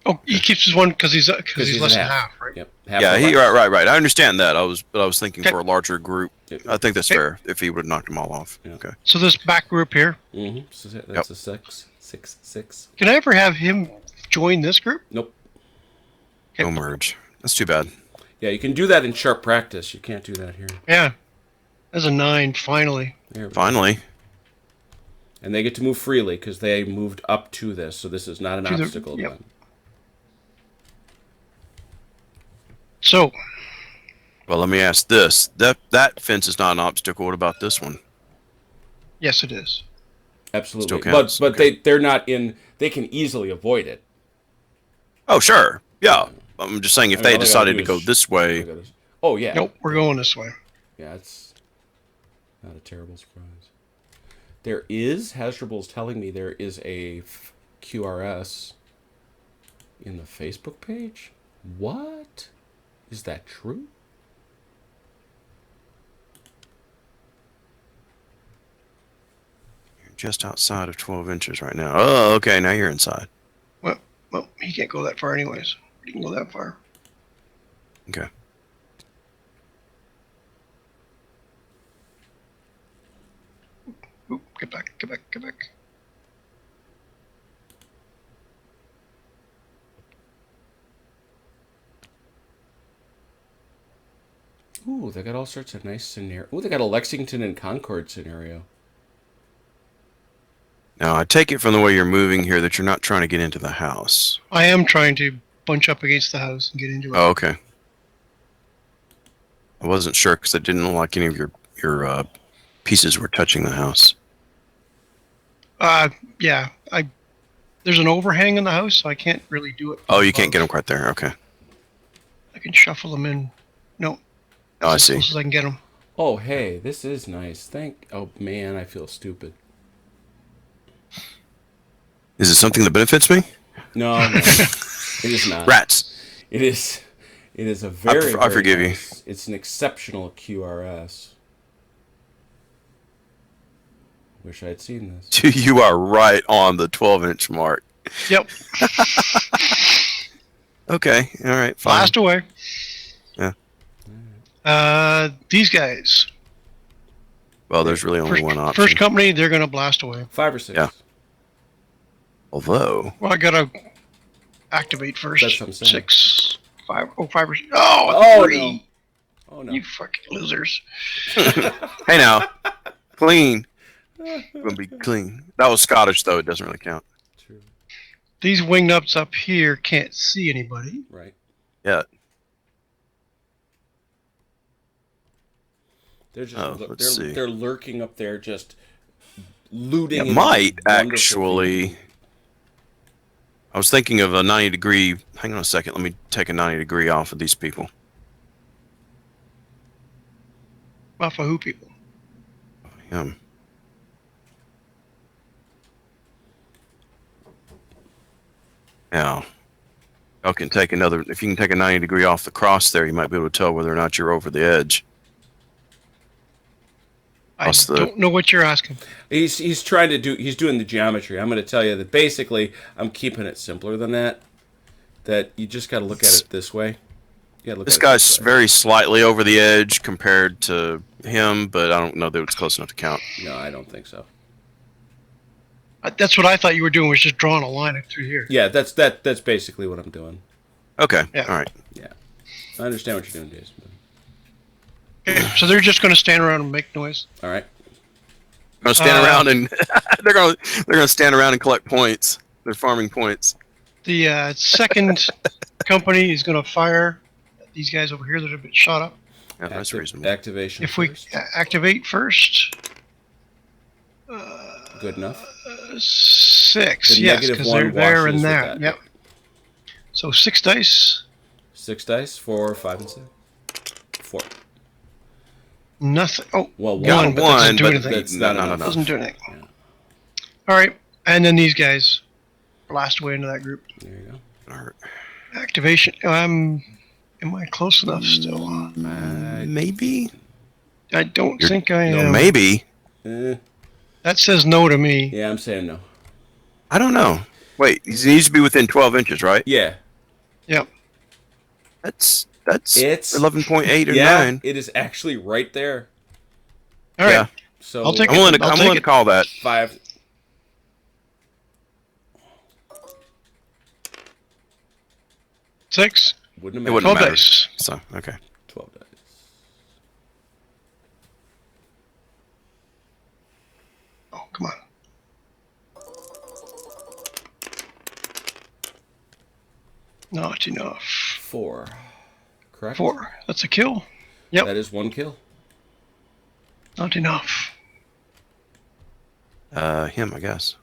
Oh, he keeps his one because he's He's less at than half, right? Yep. Half Yeah, of he life. right. I understand that. I was thinking Okay. for a larger group. Yep. I think that's fair if he would have knocked them all off. Yeah. Okay. So this back group here, Mm-hmm. So that's a 6. can I ever have him join this group? Nope. Okay. No merge. That's too bad. Yeah, you can do that in sharp practice. You can't do that here. Yeah, that's a 9 finally. There we go. Finally. And they get to move freely because they moved up to this, so this is not an To the- obstacle to yep. them. So Well, let me ask this: that fence is not an obstacle. What about this one? yes, it is. Absolutely. Still counts. But Okay. they're not in. They can easily avoid it. Oh, sure. Yeah. I'm just saying if I mean, they all they decided gotta to do go is this way. Look at this. Oh yeah. Nope, we're going this way. Yeah, it's not a terrible surprise. There is, Hasdrubal's telling me there is a QRS in the Facebook page. What? Is that true? You're just outside of 12 inches right now. Oh, okay. Now you're inside. Well, he can't go that far anyways. He can go that far. Okay. Oop, get back, get back, get back. Ooh, they got all sorts of nice scenario. Ooh, they got a Lexington and Concord scenario. Now I take it from the way you're moving here that you're not trying to get into the house. I am trying to bunch up against the house and get into it. Oh, okay. I wasn't sure because it didn't look like any of your pieces were touching the house. Yeah. There's an overhang in the house, so I can't really do it. from Oh, you can't above. get them quite there. Okay. I can shuffle them in. No. Oh, I as see. close as I can get them. Oh, hey, this is nice. Oh man, I feel stupid. Is it something that benefits me? No, it is not. Rats. It is. It is a very. I forgive you. It's an exceptional QRS. Wish I had seen this. You are right on the 12-inch mark. Yep. Okay. All right. Fine. Blast away. Yeah. These guys. Well, there's really only one option. First company, they're going to blast away. 5 or 6. Yeah. Although. Well, I got to activate first. That's what I'm saying. 6, 5. Oh, 5 or 6. Oh, Oh, 3. no. Oh no. You fucking losers. Hey now. Clean. Gonna be clean. That was Scottish though. It doesn't really count. True. These wingnuts up here can't see anybody. Right. Yeah. They're just. Oh, let's see. They're lurking up there, just looting. It in might wonderful actually. view. I was thinking of a 90-degree. Hang on a second. Let me take a 90-degree off of these people. Off of who people? Yeah. Y'all can take another. If you can take a 90-degree off the cross there, you might be able to tell whether or not you're over the edge. I What's the- don't know what you're asking. He's trying to do. He's doing the geometry. I'm going to tell you that basically I'm keeping it simpler than that. That you just got to look at it this way. You gotta look This at it guy's way. very slightly over the edge compared to him, but I don't know that it's close enough to count. No, I don't think so. That's what I thought you were doing, was just drawing a line up through here. Yeah, that's basically what I'm doing. Okay. Yeah. All right. Yeah, I understand what you're doing, Jason. Okay, so they're just going to stand around and make noise. All right. They're gonna stand around and they're gonna stand around and collect points. They're farming points. The second company is going to fire at these guys over here that have been shot up. Yeah, that's reasonable. Activation. If we first. activate first, Good enough. 6, The yes, negative because one they're there washes and with there. that. Yep. So 6 dice, 6 dice, 4, 5, and 6. 4. nothing. Oh, Well, one, but that doesn't do anything. That's not enough. Doesn't do anything. Yeah. All right, and then these guys blast away into that group. There you go. gonna hurt. Activation. Am I close enough still? Maybe. I don't think I No, am. maybe. That says no to me. Yeah, I'm saying no. I don't know. Wait, he needs to be within 12 inches, right? Yeah. Yep. That's It's 11.8 or yeah, 9. it is actually right there. All right. Yeah. So I'll take I'm it. willing to, I'll I'm take willing it. to call that. 5. Six. Wouldn't It have wouldn't mattered. 12 matter. dice. So, okay. 12 dice. Oh, come on. Not enough. 4. Correct? 4. That's a kill. Yep. That is 1 kill. Not enough. Him, I guess.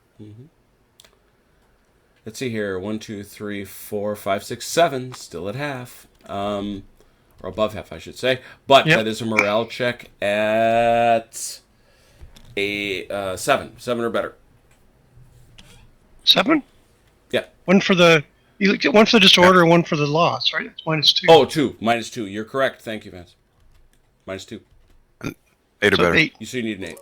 Let's see here. 1, 2, 3, 4, 5, 6, 7. Still at half. Or above half, I should say. But Yep. that is a morale check at a 7. 7 or better. 7? Yeah. One for the disorder and one for the loss, right? It's -2. Oh, 2. -2. You're correct. Thank you, Vance. -2. 8 or so better. 8. You need an 8.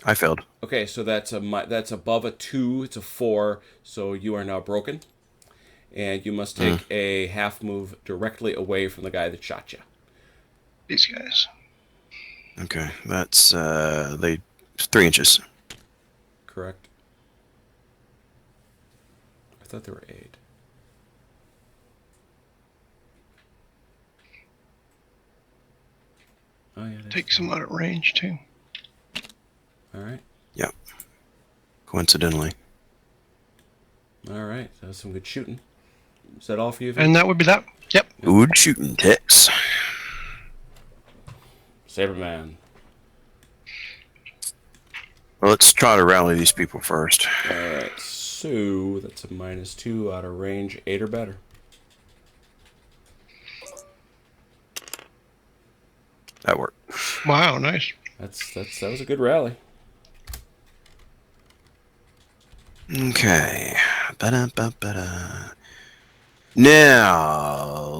I failed. Okay, so that's above a 2. It's a 4. So you are now broken, and you must take a half move directly away from the guy that shot you. These guys. Okay, that's 3 inches. Correct. I thought there were 8. Oh yeah. Takes them out of range too. All right. Yep. Coincidentally. All right. That was some good shooting. Is that all for you, Vance? And that would be that. Yep. Good shooting, Tex. Saberman. Well, let's try to rally these people first. All right. So that's a -2 out of range, 8 or better. That worked. Wow, nice. That was a good rally. Okay. Ba-da-ba-ba-da. Now,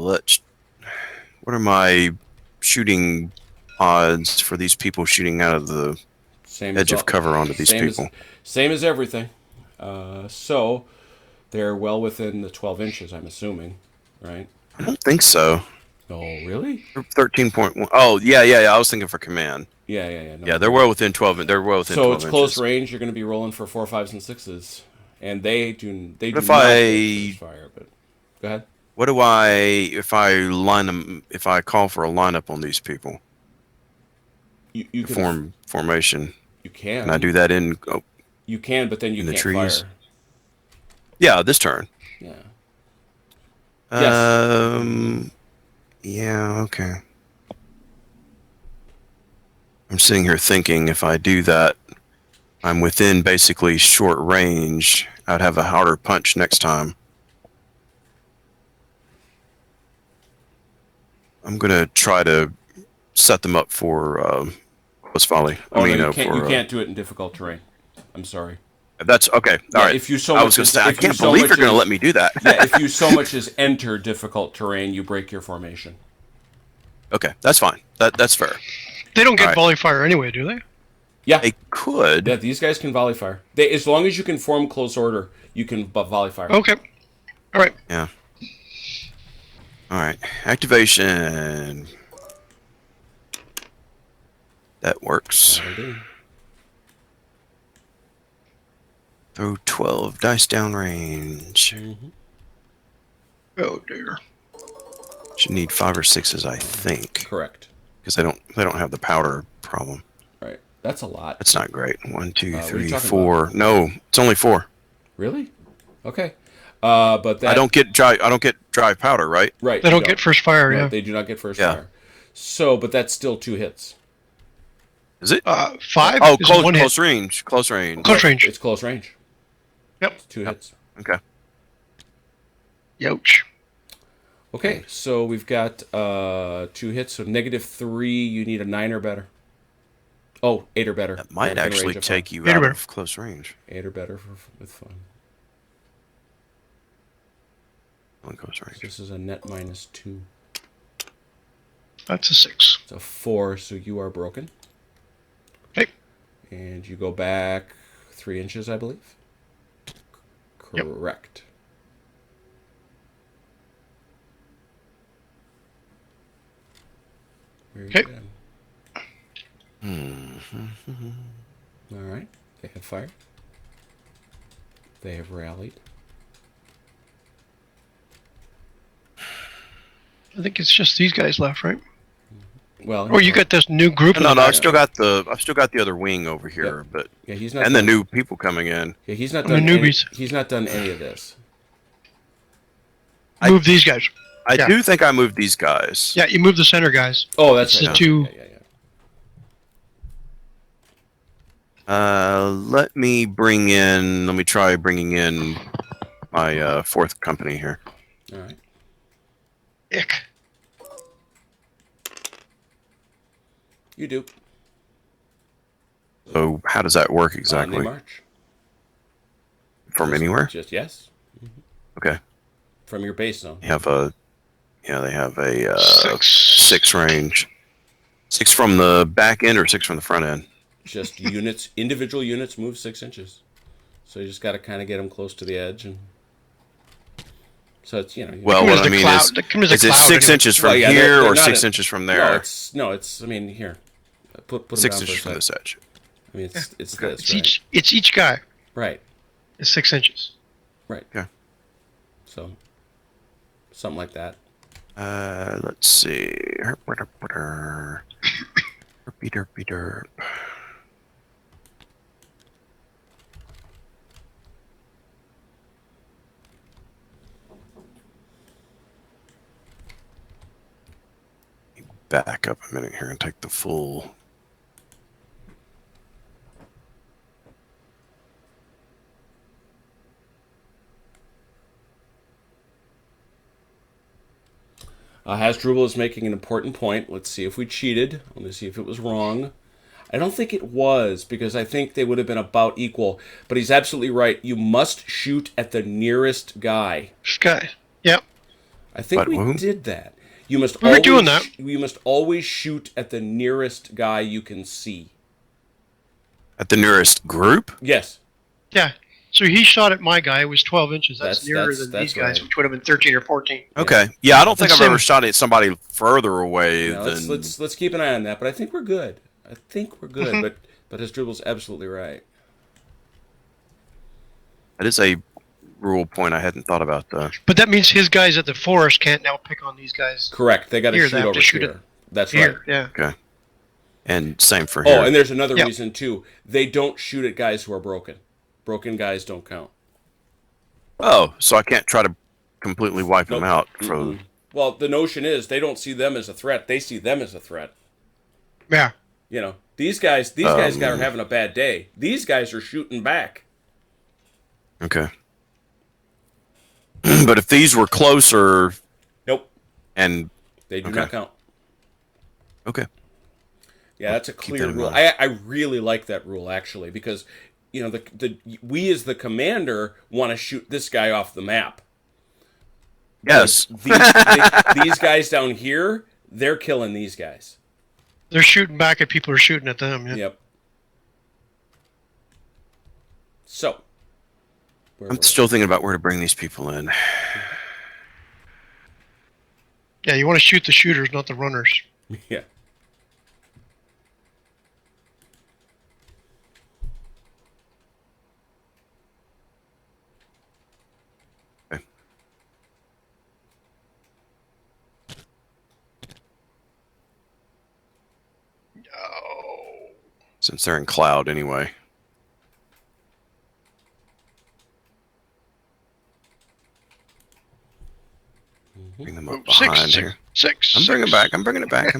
what are my shooting odds for these people shooting out of the Same edge as of cover onto these people? Same as everything. So they're well within the 12 inches, I'm assuming, right? I don't think so. Oh, really? 13.1. Oh, yeah. I was thinking for command. Yeah. No. Yeah, they're well within 12. They're well within 12 So inches. it's close range. You're going to be rolling for 4, 5s, and 6s, and they do If not I- get first fire. But go ahead. What do if I line them? If I call for a lineup on these people, You can formation, You can. can I do that in? Oh, You can, but then you in the can't trees? fire. Yeah, this turn. Yeah. Yeah. Okay. I'm sitting here thinking if I do that, I'm within basically short range. I'd have a harder punch next time. I'm gonna try to set them up for close volley. Oh, no, you can't do it in difficult terrain. I'm sorry. That's okay. All right. If you so I much was gonna as- say I if you can't so believe much you're gonna as- let me do that. Yeah, if you so much as enter difficult terrain, you break your formation. Okay, that's fine. That's fair. They don't get Alright. volley fire anyway, do they? Yeah. They could. Yeah, these guys can volley fire. As long as you can form close order, you can volley fire. Okay. All right. Yeah. All right. Activation. That works. That'll do. Throw 12 dice downrange. Oh dear. Should need 5 or 6s, I think, Correct. because they don't have the powder problem. Right. That's a lot. That's not great. 1, 2, what are you 3, talking 4. No, it's only 4. Really? Okay. But that I don't get dry powder, right? right. They you don't get first fire, Right, yeah. they do not get first Yeah. fire. So, but that's still 2 hits. Is it? 5 Oh, is one close hit. range. Close range. Close range. It's close range. Yep. It's 2 hits. Okay. Youch. Okay, so we've got 2 hits. So -3, you need a 9 or better. Oh, 8 or better. That might Within actually range of take fun. you 8 or out better. of close range. 8 or better with fun. One close range. This is a net -2. That's a 6. It's a 4, so you are broken. Okay. And you go back 3 inches, I believe. Yep. Correct. Very Okay. good. All right. They have fired. They have rallied. I think it's just these guys left, right? Well, Or you got this new group. in No, the no, back. I've still got the other wing over here, but yeah, he's not. and the done, new people coming in. Yeah, he's not And the done. newbies. He's not done any of this. Move these guys. I Yeah. do think I moved these guys. Yeah, you move the center guys. Oh, that's It's right. the two. Yeah. Let me try bringing in my fourth company here. All right. Ick. You do. So how does that work They exactly? march. From anywhere? Just yes. Okay. From your base zone. They have a 6. 6 range. 6 from the back end or 6 from the front end? Just units, individual units move 6 inches. So you just got to kind of get them close to the edge, and so it's Well, Come what as I the mean cloud- come as a is it cloud 6 anyway. inches from Well, yeah, here they're or not 6 a- inches from No, there? it's. I mean, here, put them 6 down inches for from a this sec. edge. I mean, it's this, It's right? each guy Right, is 6 inches. right. Okay. So, something like that. Let's see. Derpy derpy derp. Back up a minute here and take the full. Hasdrubal is making an important point. Let's see if we cheated. Let me see if it was wrong. I don't think it was, because I think they would have been about equal. But he's absolutely right. You must shoot at the nearest guy. This guy. Yep. I think But we who? did that. You must We were always, doing that. You must always shoot at the nearest guy you can see. At the nearest group? Yes. Yeah. So he shot at my guy. It was 12 inches. That's, That's- nearer that's- than that's these guys, right. which would have been 13 or 14. Okay. Yeah, I don't think Let's I've ever see. shot at somebody further away Now, than. let's keep an eye on that. But I think we're good. I think we're good. But Hasdrubal's absolutely right. That is a rule point I hadn't thought about, though. But that means his guys at the forest can't now pick on these guys Correct. They got to Here, shoot they have over to shoot here. That's here. right. Yeah. And same for here. Oh, and there's another Yeah. reason too. They don't shoot at guys who are broken. Broken guys don't count. Oh, so I can't try to completely wipe them Nope. out for. Well, the notion is they don't see them as a threat. They see them as a threat. Yeah. You know, these guys are having a bad day. These guys are shooting back. Okay. But if these were closer Nope, and. they do Okay. not count. Okay. Yeah, that's a keep clear that in rule. mind. I really like that rule actually, because you know we as the commander want to shoot this guy off the map. Yes. These guys down here, they're killing these guys. They're shooting back at people who are shooting at them. Yeah. Yep. So, where I'm were still thinking about where to bring these people in. Yeah, you want to shoot the shooters, not the runners. we? Yeah. Okay. Oh. Since they're in cloud anyway. Bring them up behind here. Six. I'm bringing it back. I'm bringing it back.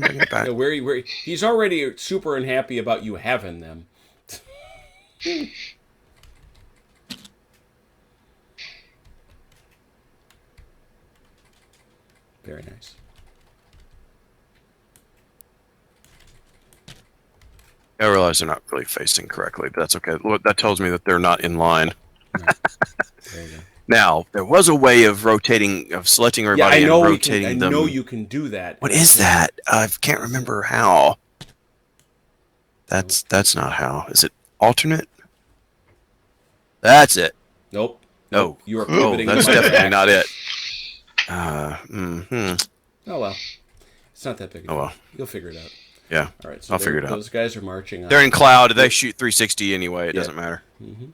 Yeah, where he's already super unhappy about you having them. Very nice. I realize they're not really facing correctly, but that's okay. Look, that tells me that they're not in line. There you go. Now, there was a way of selecting everybody and rotating them. I know you can do that. What is that? I can't remember how. That's not how. Is it alternate? That's it. Nope. No. You are pivoting. That's the definitely not it. Oh well. It's not that big. Oh well. You'll figure it out. Yeah. All right. So I'll figure it out. Those guys are marching. They're in cloud. They shoot 360 anyway. It doesn't matter. Mm-hmm.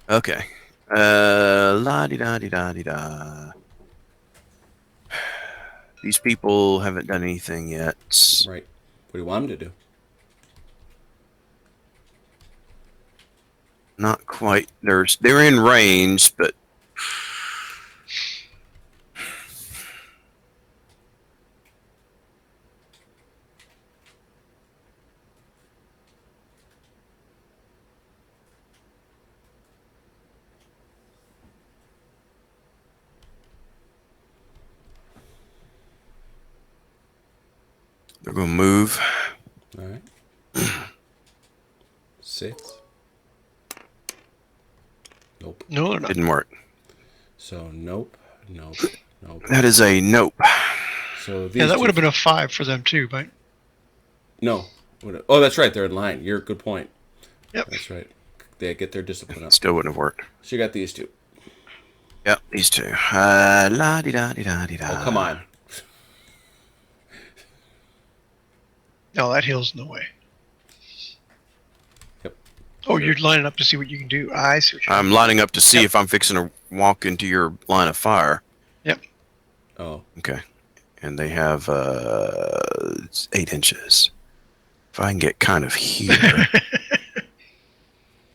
Okay. La di da di da di da. These people haven't done anything yet. Right. What do you want them to do? Not quite. They're in range, but they're going to move. All right. 6. Nope. No, they're not. Didn't work. So nope. That is a nope. So Yeah, that would have been a 5 for them too, right? No. Oh, that's right. They're in line. You're a good point. Yep. That's right. They get their discipline up. Still wouldn't have worked. So you got these two. Yep, these two. La di da di da di da. Oh, come on. No, that hill's in the way. Yep. Oh, you're lining up to see what you can do. I see what you're I'm lining up to see if I'm fixing to walk into your line of fire. Yep. Oh. Okay. And they have 8 inches. If I can get kind of here,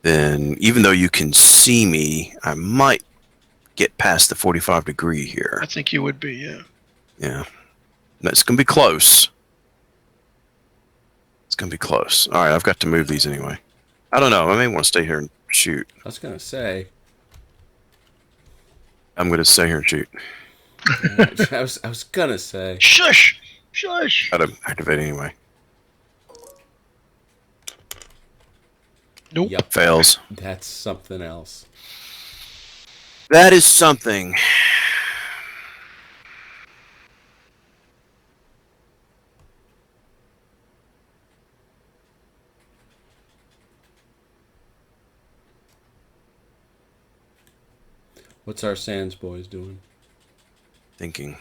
then even though you can see me, I might get past the 45 degree here. I think you would be, yeah. Yeah. That's going to be close. It's going to be close. All right, I've got to move these anyway. I don't know. I may want to stay here and shoot. I was gonna say. I'm going to stay here and shoot. I was gonna say. Shush! Shush! Got to activate anyway. Nope. Yep. Fails. That's something else. That is something. What's our Sands boys doing? Thinking.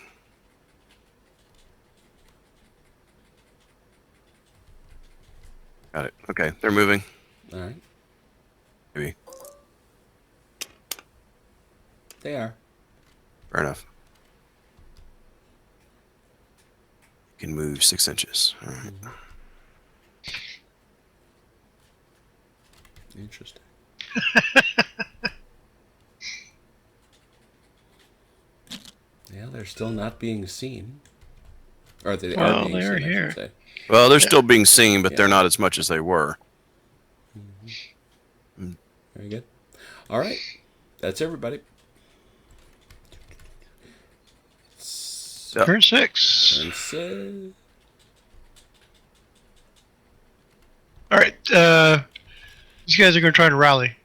Got it. Okay, they're moving. All right. Maybe. They are. Fair enough. You can move 6 inches. All right. Interesting. Yeah, they're still not being seen. Or they are being they're seen, here. I should say. Well, they're still being seen, but they're not as much as they were. Very good. All right. That's everybody. Turn 6. And so, Alright, these guys are going to try to rally.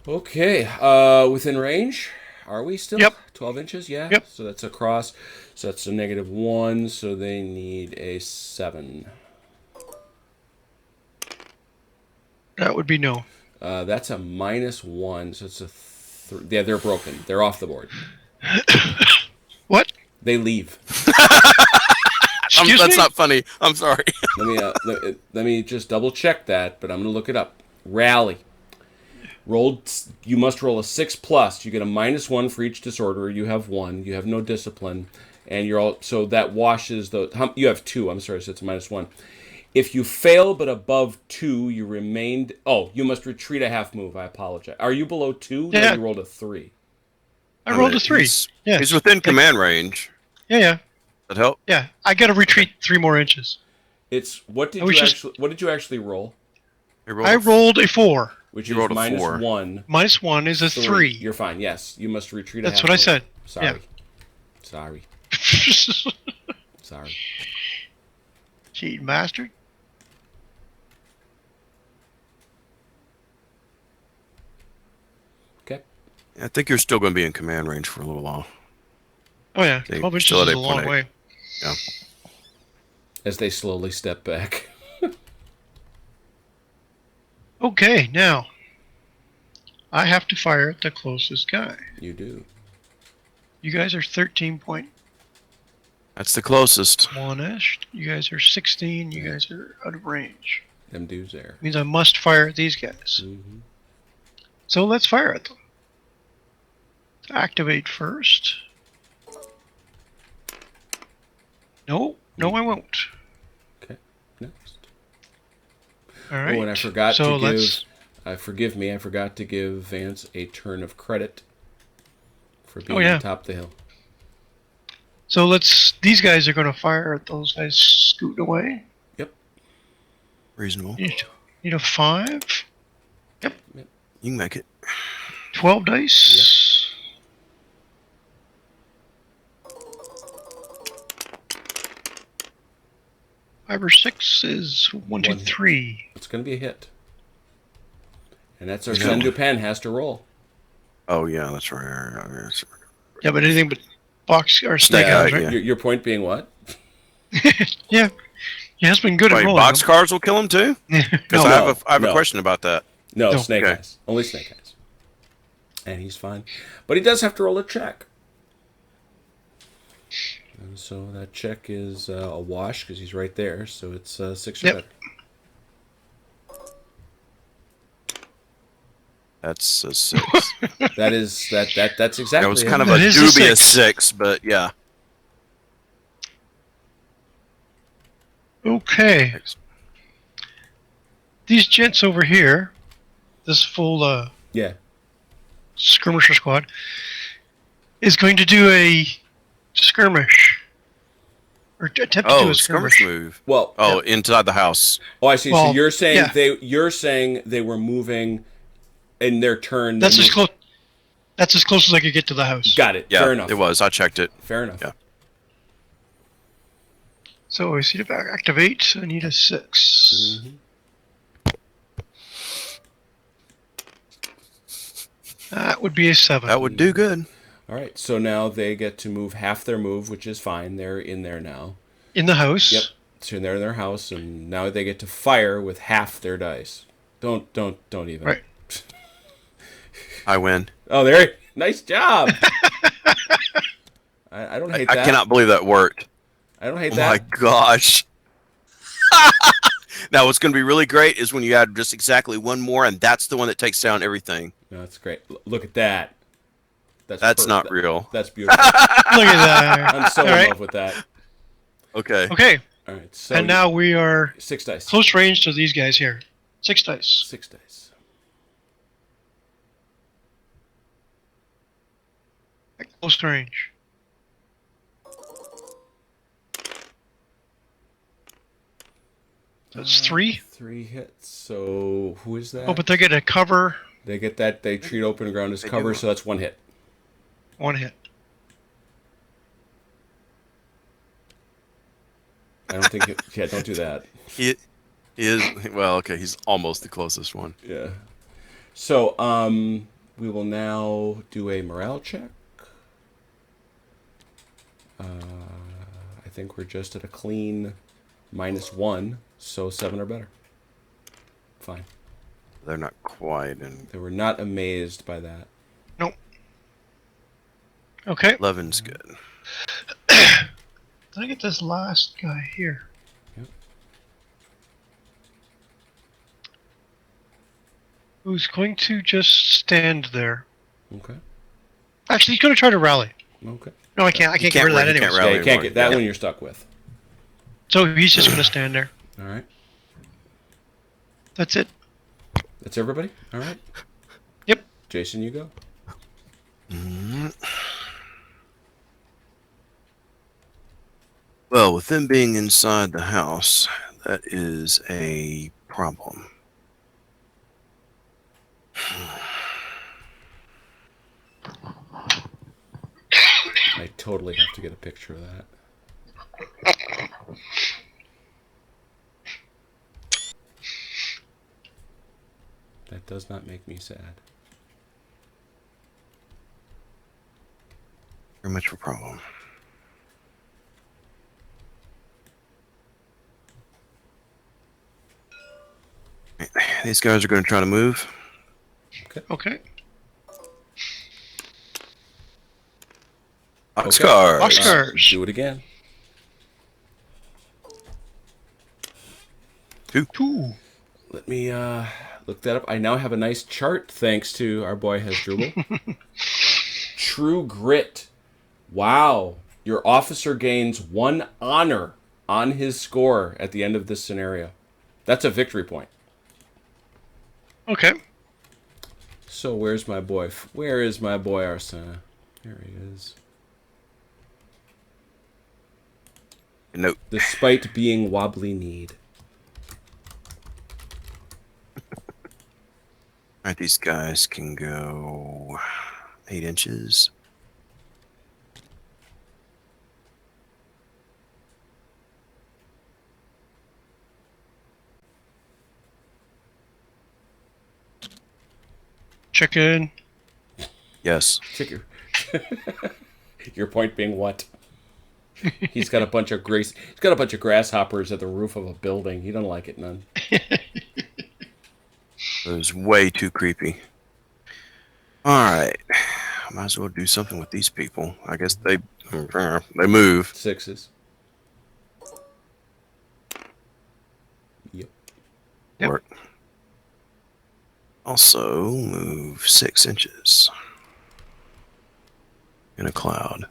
okay. Within range? Are we still? Yep. 12 inches? Yeah. Yep. So that's across. So that's a -1. So they need a 7. That would be no. That's a -1. So it's a 3. Yeah, they're broken. They're off the board. What? They leave. Excuse That's me? not funny. I'm sorry. Let me just double check that, but I'm going to look it up. Rally. You must roll a 6+. You get a -1 for each disorder. You have 1. You have no discipline, and so that washes the. You have 2. I'm sorry, so it's a -1. If you fail but above 2, you remained. Oh, you must retreat a half move. I apologize. Are you below 2? Yeah. No, you rolled a 3. I rolled a 3. Yeah. He's within command range. Yeah. That help? Yeah. I got to retreat 3 more inches. It's what did I was you just- actually? What did you actually roll? I rolled a 4. Which You is rolled a 4. -1. -1 is a 3. You're fine. Yes, you must retreat. That's a half what I move. said. Sorry. Yeah. Sorry. Cheating bastard. Okay. I think you're still going to be in command range for a little while. Oh yeah, Okay, 12 still inches at is a long 8.8. way. Yeah. As they slowly step back. Okay, now I have to fire at the closest guy. You do. You guys are 13.1ish. That's the closest. You guys are 16. You guys are out of range. Them dudes there. Means I must fire at these guys. Mm-hmm. So let's fire at them. Activate first. No, I won't. Okay. Next. All right. Oh, and I forgot so to give. let's. Forgive me. I forgot to give Vance a turn of credit for being yeah. on top of the hill. So let's. These guys are going to fire at those guys scooting away. Yep. Reasonable. Need a 5. You can make it. 12 dice. Yep. 5 or 6 is 1, 2, 3. It's going to be a hit. And that's our Sen Dupan has to roll. Oh, yeah, that's right. Yeah, but anything but box or snake Yeah, eyes, right? yeah. Your point being what? Yeah. He has been good at Wait, rolling. box cars will kill him too? Because No. I have no. a question about that. No, No. snake Okay. eyes. Only snake eyes. And he's fine. But he does have to roll a check. And so that check is a wash because he's right there. So it's 6 or Yep. better. That's a 6. That's exactly That was it. kind of That a is a dubious 6. 6, but yeah. Okay. These gents over here, this full Yeah. skirmisher squad, is going to do a skirmish. Or attempt to do Oh, a skirmish move. Well, Oh, inside the house. oh, I see. Well, so you're saying yeah. you're saying they were moving in their turn. That's they as moved- close. That's as close as I could get to the house. Got it. Yeah, Fair enough. it was. I checked it. Fair enough. Yeah. So I see to activate. I need a 6. Mhm. That would be a 7. That would do good. All right. So now they get to move half their move, which is fine. They're in there now. In the house. Yep. So they're in their house, and now they get to fire with half their dice. Don't even. Right. I win. Oh, there. Nice job. I don't hate I that. cannot believe that worked. I don't hate Oh that. my gosh. Now, what's going to be really great is when you add just exactly one more, and that's the one that takes down everything. No, that's great. Look at that. That's not real. That's beautiful. Look at that. I'm so All in right. love with that. Okay. Okay. All right. So And now we are 6 dice. close range to these guys here. 6 dice. 6 dice. At close range. That's 3. 3 hits. So who is that? Oh, but they're going to cover They get that. They treat open ground as They cover, do. so that's 1 hit. 1 hit. I don't think. Yeah, don't do that. He is, well, okay, he's almost the closest one. Yeah. So we will now do a morale check. I think we're just at a clean -1, so 7 or better. Fine. They're not quite, and They were not amazed by that. Nope. Okay. 11's good. Then I get this last guy here. Yep. Who's going to just stand there. Okay. Actually, he's going to try to rally. Okay. No, I can't. I can't get rid of that he can't anyway. rally Yeah, you can't anymore. get that Yeah. one. You're stuck with. So he's just going to stand there. All right. That's it. That's everybody. All right. Yep. Jason, you go. Well, with them being inside the house, that is a problem. I totally have to get a picture of that. That does not make me sad. Very much of a problem. These guys are going to try to move. Okay. Boxcars. Boxcars. Do it again. 2. Let me look that up. I now have a nice chart thanks to our boy Hasdrubal. True grit. Wow. Your officer gains 1 honor on his score at the end of this scenario. That's a victory point. Okay. So where's my boy? Where is my boy Arsena? There he is. Nope. Despite being wobbly kneed. Alright, these guys can go 8 inches. Chicken. Yes. Chicken. Your point being what? He's got a bunch of grasshoppers at the roof of a building. He don't like it none. It was way too creepy. Alright. Might as well do something with these people. I guess they move. 6s. Yep. Yep. Work. Also move 6 inches. In a cloud.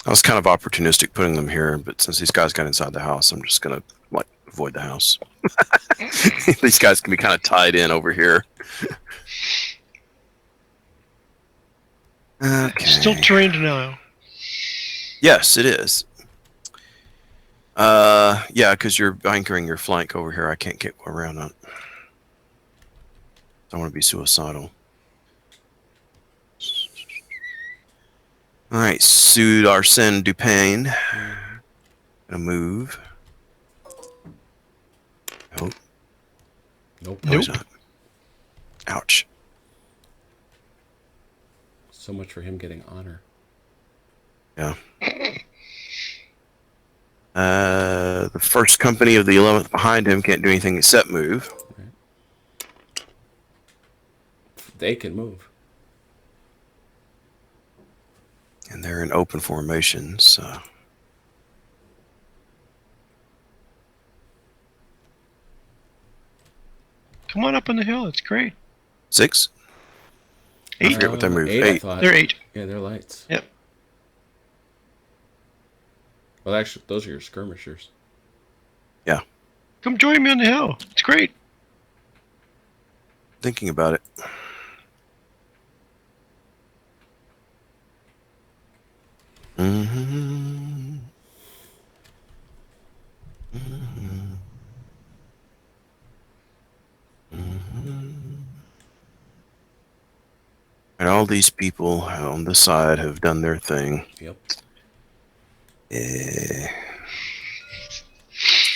I was kind of opportunistic putting them here, but since these guys got inside the house, I'm just gonna like avoid the house. These guys can be kind of tied in over here. Okay. Still terrain denial. Yes, it is. Yeah, because you're anchoring your flank over here. I can't get around that. I want to be suicidal. All right, Sud Arsène Dupin. Gonna move. Nope. Nope. No, he's not. Ouch. So much for him getting honor. Yeah. The first company of the 11th behind him can't do anything except move. Right. They can move. And they're in open formation, so... Come on up on the hill. It's great. 6? I 8. forget what they move. 8. I 8. thought. They're 8. Yeah, they're lights. Yep. Well, actually, those are your skirmishers. Yeah. Come join me on the hill. It's great. Thinking about it. Mm-hmm. Mm-hmm. Mm-hmm. And all these people on the side have done their thing. Yep.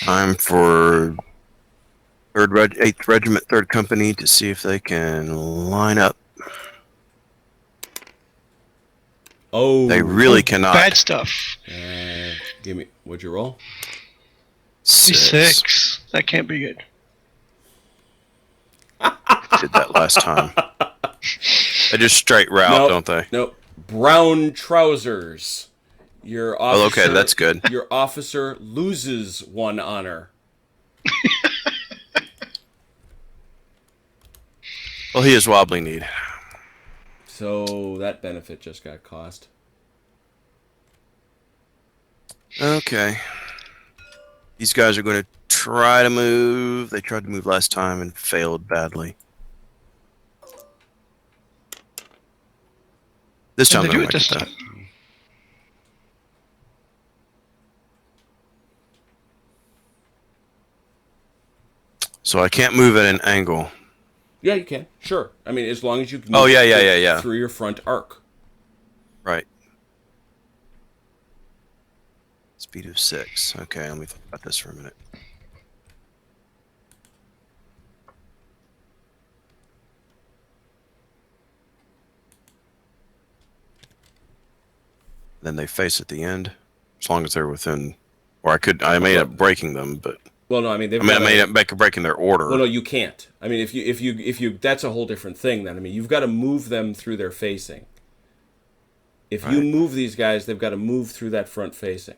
Time for 8th Regiment, 3rd Company to see if they can line up. Oh. They really cannot. Bad stuff. Give me. What'd you roll? 6. That can't be good. Did that last time. They just straight route, Nope. don't they? Nope. Brown trousers. Your officer, Oh, okay, that's good. Your officer loses 1 honor. Well, he is wobbly kneed. So that benefit just got cost. Okay. These guys are going to try to move. They tried to move last time and failed badly. This time They they're do going it to this make it. time. So I can't move at an angle. Yeah, you can. Sure. I mean, as long as you can. Oh, move yeah. Through your front arc. Right. Speed of 6. Okay, let me think about this for a minute. Then they face at the end, as long as they're within. Or I may end up breaking them, but Well, no, I mean I may end up breaking their order. Well, no, you can't. I mean, if you, that's a whole different thing. Then I mean, you've got to move them through their facing. If you move these guys, they've got to move through that front facing.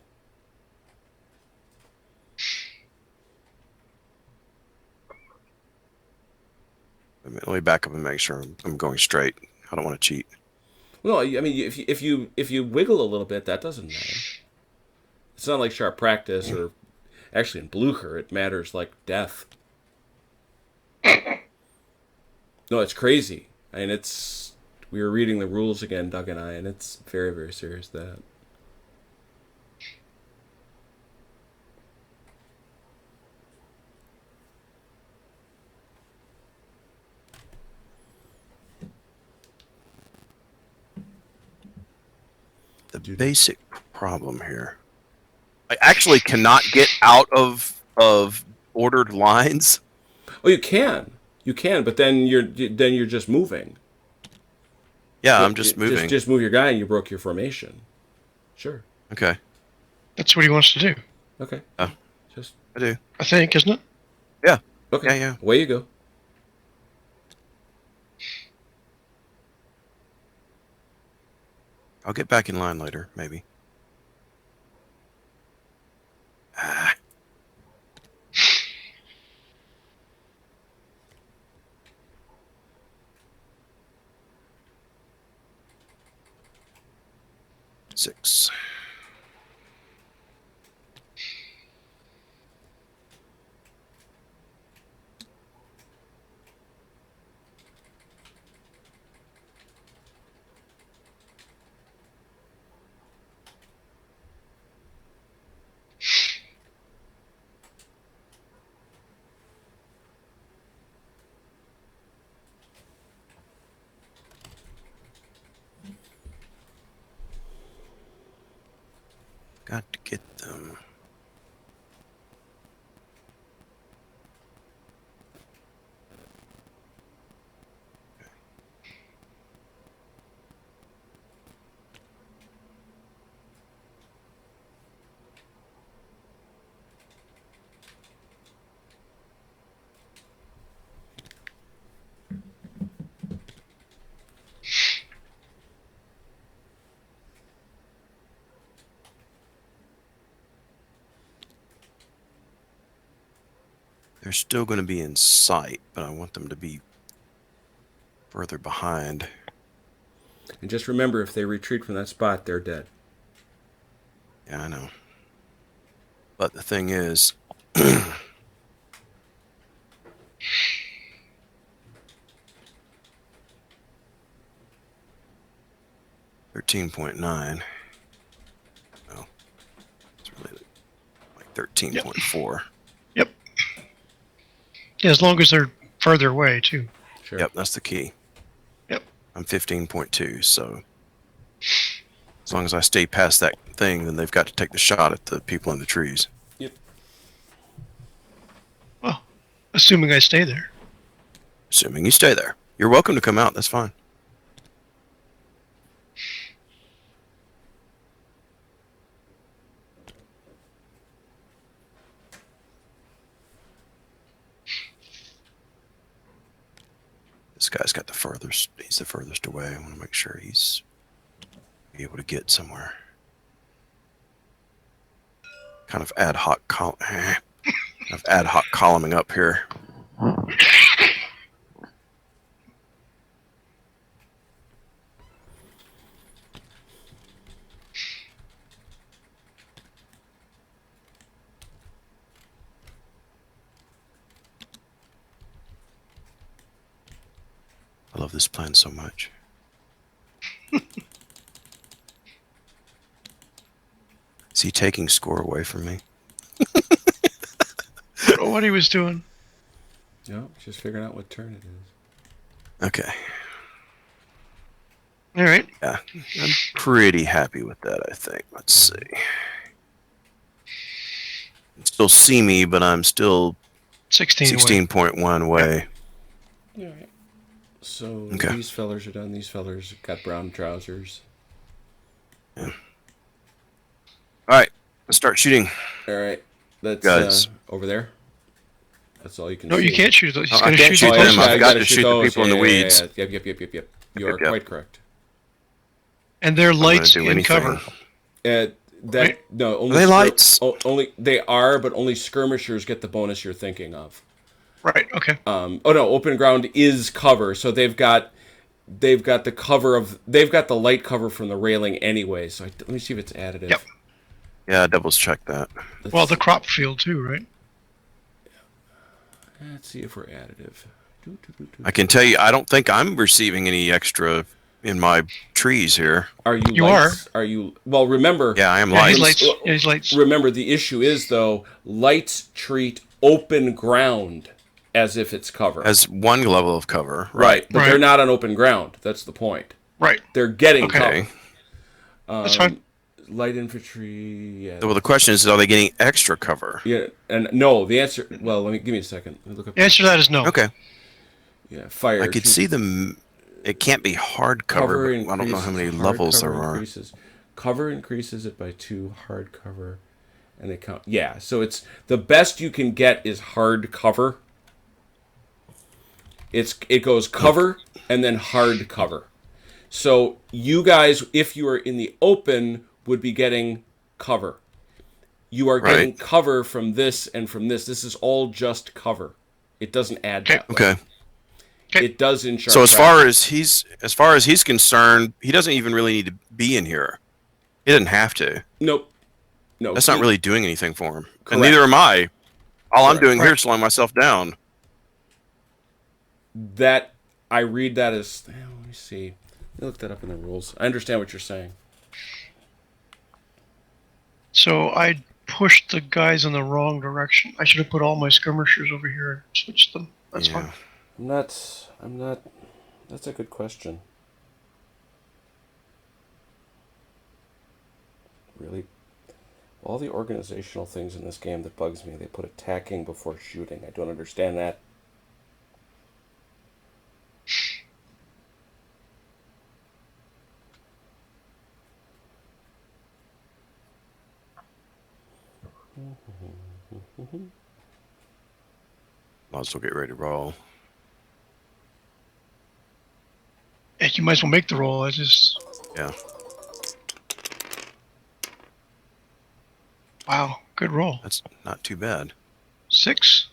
Let me back up and make sure I'm going straight. I don't want to cheat. Well, I mean, if you wiggle a little bit, that doesn't matter. It's not like sharp practice, or actually in Blucher, it matters like death. No, it's crazy. I mean, we were reading the rules again, Doug and I, and it's very, very serious, that. The basic problem here. I actually cannot get out of ordered lines. Oh, you can, but then you're just moving. Yeah, I'm just moving. Just move your guy, and you broke your formation. Sure. Okay. That's what he wants to do. Okay. I do. I think, isn't it? Yeah. Okay. Yeah. Away you go. I'll get back in line later, maybe. Ah. Six. Got to get them. They're still going to be in sight, but I want them to be further behind. And just remember, if they retreat from that spot, they're dead. Yeah, I know. But the thing is, 13.9. Oh, it's really like 13.4. Yep. Yeah, as long as they're further away, too. Sure. Yep, that's the key. Yep. I'm 15.2, so as long as I stay past that thing, then they've got to take the shot at the people in the trees. Yep. Well, assuming I stay there. Assuming you stay there. You're welcome to come out, that's fine. This guy's got the furthest, he's the furthest away. I want to make sure he's able to get somewhere. Kind of ad hoc columning up here. I love this plan so much. Is he taking score away from me? I don't know what he was doing. No, just figuring out what turn it is. Okay. All right. Yeah, I'm pretty happy with that, I think. Let's see. You can still see me, but I'm still 16.1 away. All right. So Okay. these fellers are done. These fellers got brown trousers. Yeah. All right, let's start shooting. All right. That's Guys. over there. That's all you can No, see. you can't shoot those. He's Oh, I going to can't shoot shoot those. them. I've you got gotta to shoot the those. people in the weeds. Yep. You are Yep. quite correct. And they're gonna lights do in anything. cover. That no only Are they lights? Only they are, but only skirmishers get the bonus you're thinking of. Right, okay. Oh no, open ground is cover, so they've got the cover of they've got the light cover from the railing anyway. So let me see if it's additive. Yep. Yeah, doubles check that. Well, the crop field too, right? Let's see if we're additive. I can tell you, I don't think I'm receiving any extra in my trees here. Are you? You lights? Are you? Well, remember. Yeah, I am Yeah, he's lights. lights. Yeah, he's lights. Remember, the issue is though, lights treat open ground as if it's cover. As one level of cover. Right, but Right. they're not on open ground. That's the point. Right. They're getting Okay. cover. That's fine. Light infantry. Yeah. Well, the question is, are they getting extra cover? Yeah, and no. The answer. Well, give me a second. Let me look up. The answer to that is no. Okay. Yeah, fire. I could see them. It can't be hard cover. But I don't know how many levels there are. Cover increases it by 2. Hard cover, and they count. Yeah, so it's the best you can get is hard cover. It goes cover and then hard cover. So you guys, if you are in the open, would be getting cover. You are getting Right. cover from this and from this. This is all just cover. It doesn't add that way. Okay. Okay. It does in sharp So as practice. far as he's concerned, he doesn't even really need to be in here. He doesn't have to. Nope. No. That's not really doing anything for him. Correct. And neither am I. All I'm Correct. doing here is slowing myself down. That I read that as. Let me see. Let me look that up in the rules. I understand what you're saying. So I pushed the guys in the wrong direction. I should have put all my skirmishers over here and switched them. That's Yeah. fine. I'm not. That's a good question. Really, all the organizational things in this game that bugs me, they put attacking before shooting. I don't understand that. Might as well get ready to roll. Yeah, you might as well make the roll. I just. Yeah. Wow, good roll. That's not too bad. 6,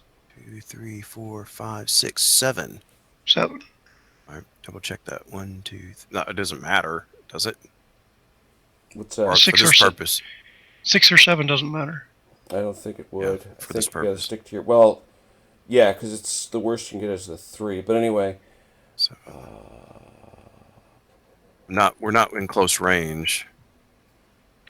2, 3, 4, 5, 6, 7. 7. All right, double check that. 1, 2, 3. No, it doesn't matter, does it? What's Or that? for Six this or seven. purpose. 6 or 7 doesn't matter. I don't think it would. Yeah, I for think this you gotta purpose. stick to your. Well, yeah, because it's the worst you can get is the 3. But anyway, So, we're not in close range.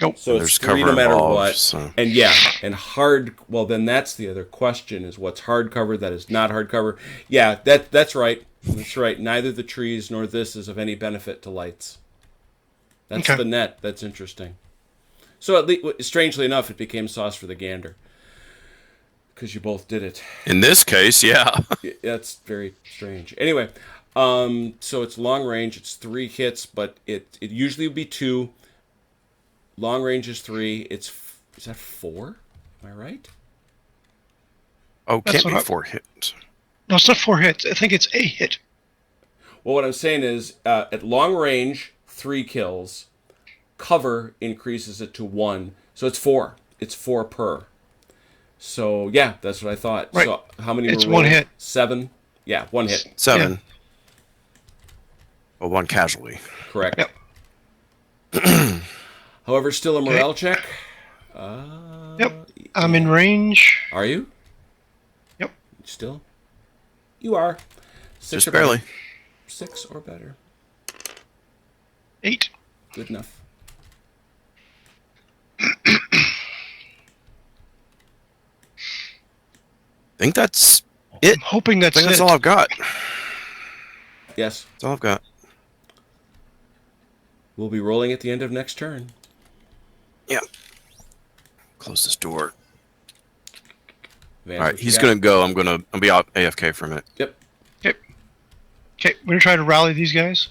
Nope. so There's it's 3 cover no matter involved, what. so- And yeah, and hard. Well, then that's the other question: is what's hard cover that is not hard cover? Yeah, that's right. That's right. Neither the trees nor this is of any benefit to lights. That's Okay. the net. That's interesting. So at least, strangely enough, it became sauce for the gander because you both did it. In this case, yeah. That's very strange. Anyway, so it's long range. It's 3 hits, but it usually would be 2. Long range is 3. Is that 4? Am I right? Oh, That's can't be what I- 4 hits. No, it's not 4 hits. I think it's a hit. Well, what I'm saying is, at long range, 3 kills. Cover increases it to 1, so it's 4. It's 4 per. So yeah, that's what I thought. Right. So how many? It's were 1 rolled? hit. 7. Yeah, 1 hit. 7. Well, 1 casualty. Correct. Yep. However, still a morale check. Yep. I'm in range. Are you? Yep. Still? You are. 6 Just or better. barely. 6 or better. 8. Good enough. I think that's it. I'm hoping I that's think that's it. all I've got. Yes. That's all I've got. We'll be rolling at the end of next turn. Yeah. Close this door. Vance, All right, what you he's got? gonna go. I'll be out AFK for a minute. Yep. Okay, we're going to try to rally these guys.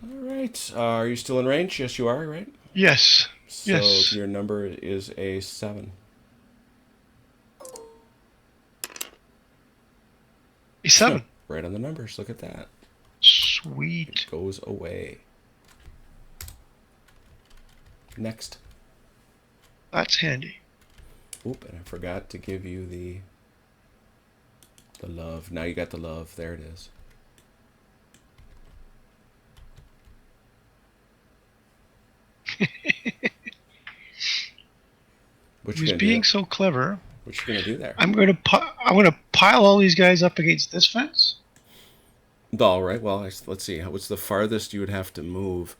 All right. Are you still in range? Yes, you are, right? Yes. So Yes. your number is a 7. A 7. Right on the numbers. Look at that. Sweet. It goes away. Next. That's handy. Oop, and I forgot to give you the love. Now you got the love. There it is. What you He's gonna being do? so clever. What you gonna do there? I'm gonna pile all these guys up against this fence. All right. Well, let's see. What's the farthest you would have to move?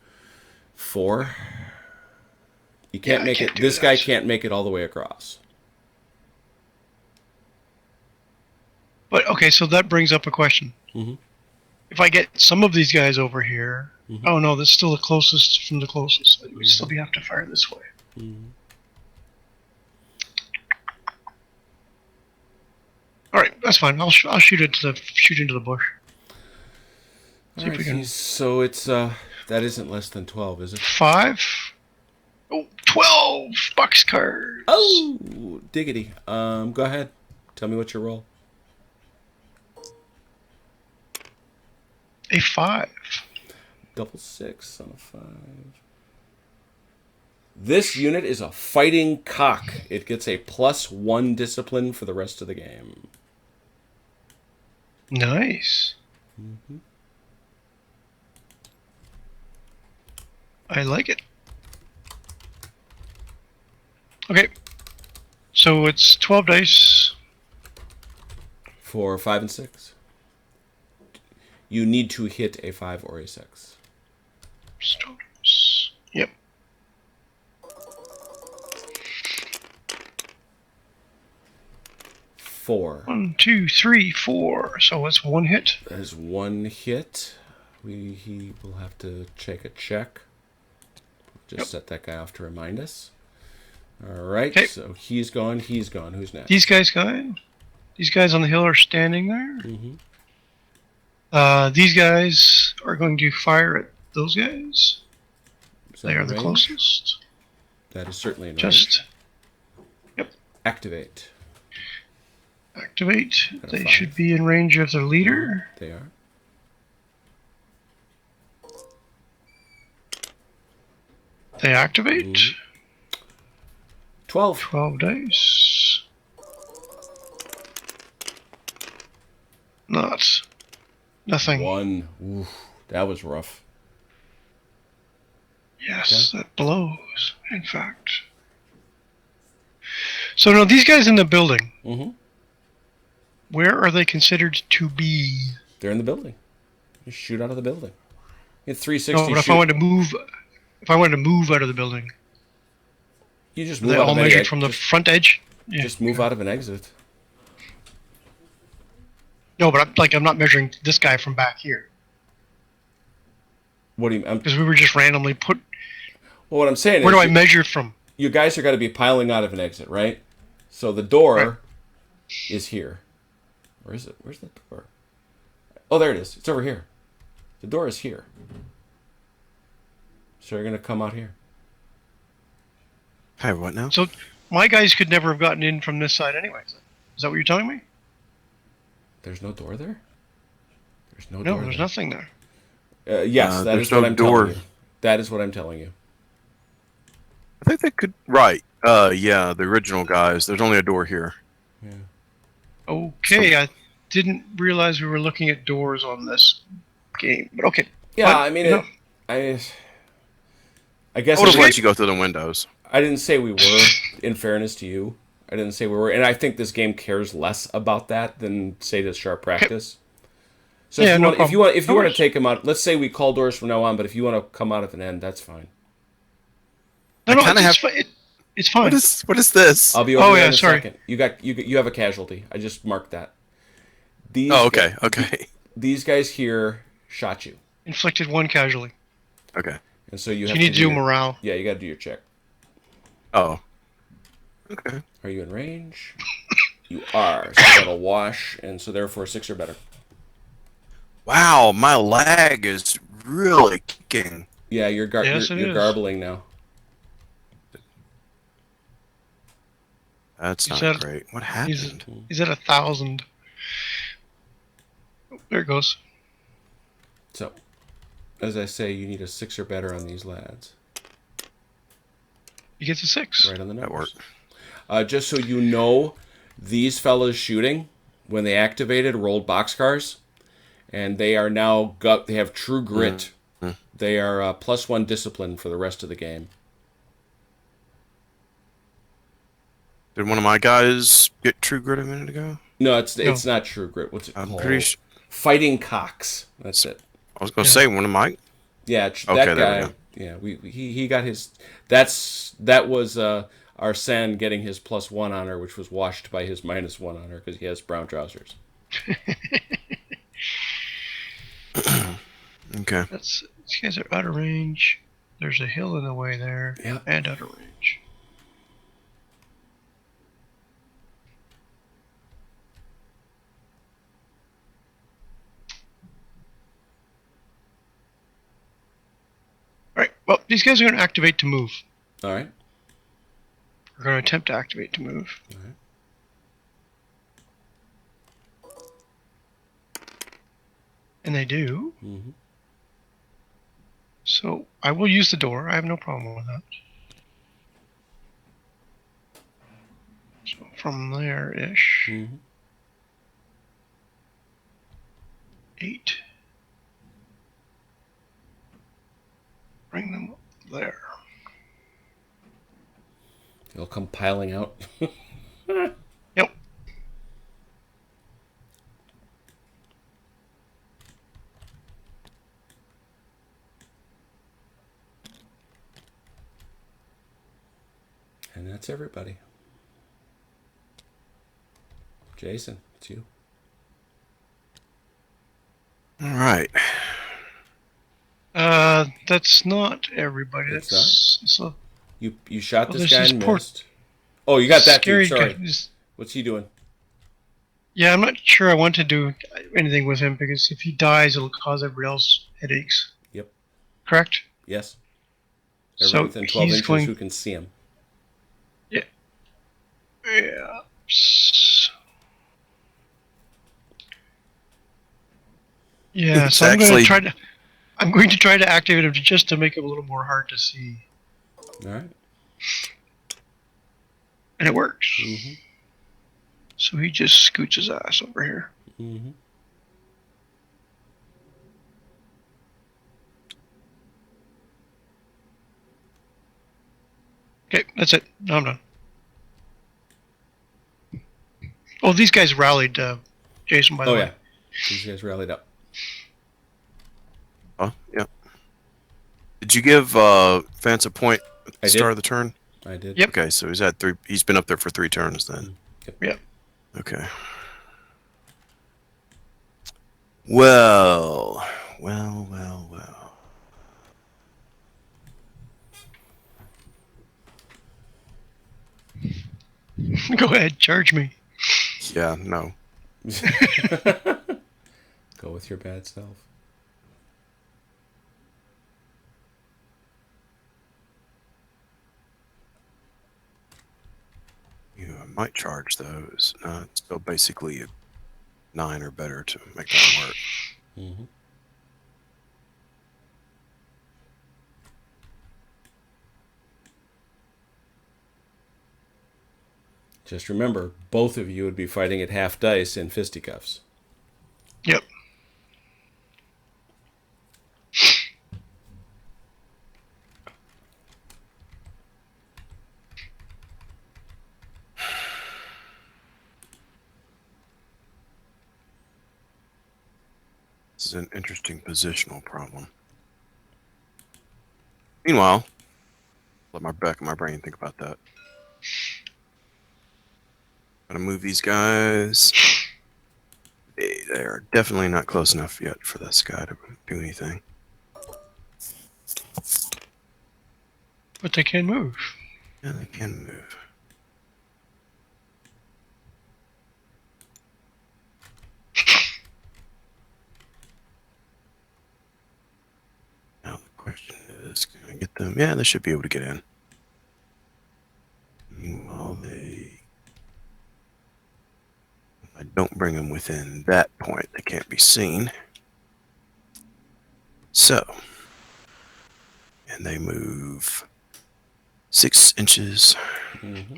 4. You can't I make can't it. do This that. guy can't make it all the way across. But okay, so that brings up a question. Mhm. If I get some of these guys over here, Mhm. oh no, that's still the closest from the closest. It would still have to fire this way. Mhm. All right, that's fine. I'll shoot into the bush. See if we can. So it's that isn't less than 12, is it? 5. Oh, 12 boxcars. Oh, diggity. Go ahead. Tell me what you roll. A 5. Double 6 on a 5. This unit is a fighting cock. It gets a +1 discipline for the rest of the game. Nice. Mm-hmm. I like it. Okay. So it's 12 dice. For 5 and 6. You need to hit a 5 or a 6. Stones. Yep. Four. 1, 2, 3, 4. So it's 1 hit. That is 1 hit. He will have to take a check. Just set that guy off to remind us. All right. Okay. So he's gone. He's gone. Who's next? These guys going. These guys on the hill are standing there. Mm-hmm. These guys are going to fire at those guys. They are the range? closest. That is certainly in range. Just Activate. activate. Got a They 5. should be in range of their leader. They are. They activate. Mhm. 12. 12 dice. Nothing. 1. Oof, that was rough. Yes, that blows, in fact. So now these guys in the building, Mm-hmm. where are they considered to be? They're in the building. You shoot out of the building. It's 360. No, but if I wanted to move out of the building, you just are move they out all of any measured from the front edge? Yeah. Just move out of an exit. No, but I'm not measuring this guy from back here What do you? because we were just randomly put. Well, what I'm saying Where is, do I measure from? you guys are going to be piling out of an exit, right? So the door Right. is here. Where is it? Where's the door? Oh, there it is. It's over here. The door is here. So you're going to come out here. Hey, what now? So my guys could never have gotten in from this side, anyways. Is that what you're telling me? There's no door there? There's no No, door there's there. nothing there. Yes, that there's is what no I'm door. telling you. That is what I'm telling you. I think they could. Right. Yeah, the original guys. There's only a door here. Yeah. Okay, I didn't realize we were looking at doors on this game, but okay. Yeah, But, I mean, no. I guess I would have I let you go through the windows. didn't say we were, in fairness to you. I didn't say we were. And I think this game cares less about that than, say, the sharp practice. So Yeah, no if you want problem. to take them out, let's say we call doors from now on, but if you want to come out at an end, that's fine. No, I kinda it's fine. What is this? I'll be over there yeah, in a sorry. second. You have a casualty. I just marked that. These Oh, okay. Okay. These guys here shot you. Inflicted 1 casualty. Okay. And so you So have you need to do your- morale. Yeah, you got to do your check. Oh. Okay. Are you in range? You are. So that'll wash, and so therefore 6 or better. Wow, my lag is really kicking. Yeah, Yes, it you're is. garbling now. That's He's not at great. What he's happened? he's at 1,000. Oh, there it goes. So, as I say, you need a 6 or better on these lads. He gets a 6. Right on the That numbers. worked. Just so you know, these fellas shooting, when they activated, rolled boxcars, and they are now they have true grit. Mm-hmm. They are +1 discipline for the rest of the game. Did one of my guys get true grit a minute ago? No, No. it's not true grit. What's it I'm called? pretty sure. Fighting cocks. That's it. I was going to Yeah. say one of my. Yeah, Okay, that there we guy. go. Yeah, he got his. That was Arsene getting his +1 on her, which was washed by his -1 on her because he has brown trousers. Okay. These guys are out of range. There's a hill in the way there. Yeah. And out of range. Alright, well, these guys are going to activate to move. All right. We're going to attempt to activate to move. All right. And they do. Mm-hmm. So I will use the door. I have no problem with that. So from there-ish. Mm-hmm. 8. Bring them up there. They'll come piling out. Yep. And that's everybody. Jason, it's you. All right. That's not everybody. It's That's You shot this there's guy this and poor missed. Oh, you got that too. scary Sorry. guy. What's he doing? Yeah, I'm not sure I want to do anything with him because if he dies, it'll cause everybody else headaches. Yep. Correct? Yes. So Everyone within 12 he's inches going- who can see him. Yeah. Yeah, It's so I'm going actually- to try to. I'm going to try to activate him just to make him a little more hard to see, All right. and it works. Mm-hmm. So he just scoots his ass over here. Mm-hmm. Okay, that's it. Now I'm done. Oh, these guys rallied, Jason. By the Oh way. yeah. These guys rallied up. Oh, yeah. Did you give Vance a point at the I start did. of the turn? I did. Yep. Okay, so he's at 3. He's been up there for 3 turns then. Yep. Okay. Well. Go ahead, charge me. Yeah, no. Go with your bad self. I might charge those. It's still basically a 9 or better to make that work. Mm-hmm. Just remember, both of you would be fighting at half dice in fisticuffs. Yep. This is an interesting positional problem. Meanwhile, let my back of my brain think about that. Gotta move these guys. They are definitely not close enough yet for this guy to do anything. But they can move. Yeah, they can move. Now the question is, can I get them? Yeah, they should be able to get in. Meanwhile, they Don't bring them within that point. They can't be seen. So, and they move 6 inches. Mm-hmm.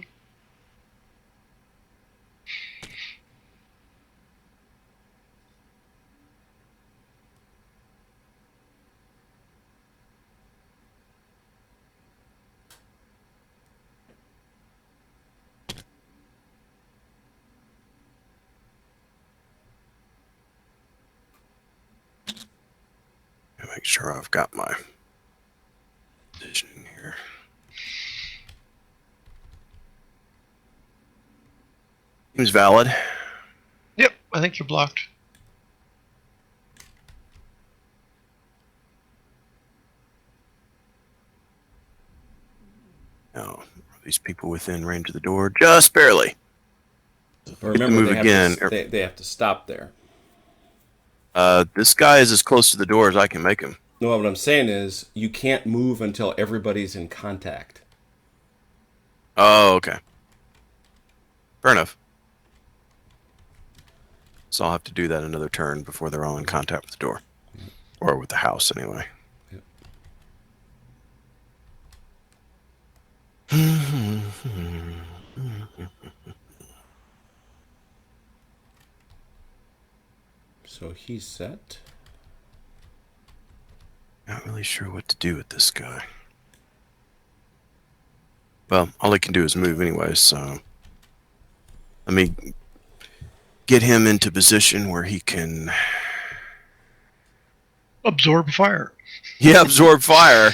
Make sure I've got my positioning here. Seems valid. Yep, I think you're blocked. Now, are these people within range of the door? Just barely. But remember, move they again. They have to stop there. This guy is as close to the door as I can make him. No, what I'm saying is you can't move until everybody's in contact. Oh, okay. Fair enough. So I'll have to do that another turn before they're all in contact with the door. Or with the house, anyway. So he's set. Not really sure what to do with this guy. Well, all he can do is move anyway, so let me get him into position where he can Absorb fire. absorb fire.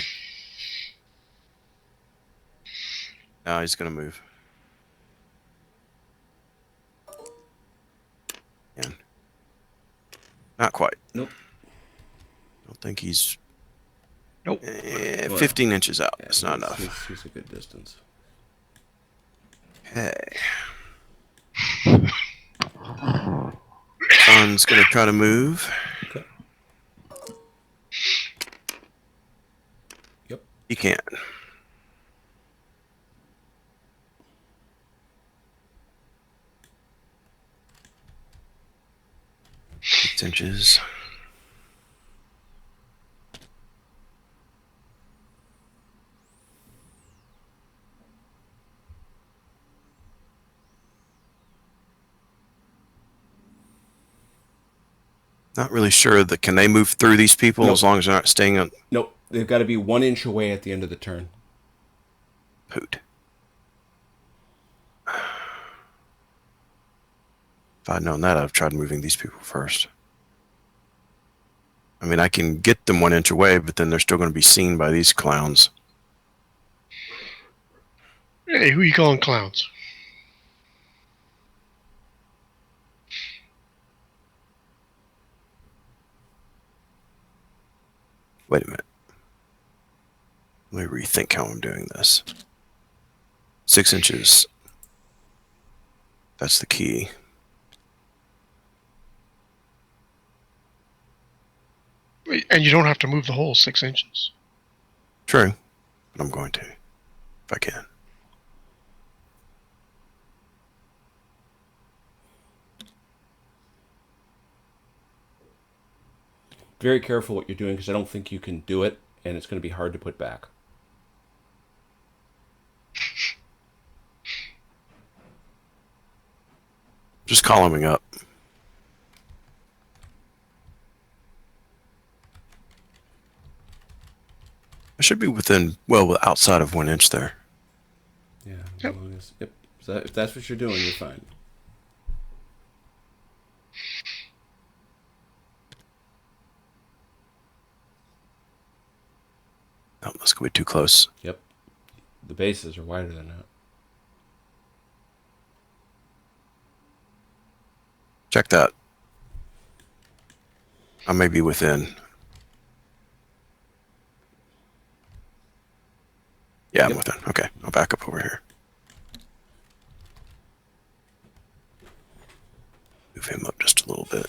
Now he's gonna move. And not quite. Nope. I don't think he's Nope. 15 inches out. Yeah, That's not enough. He's a good distance. Okay. Funn's gonna try to move. Okay. Yep. He can't. Inches. Not really sure that can they move through these people Nope. as long as they're not staying on. Nope. They've got to be 1 inch away at the end of the turn. Poot. If I'd known that, I'd have tried moving these people first. I mean, I can get them 1 inch away, but then they're still going to be seen by these clowns. Hey, who you calling clowns? Wait a minute. Let me rethink how I'm doing this. 6 inches. That's the key. And you don't have to move the whole 6 inches. True. But I'm going to. If I can. Very careful what you're doing because I don't think you can do it, and it's going to be hard to put back. Just columning up. I should be within, well, outside of 1 inch there. Yeah. As Yep. long as, yep. So if that's what you're doing, you're fine. Oh, that's going to be too close. Yep. The bases are wider than that. Check that. I may be within. Yeah, I'm Yep. within. Okay, I'll back up over here. Move him up just a little bit.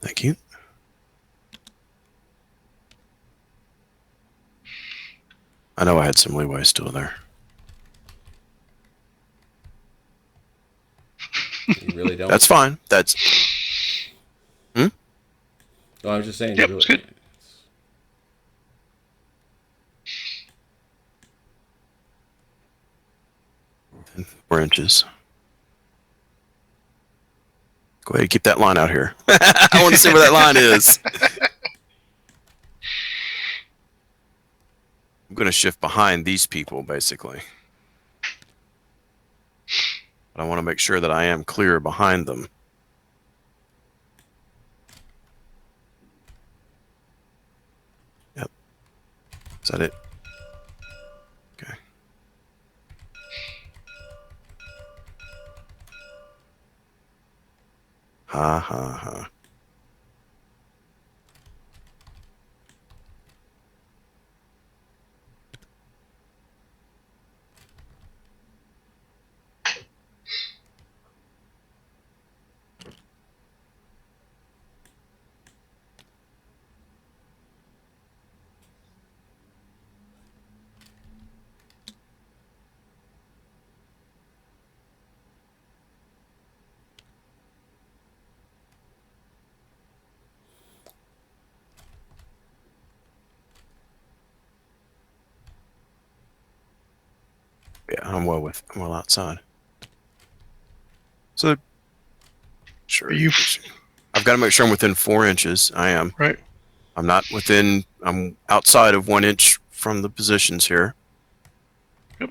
Thank you. I know I had some leeway still there. You really don't. That's fine. That's No, I was just saying. Yep, You it's really, good. 4 inches. Go ahead and keep that line out here. I want to see where that line is. I'm going to shift behind these people, basically. But I want to make sure that I am clear behind them. Yep. Is that it? Okay. Ha ha ha. Yeah, I'm well outside. So, sure. Are you I've got to make sure I'm within 4 inches. I am. right? I'm not within. I'm outside of 1 inch from the positions here. Yep.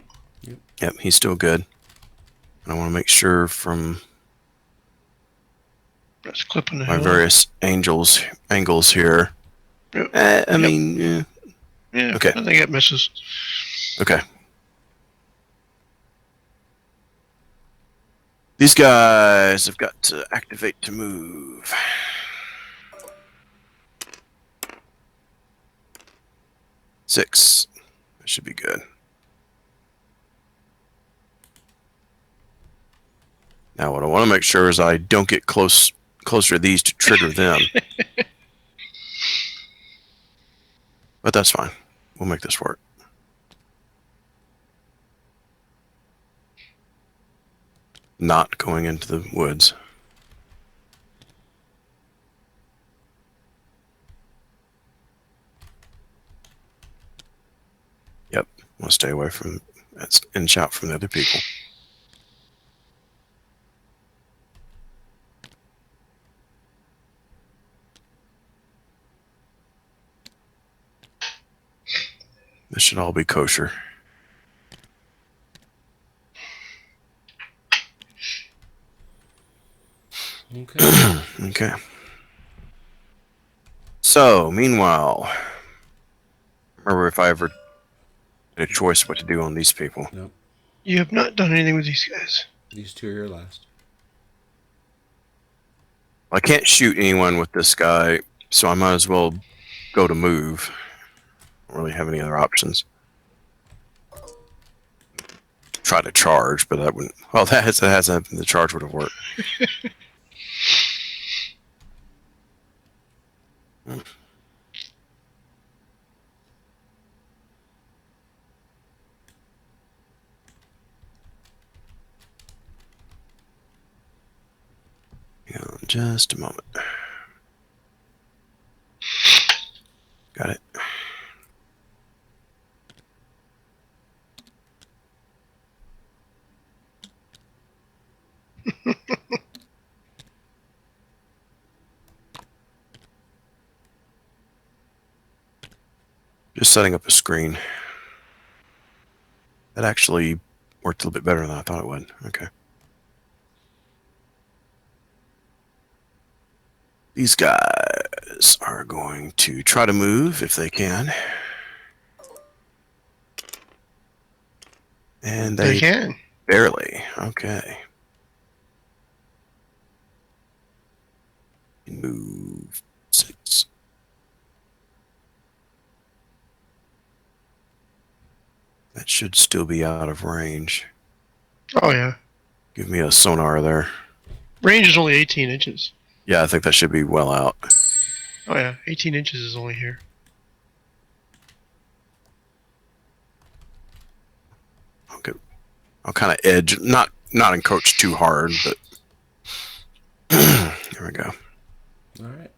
Yep, he's still good. And I want to make sure from That's clipping the my hell various angles here. Yep. I mean, yeah. Yeah. Okay. I think it misses. Okay. These guys have got to activate to move. Six. That should be good. Now, what I want to make sure is I don't get closer to these to trigger them. But that's fine. We'll make this work. Not going into the woods. Yep. We'll stay away from and shout from the other people. This should all be kosher. Okay. Okay. So, meanwhile, remember if I ever had a choice what to do on these people. Nope. You have not done anything with these guys. These two are your last. I can't shoot anyone with this guy, so I might as well go to move. I don't really have any other options. Try to charge, but that wouldn't. Well, the charge would have worked. Hang on just a moment. Got it. Just setting up a screen. That actually worked a little bit better than I thought it would. Okay. These guys are going to try to move if they can. And They can. barely. Okay. Move 6. That should still be out of range. Oh yeah. Give me a sonar there. Range is only 18 inches. Yeah, I think that should be well out. Oh yeah, 18 inches is only here. I'll kind of edge, not encroach too hard, but there we go. All right.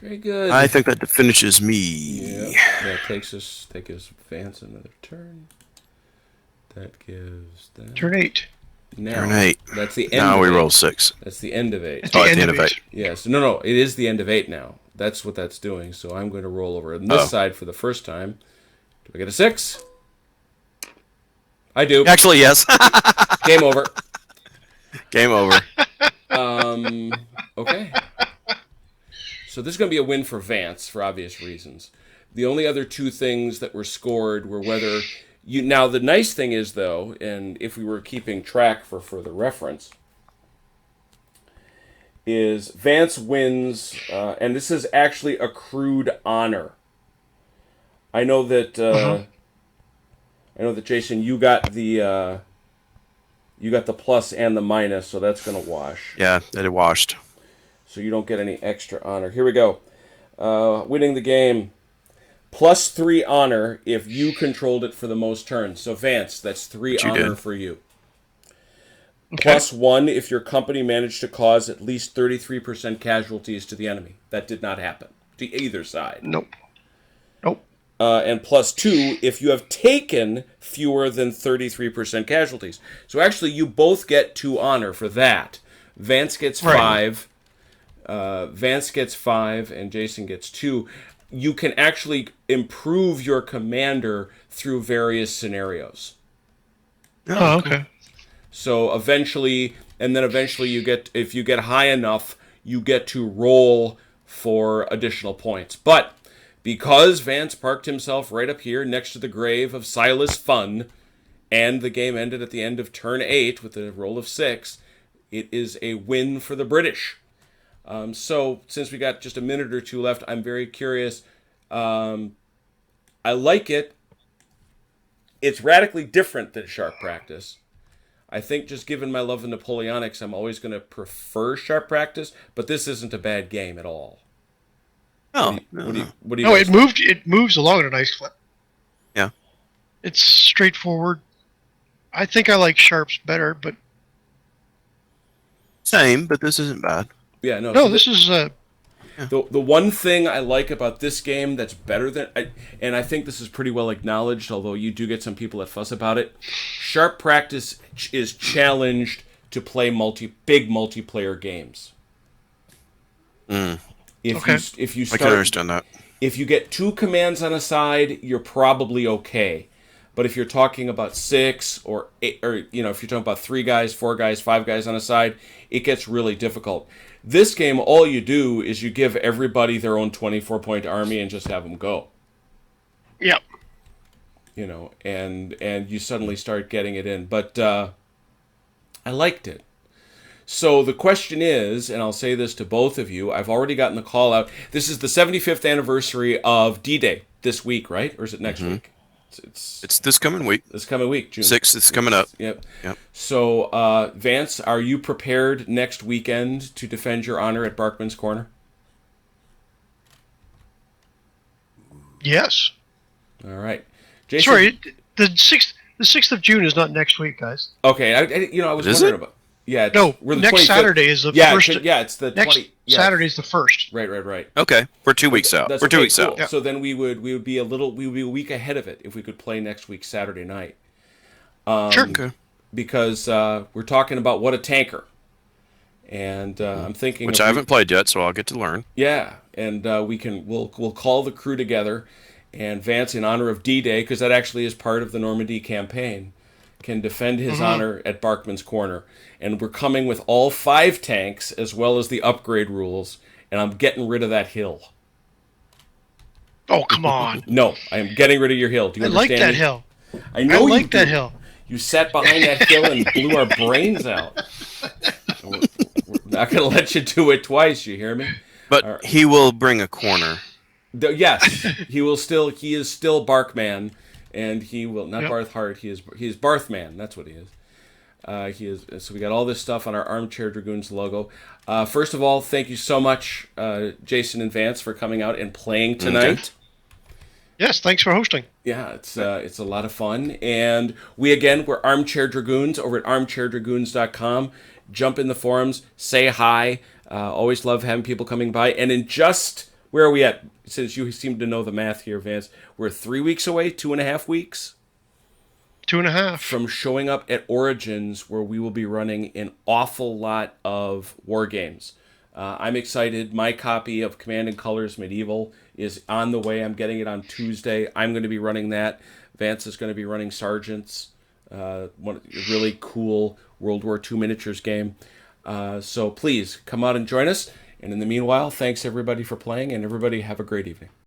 Very good. I think that finishes me. Yeah, that takes Vance another turn. That gives that. Turn 8. Now, Turn 8. That's the end Now of we 8. roll 6. That's the end of 8. At Oh, at the end of 8. Yes. No, it is the end of 8 now. That's what that's doing. So I'm going to roll over on this side for the first time. Do I get a 6? I do. Actually, yes. Game over. Game over. Okay. So this is going to be a win for Vance for obvious reasons. The only other two things that were scored were whether you. Now the nice thing is though, and if we were keeping track for further reference, is Vance wins, and this is actually accrued honor. I know that. I know that Jason, you got the plus and the minus, so that's going to wash. Yeah, it washed. So you don't get any extra honor. Here we go. Winning the game. +3 honor if you controlled it for the most turns. So Vance, that's 3 honor for you. Okay. +1 if your company managed to cause at least 33% casualties to the enemy. That did not happen to either side. Nope. And +2 if you have taken fewer than 33% casualties. So actually, you both get 2 honor for that. Vance gets 5. Vance gets 5, and Jason gets 2. You can actually improve your commander through various scenarios. Oh, okay. So eventually you get, if you get high enough, you get to roll for additional points. But because Vance parked himself right up here next to the grave of Silas Funn, and the game ended at the end of turn 8 with a roll of 6, it is a win for the British. So since we got just a minute or two left, I'm very curious. I like it. It's radically different than Sharp Practice. I think just given my love of Napoleonics, I'm always going to prefer Sharp Practice, but this isn't a bad game at all. Oh, What do you No, guys it moves along at a nice clip. Yeah. It's straightforward. I think I like Sharps better, but same, but this isn't bad. Yeah, no. no, So this is the one thing I like about this game that's better than, and I think this is pretty well acknowledged, although you do get some people that fuss about it. Sharp Practice is challenged to play big multiplayer games. If you I start, can understand that. if you get 2 commands on a side, you're probably okay. But if you're talking about 6 or 8, or if you're talking about 3 guys, 4 guys, 5 guys on a side, it gets really difficult. This game, all you do is you give everybody their own 24-point army and just have them go. yeah. And you suddenly start getting it in. But I liked it. So the question is, and I'll say this to both of you, I've already gotten the call out. This is the 75th anniversary of D-Day this week, right? Or is it next week? It's this coming week. This coming week, June 6th. It's coming up. Yep. Yep. So, Vance, are you prepared next weekend to defend your honor at Barkman's Corner? Yes. All right. Jason, Sorry, the 6th of June is not next week, guys. Okay, I was Is wondering it? about. Yeah. No, we're the next 25th. Saturday is the Yeah, first. it's the next 20. Yeah. Saturday is the first. Right. Okay, we're 2 weeks out. We're 2 weeks cool. out. Yeah. So then we would be a week ahead of it if we could play next week Saturday night. Sure. Okay. Because we're talking about What a Tanker, and I'm thinking Which I haven't played yet, so I'll get to learn. Yeah, and we'll call the crew together, and Vance, in honor of D-Day, because that actually is part of the Normandy campaign, can defend his honor at Barkman's Corner. And we're coming with all 5 tanks as well as the upgrade rules, and I'm getting rid of that hill. Oh, come on. No, I am getting rid of your hill. Do you I like understand that me? hill. I know I you like that do. hill. You sat behind that hill and blew our brains out. We're not going to let you do it twice, you hear me? But he will bring a corner. Yes, he is still Barkman, and he will not Barthhart. He is Barthman. That's what he is. He is. So we got all this stuff on our Armchair Dragoons logo. First of all, thank you so much, Jason and Vance, for coming out and playing tonight. Yes, thanks for hosting. Yeah, it's a lot of fun. And we're Armchair Dragoons over at armchairdragoons.com. Jump in the forums, say hi. Always love having people coming by. And where are we at? Since you seem to know the math here, Vance, we're 3 weeks away, 2.5 weeks 2.5. from showing up at Origins, where we will be running an awful lot of war games. I'm excited. My copy of Command and Colors Medieval is on the way. I'm getting it on Tuesday. I'm going to be running that. Vance is going to be running Sergeants, a really cool World War II miniatures game. So please come out and join us. And in the meanwhile, thanks everybody for playing, and everybody have a great evening.